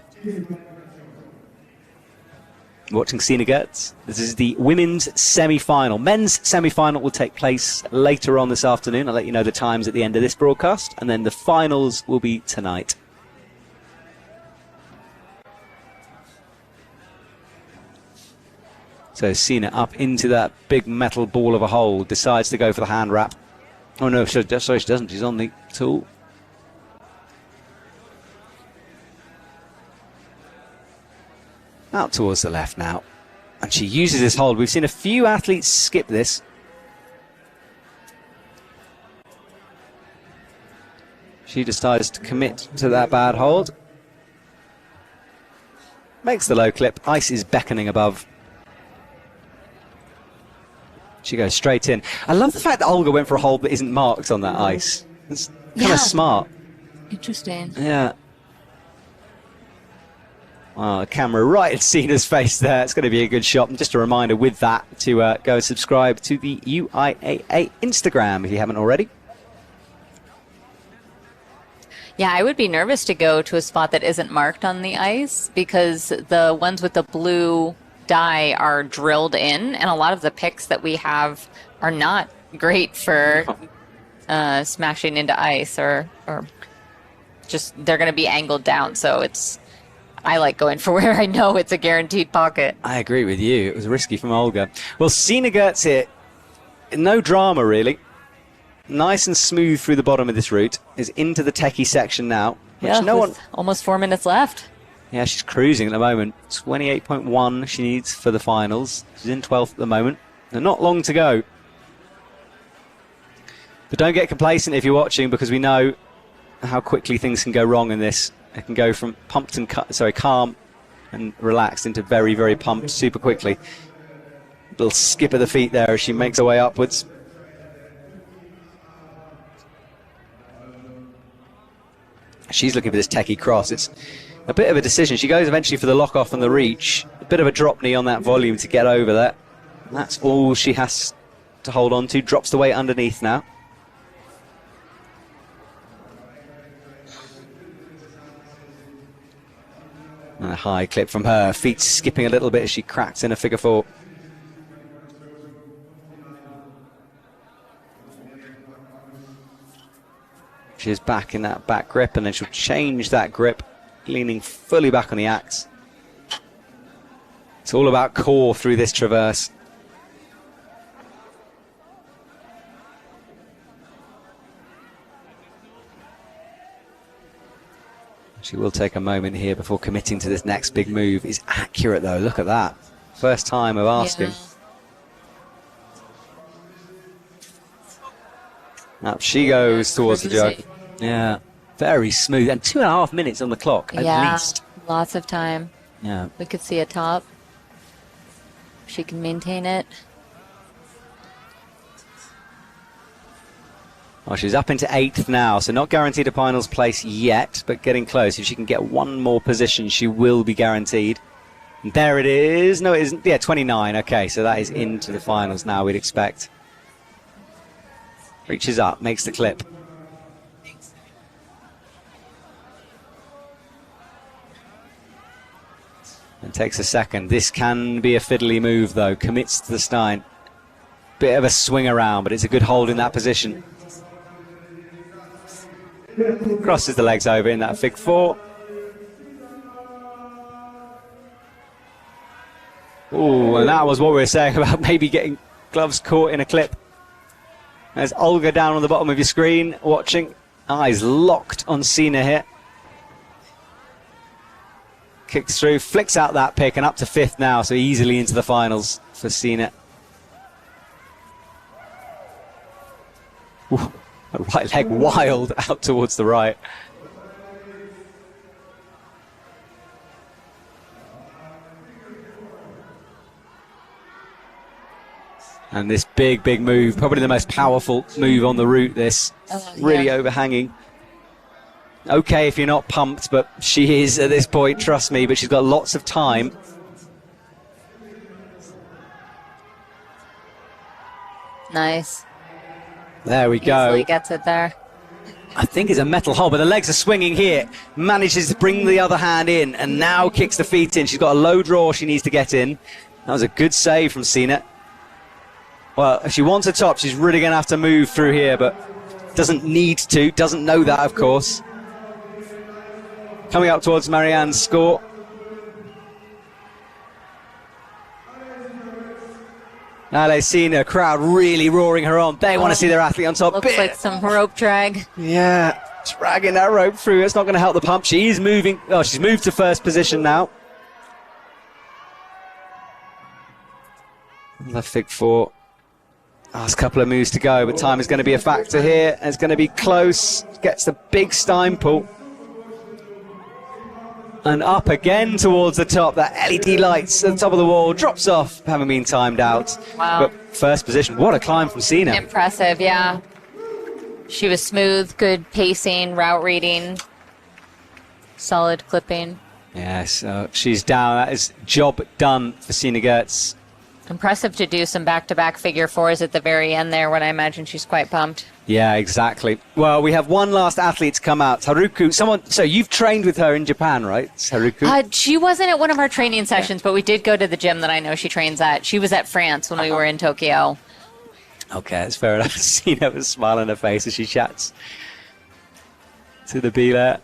Watching Sina Gertz. This is the women's semi-final. Men's semi-final will take place later on this afternoon. I'll let you know the times at the end of this broadcast. And then the finals will be tonight. So Sina up into that big metal ball of a hole. Decides to go for the hand wrap. Oh no, sorry, she doesn't. She's on the tool. Out towards the left now. And she uses this hold. We've seen a few athletes skip this. She decides to commit to that bad hold. Makes the low clip. Ice is beckoning above. She goes straight in. I love the fact that Olga went for a hold that isn't marked on that ice. It's kind of smart. Interesting. Yeah. The camera right at Sina's face there. It's going to be a good shot. And just a reminder with that to go and subscribe to the UIAA Instagram if you haven't already. Yeah, I would be nervous to go to a spot that isn't marked on the ice because the ones with the blue dye are drilled in, and a lot of the picks that we have are not great for smashing into ice or just they're going to be angled down. So I like going for where I know it's a guaranteed pocket. I agree with you. It was risky from Olga. Well, Sina Gertz here. No drama, really. Nice and smooth through the bottom of this route. Is into the techie section now. Which Almost 4 minutes left. Yeah, she's cruising at the moment. 28.1 she needs for the finals. She's in 12th at the moment. And not long to go. But don't get complacent if you're watching, because we know how quickly things can go wrong in this. It can go from pumped and calm and relaxed into very, very pumped super quickly. Little skip of the feet there as she makes her way upwards. She's looking for this techie cross. It's a bit of a decision. She goes eventually for the lock off and the reach. A bit of a drop knee on that volume to get over that. And that's all she has to hold on to. Drops the weight underneath now. And a high clip from her. Feet skipping a little bit as she cracks in a figure four. She's back in that back grip, and then she'll change that grip, leaning fully back on the axe. It's all about core through this traverse. She will take a moment here before committing to this next big move. Is accurate though, look at that. First time of asking. Yeah. Up she goes towards the jug. Yeah, very smooth. And 2.5 minutes on the clock at least. Lots of time. Yeah. We could see a top. She can maintain it. Well, she's up into 8th now, so not guaranteed a finals place yet, but getting close. If she can get one more position, she will be guaranteed. And there it is. No, it isn't. Yeah, 29. Okay, so that is into the finals now, we'd expect. Reaches up, makes the clip. And takes a second. This can be a fiddly move, though. Commits to the Stein. Bit of a swing around, but it's a good hold in that position. Crosses the legs over in that fig four. Ooh, and that was what we were saying about maybe getting gloves caught in a clip. There's Olga down on the bottom of your screen watching. Eyes locked on Sina here. Kicks through, flicks out that pick, and up to 5th now, so easily into the finals for Sina. Ooh. Right leg wild out towards the right. And this big move, probably the most powerful move on the route, this. Really overhanging. Okay if you're not pumped, but she is at this point, trust me, but she's got lots of time. Nice. There we go. Easily gets it there. I think it's a metal hole, but the legs are swinging here. Manages to bring the other hand in and now kicks the feet in. She's got a low draw she needs to get in. That was a good save from Sina. Well, if she wants a top, she's really going to have to move through here, but doesn't need to. Doesn't know that, of course. Coming up towards Marianne's score. Ale Sina, crowd really roaring her on. They want to see their athlete on top. Looks like some rope drag. Yeah, dragging that rope through. It's not going to help the pump. She is moving. Oh, she's moved to first position now. Left fig 4. Last couple of moves to go, but time is going to be a factor here. It's going to be close. Gets the big Steinpull. And up again towards the top. That LED lights at the top of the wall drops off, having been timed out. Wow. But first position. What a climb from Sina. Impressive, yeah. She was smooth, good pacing, route reading, solid clipping. Yes, she's down. That is job done for Sina Gertz. Impressive to do some back-to-back figure 4s at the very end there when I imagine she's quite pumped. Yeah, exactly. Well, we have one last athlete to come out. Haruku, so you've trained with her in Japan, right, Haruku? She wasn't at one of our training sessions, but we did go to the gym that I know she trains at. She was at France when we were in Tokyo. Okay, that's fair enough. Sina with a smile on her face as she chats to the Bila.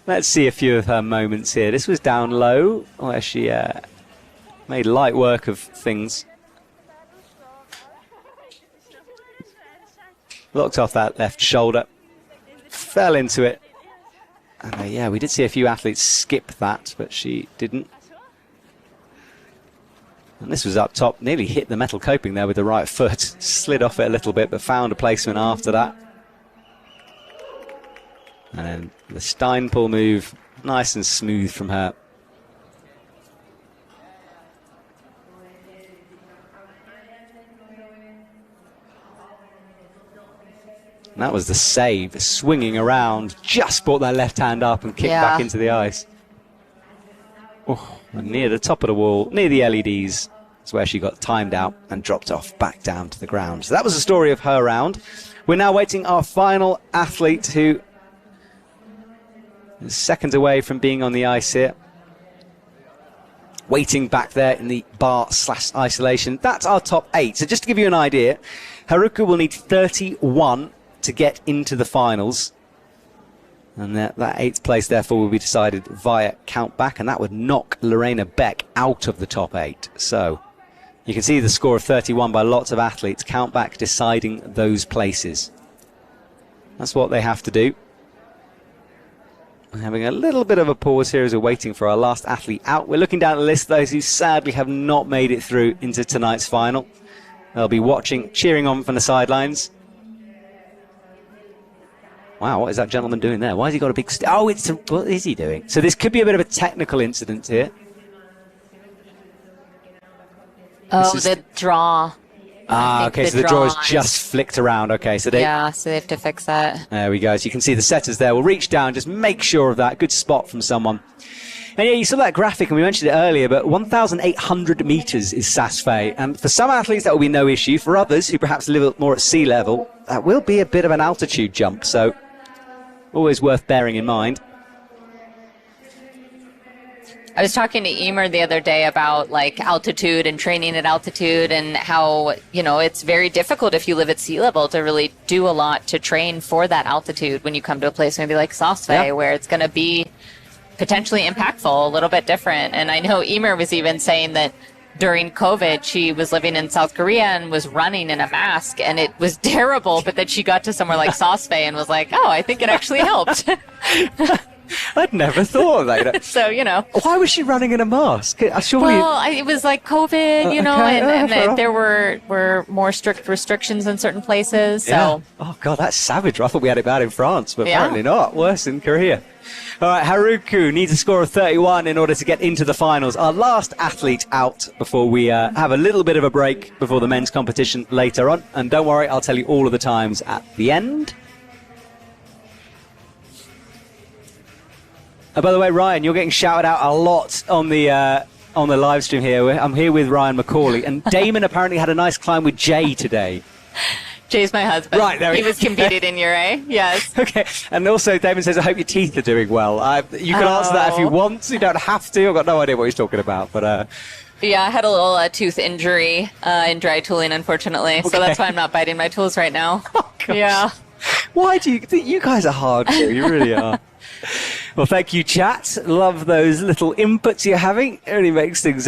Let's see a few of her moments here. This was down low, where she made light work of things. Locked off that left shoulder. Fell into it. And yeah, we did see a few athletes skip that, but she didn't. And this was up top. Nearly hit the metal coping there with the right foot. Slid off it a little bit, but found a placement after that. And then the Steinpull move. Nice and smooth from her. And that was the save, swinging around, just brought that left hand up and kicked back into the ice. Oh, near the top of the wall, near the LEDs, is where she got timed out and dropped off back down to the ground. So that was the story of her round. We're now waiting our final athlete, who is seconds away from being on the ice here. Waiting back there in the bar/isolation. That's our top 8. So just to give you an idea, Haruku will need 31 to get into the finals, and that 8th place therefore will be decided via countback, and that would knock Lorena Beck out of the top 8. So you can see the score of 31 by lots of athletes. Countback deciding those places. That's what they have to do. We're having a little bit of a pause here as we're waiting for our last athlete out. We're looking down the list, those who sadly have not made it through into tonight's final. They'll be watching, cheering on from the sidelines. Wow, what is that gentleman doing there? Why has he got a big... what is he doing? So this could be a bit of a technical incident here. Oh, the draw. Okay, so the draw is just flicked around. Okay, so they... Yeah, so they have to fix that. There we go. So you can see the setters there will reach down, just make sure of that. Good spot from someone. And yeah, you saw that graphic, and we mentioned it earlier, but 1,800 meters is Saas Fee. And for some athletes, that will be no issue. For others, who perhaps live more at sea level, that will be a bit of an altitude jump. So always worth bearing in mind. I was talking to Emer the other day about like altitude and training at altitude, and how, you know, it's very difficult if you live at sea level to really do a lot to train for that altitude when you come to a place maybe like Saas Fee, where it's going to be potentially impactful, a little bit different. And I know Emer was even saying that during COVID, she was living in South Korea and was running in a mask, and it was terrible, but that she got to somewhere like Saas Fee and was like, oh, I think it actually helped. I'd never thought of that. You know. So, you know. Why was she running in a mask? Surely. Well, it was like COVID, you know, Okay, and there were more strict restrictions in certain places. So. Yeah. Oh, God, that's savage. I thought we had it bad in France, but Yeah. apparently not. Worse in Korea. All right, Haruku needs a score of 31 in order to get into the finals. Our last athlete out before we have a little bit of a break before the men's competition later on. And don't worry, I'll tell you all of the times at the end. By the way, Ryan, you're getting shouted out a lot on the live stream here. I'm here with Ryan McCauley, and Damon apparently had a nice climb with Jay today. Jay's my husband. Right, there he was competed in UIAA, yes. Okay, and also Damon says, I hope your teeth are doing well. You can answer that if you want. You don't have to. I've got no idea what he's talking about, but... Yeah, I had a little tooth injury in dry tooling, unfortunately, so that's why I'm not biting my tools right now. Oh, gosh. Yeah. Why do you guys are hardcore, you really are. Well, thank you, chat. Love those little inputs you're having. It really makes things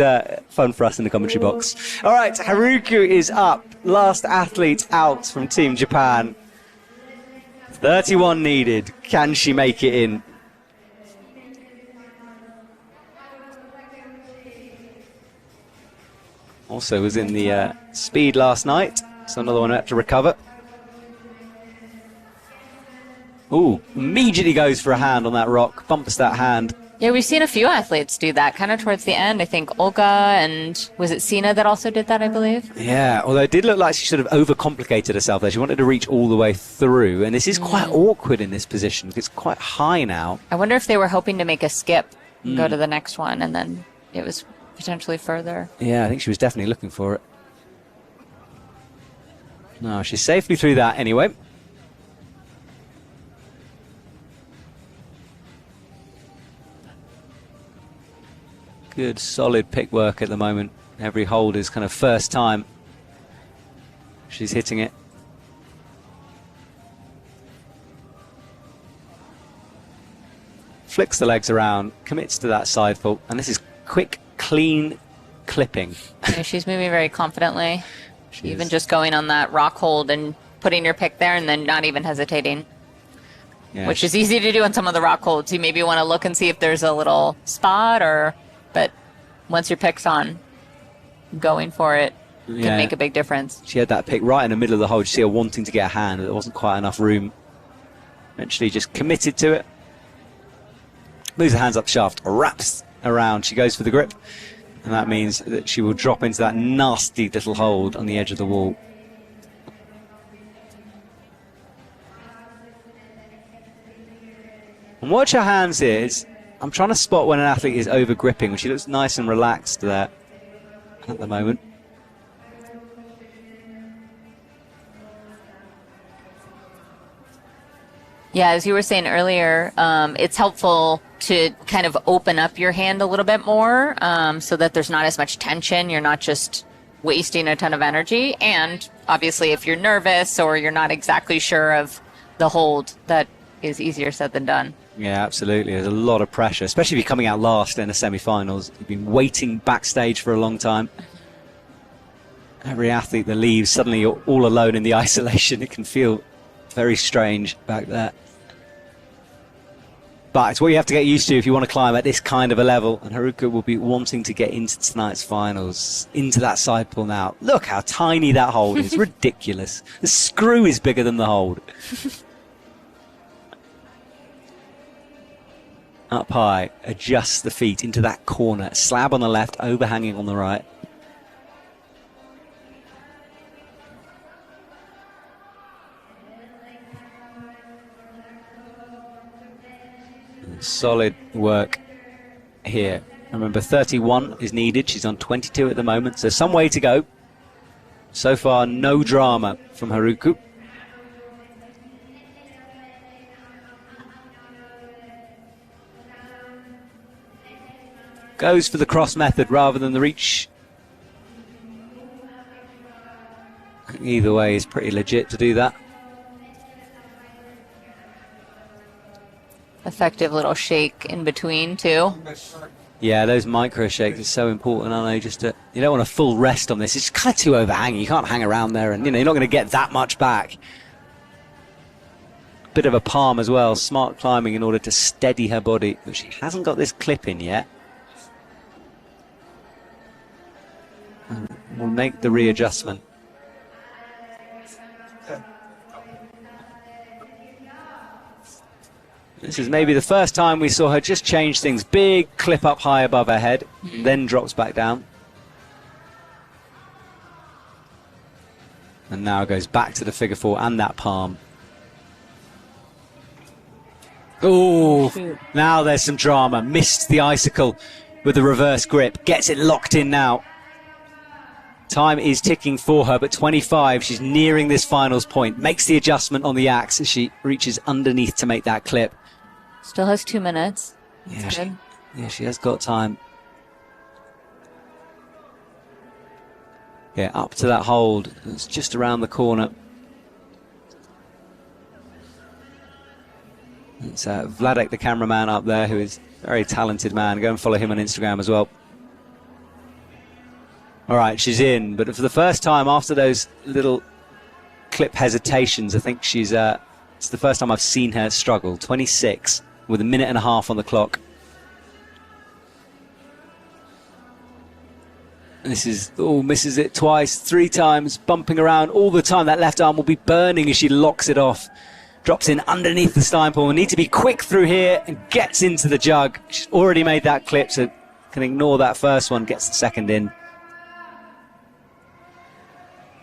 fun for us in the commentary box. All right, Haruku is up. Last athlete out from Team Japan. 31 needed. Can she make it in? Also was in the speed last night. So another one had to recover. Ooh, immediately goes for a hand on that rock, bumps that hand. Yeah, we've seen a few athletes do that kind of towards the end. I think Olga and was it Sina that also did that, I believe? Yeah, although it did look like she sort of overcomplicated herself there. She wanted to reach all the way through, and this is quite awkward in this position. It's quite high now. I wonder if they were hoping to make a skip and go to the next one, and then it was potentially further. Yeah, I think she was definitely looking for it. No, she's safely through that anyway. Good, solid pick work at the moment. Every hold is kind of first time she's hitting it. Flicks the legs around, commits to that side fault, and this is quick, clean clipping. Yeah, she's moving very confidently. Even is. just going on that rock hold and putting your pick there and then not even hesitating. Yeah, which is easy to do on some of the rock holds. You maybe want to look and see if there's a little spot, but once your pick's on, going for it can make a big difference. She had that pick right in the middle of the hold. You see her wanting to get a hand, but there wasn't quite enough room. Eventually just committed to it. Moves her hands up shaft, wraps around. She goes for the grip, and that means that she will drop into that nasty little hold on the edge of the wall. And watch her hands here. I'm trying to spot when an athlete is over gripping, when she looks nice and relaxed there at the moment. Yeah, as you were saying earlier, it's helpful to kind of open up your hand a little bit more so that there's not as much tension. You're not just wasting a ton of energy. And obviously, if you're nervous or you're not exactly sure of the hold, that is easier said than done. Yeah, absolutely. There's a lot of pressure, especially if you're coming out last in the semi-finals. You've been waiting backstage for a long time. Every athlete that leaves, suddenly you're all alone in the isolation. It can feel very strange back there. But it's what you have to get used to if you want to climb at this kind of a level. And Haruka will be wanting to get into tonight's finals, into that side pull now. Look how tiny that hold is. Ridiculous. The screw is bigger than the hold. Up high, adjusts the feet into that corner. Slab on the left, overhanging on the right. Solid work here. Remember, 31 is needed. She's on 22 at the moment, so some way to go. So far, no drama from Haruku. Goes for the cross method rather than the reach. Either way is pretty legit to do that. Effective little shake in between, too. Yeah, those micro shakes are so important, aren't they? Just you don't want a full rest on this. It's kind of too overhanging. You can't hang around there, and you're not going to get that much back. bit of a palm as well. Smart climbing in order to steady her body. But she hasn't got this clip in yet. And we'll make the readjustment. This is maybe the first time we saw her just change things. Big clip up high above her head, then drops back down. And now goes back to the figure 4 and that palm. Oh, now there's some drama. Missed the icicle with the reverse grip. Gets it locked in now. Time is ticking for her, but 25. She's nearing this finals point. Makes the adjustment on the axe as she reaches underneath to make that clip. Still has 2 minutes. Yeah, she has got time. Yeah, up to that hold. It's just around the corner. It's Vladek, the cameraman up there, who is a very talented man. Go and follow him on Instagram as well. All right, she's in, but for the first time after those little clip hesitations, I think she's it's the first time I've seen her struggle. 26 with a minute and a half on the clock. This is, oh, misses it twice, 3 times, bumping around all the time. That left arm will be burning as she locks it off. Drops in underneath the Steinpool. We need to be quick through here and gets into the jug. She's already made that clip, so can ignore that first one, gets the second in.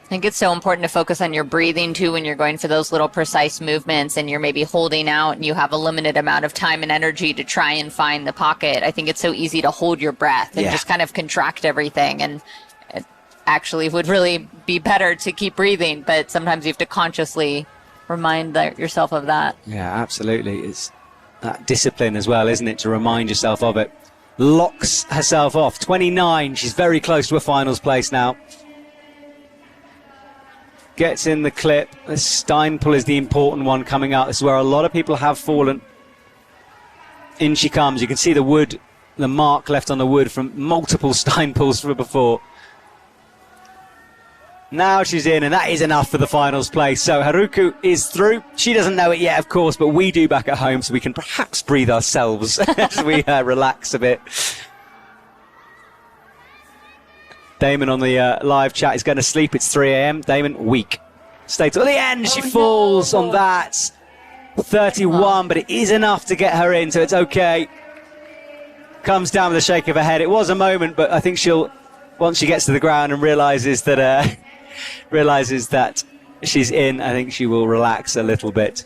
I think it's so important to focus on your breathing too when you're going for those little precise movements and you're maybe holding out and you have a limited amount of time and energy to try and find the pocket. I think it's so easy to hold your breath and just kind of contract everything, and it actually would really be better to keep breathing, but sometimes you have to consciously remind yourself of that. Yeah, absolutely. It's that discipline as well, isn't it, to remind yourself of it. Locks herself off. 29. She's very close to a finals place now. Gets in the clip. The Steinpool is the important one coming out. This is where a lot of people have fallen. In she comes. You can see the wood, the mark left on the wood from multiple Steinpools from before. Now she's in, and that is enough for the finals place. So Haruko is through. She doesn't know it yet, of course, but we do back at home, so we can perhaps breathe ourselves as we relax a bit. Damon on the live chat is going to sleep. It's 3 a.m. Damon, weak. Stay till the end. She falls on that. 31, but it is enough to get her in, so it's okay. Comes down with a shake of her head. It was a moment, but I think she'll, once she gets to the ground and realizes that she's in, I think she will relax a little bit.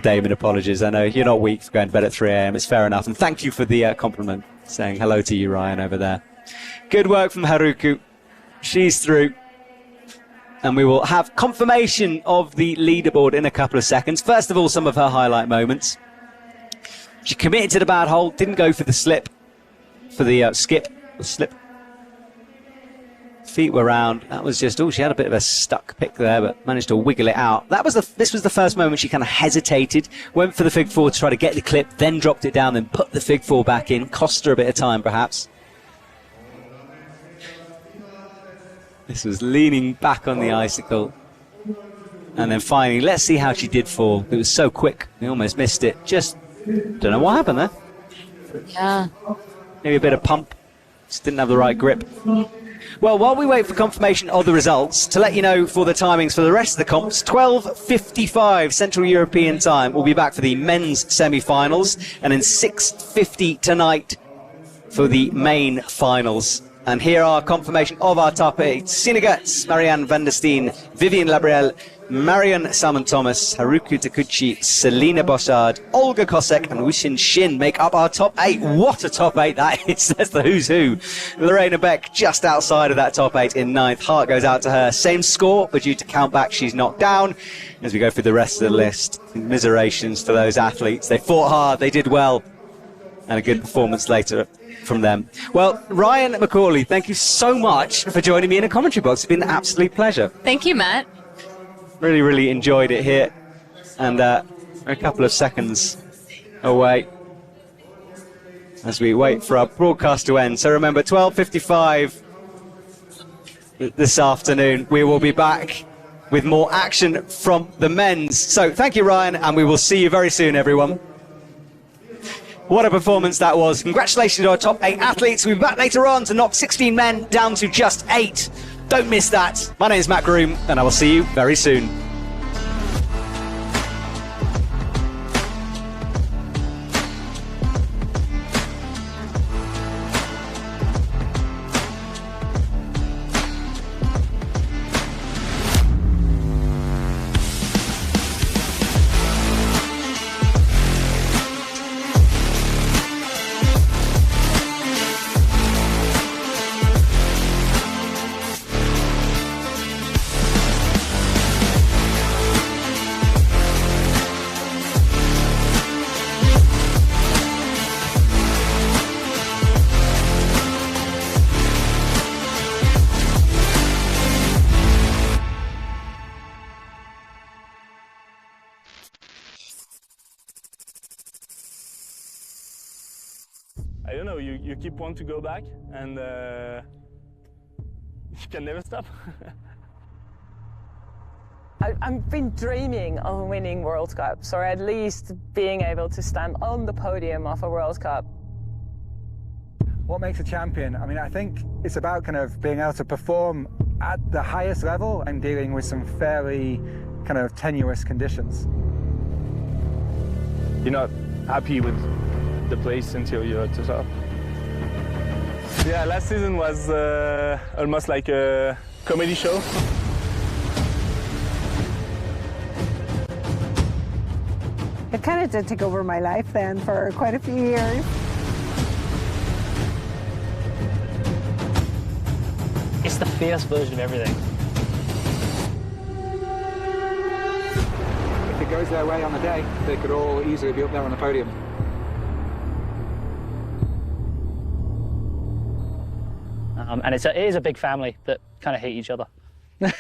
Damon, apologies. I know you're not weak for going to bed at 3 a.m. It's fair enough. And thank you for the compliment, saying hello to you, Ryan, over there. Good work from Haruko. She's through. And we will have confirmation of the leaderboard in a couple of seconds. First of all, some of her highlight moments. She committed to the bad hold, didn't go for the slip, for the skip, the slip. Feet were round. That was just, she had a bit of a stuck pick there, but managed to wiggle it out. This was the first moment she kind of hesitated, went for the fig 4 to try to get the clip, then dropped it down, then put the fig 4 back in. Cost her a bit of time, perhaps. This was leaning back on the icicle. And then finally, let's see how she did fall. It was so quick. We almost missed it. Just, don't know what happened there. Yeah. Maybe a bit of pump. Just didn't have the right grip. Well, while we wait for confirmation of the results, to let you know for the timings for the rest of the comps, 12:55 Central European time. We'll be back for the men's semi-finals, and then 6:50 tonight for the main finals. And here are confirmation of our top 8. Sinegatz, Marianne van der Steen, Vivian Labrielle, Marion Salmon-Thomas, Haruko Takuchi, Selina Bossard, Olga Kosek, and Wishin Shin make up our top 8. What a top 8 that is. That's the who's who. Lorena Beck just outside of that top 8 in 9th. Heart goes out to her. Same score, but due to countback, she's knocked down. As we go through the rest of the list, commiserations to those athletes. They fought hard, they did well, and a good performance later from them. Well, Ryan McCauley, thank you so much for joining me in a commentary box. It's been an absolute pleasure. Thank you, Matt. Really, really enjoyed it here. And a couple of seconds away as we wait for our broadcast to end. So remember, 12:55 this afternoon, we will be back with more action from the men's. So thank you, Ryan, and we will see you very soon, everyone. What a performance that was. Congratulations to our top 8 athletes. We'll be back later on to knock 16 men down to just 8. Don't miss that. My name is Matt Groom, and I will see you very soon. I don't know, you keep wanting to go back and you can never stop. I've been dreaming of winning World Cups, or at least being able to stand on the podium of a World Cup. What makes a champion? I mean, I think it's about kind of being able to perform at the highest level and dealing with some fairly kind of tenuous conditions. You're not happy with the place until you're at the top. Yeah, last season was almost like a comedy show. It kind of did take over my life then for quite a few years. It's the fierce version of everything. If it goes their way on the day, they could all easily be up there on the podium. And it is a big family that kind of hate each other. Not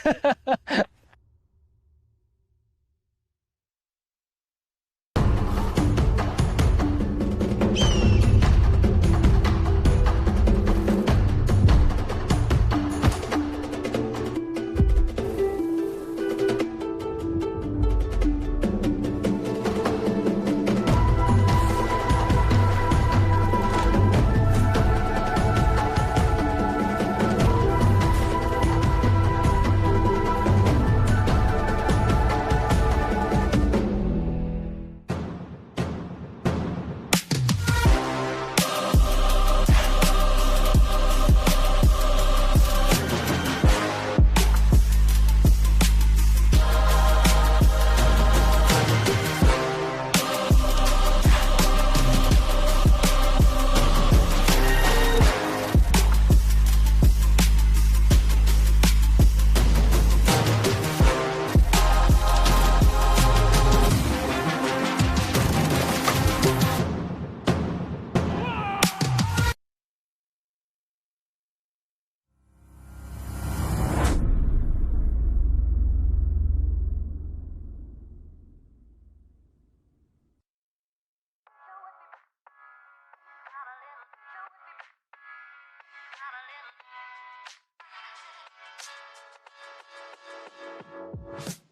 a little.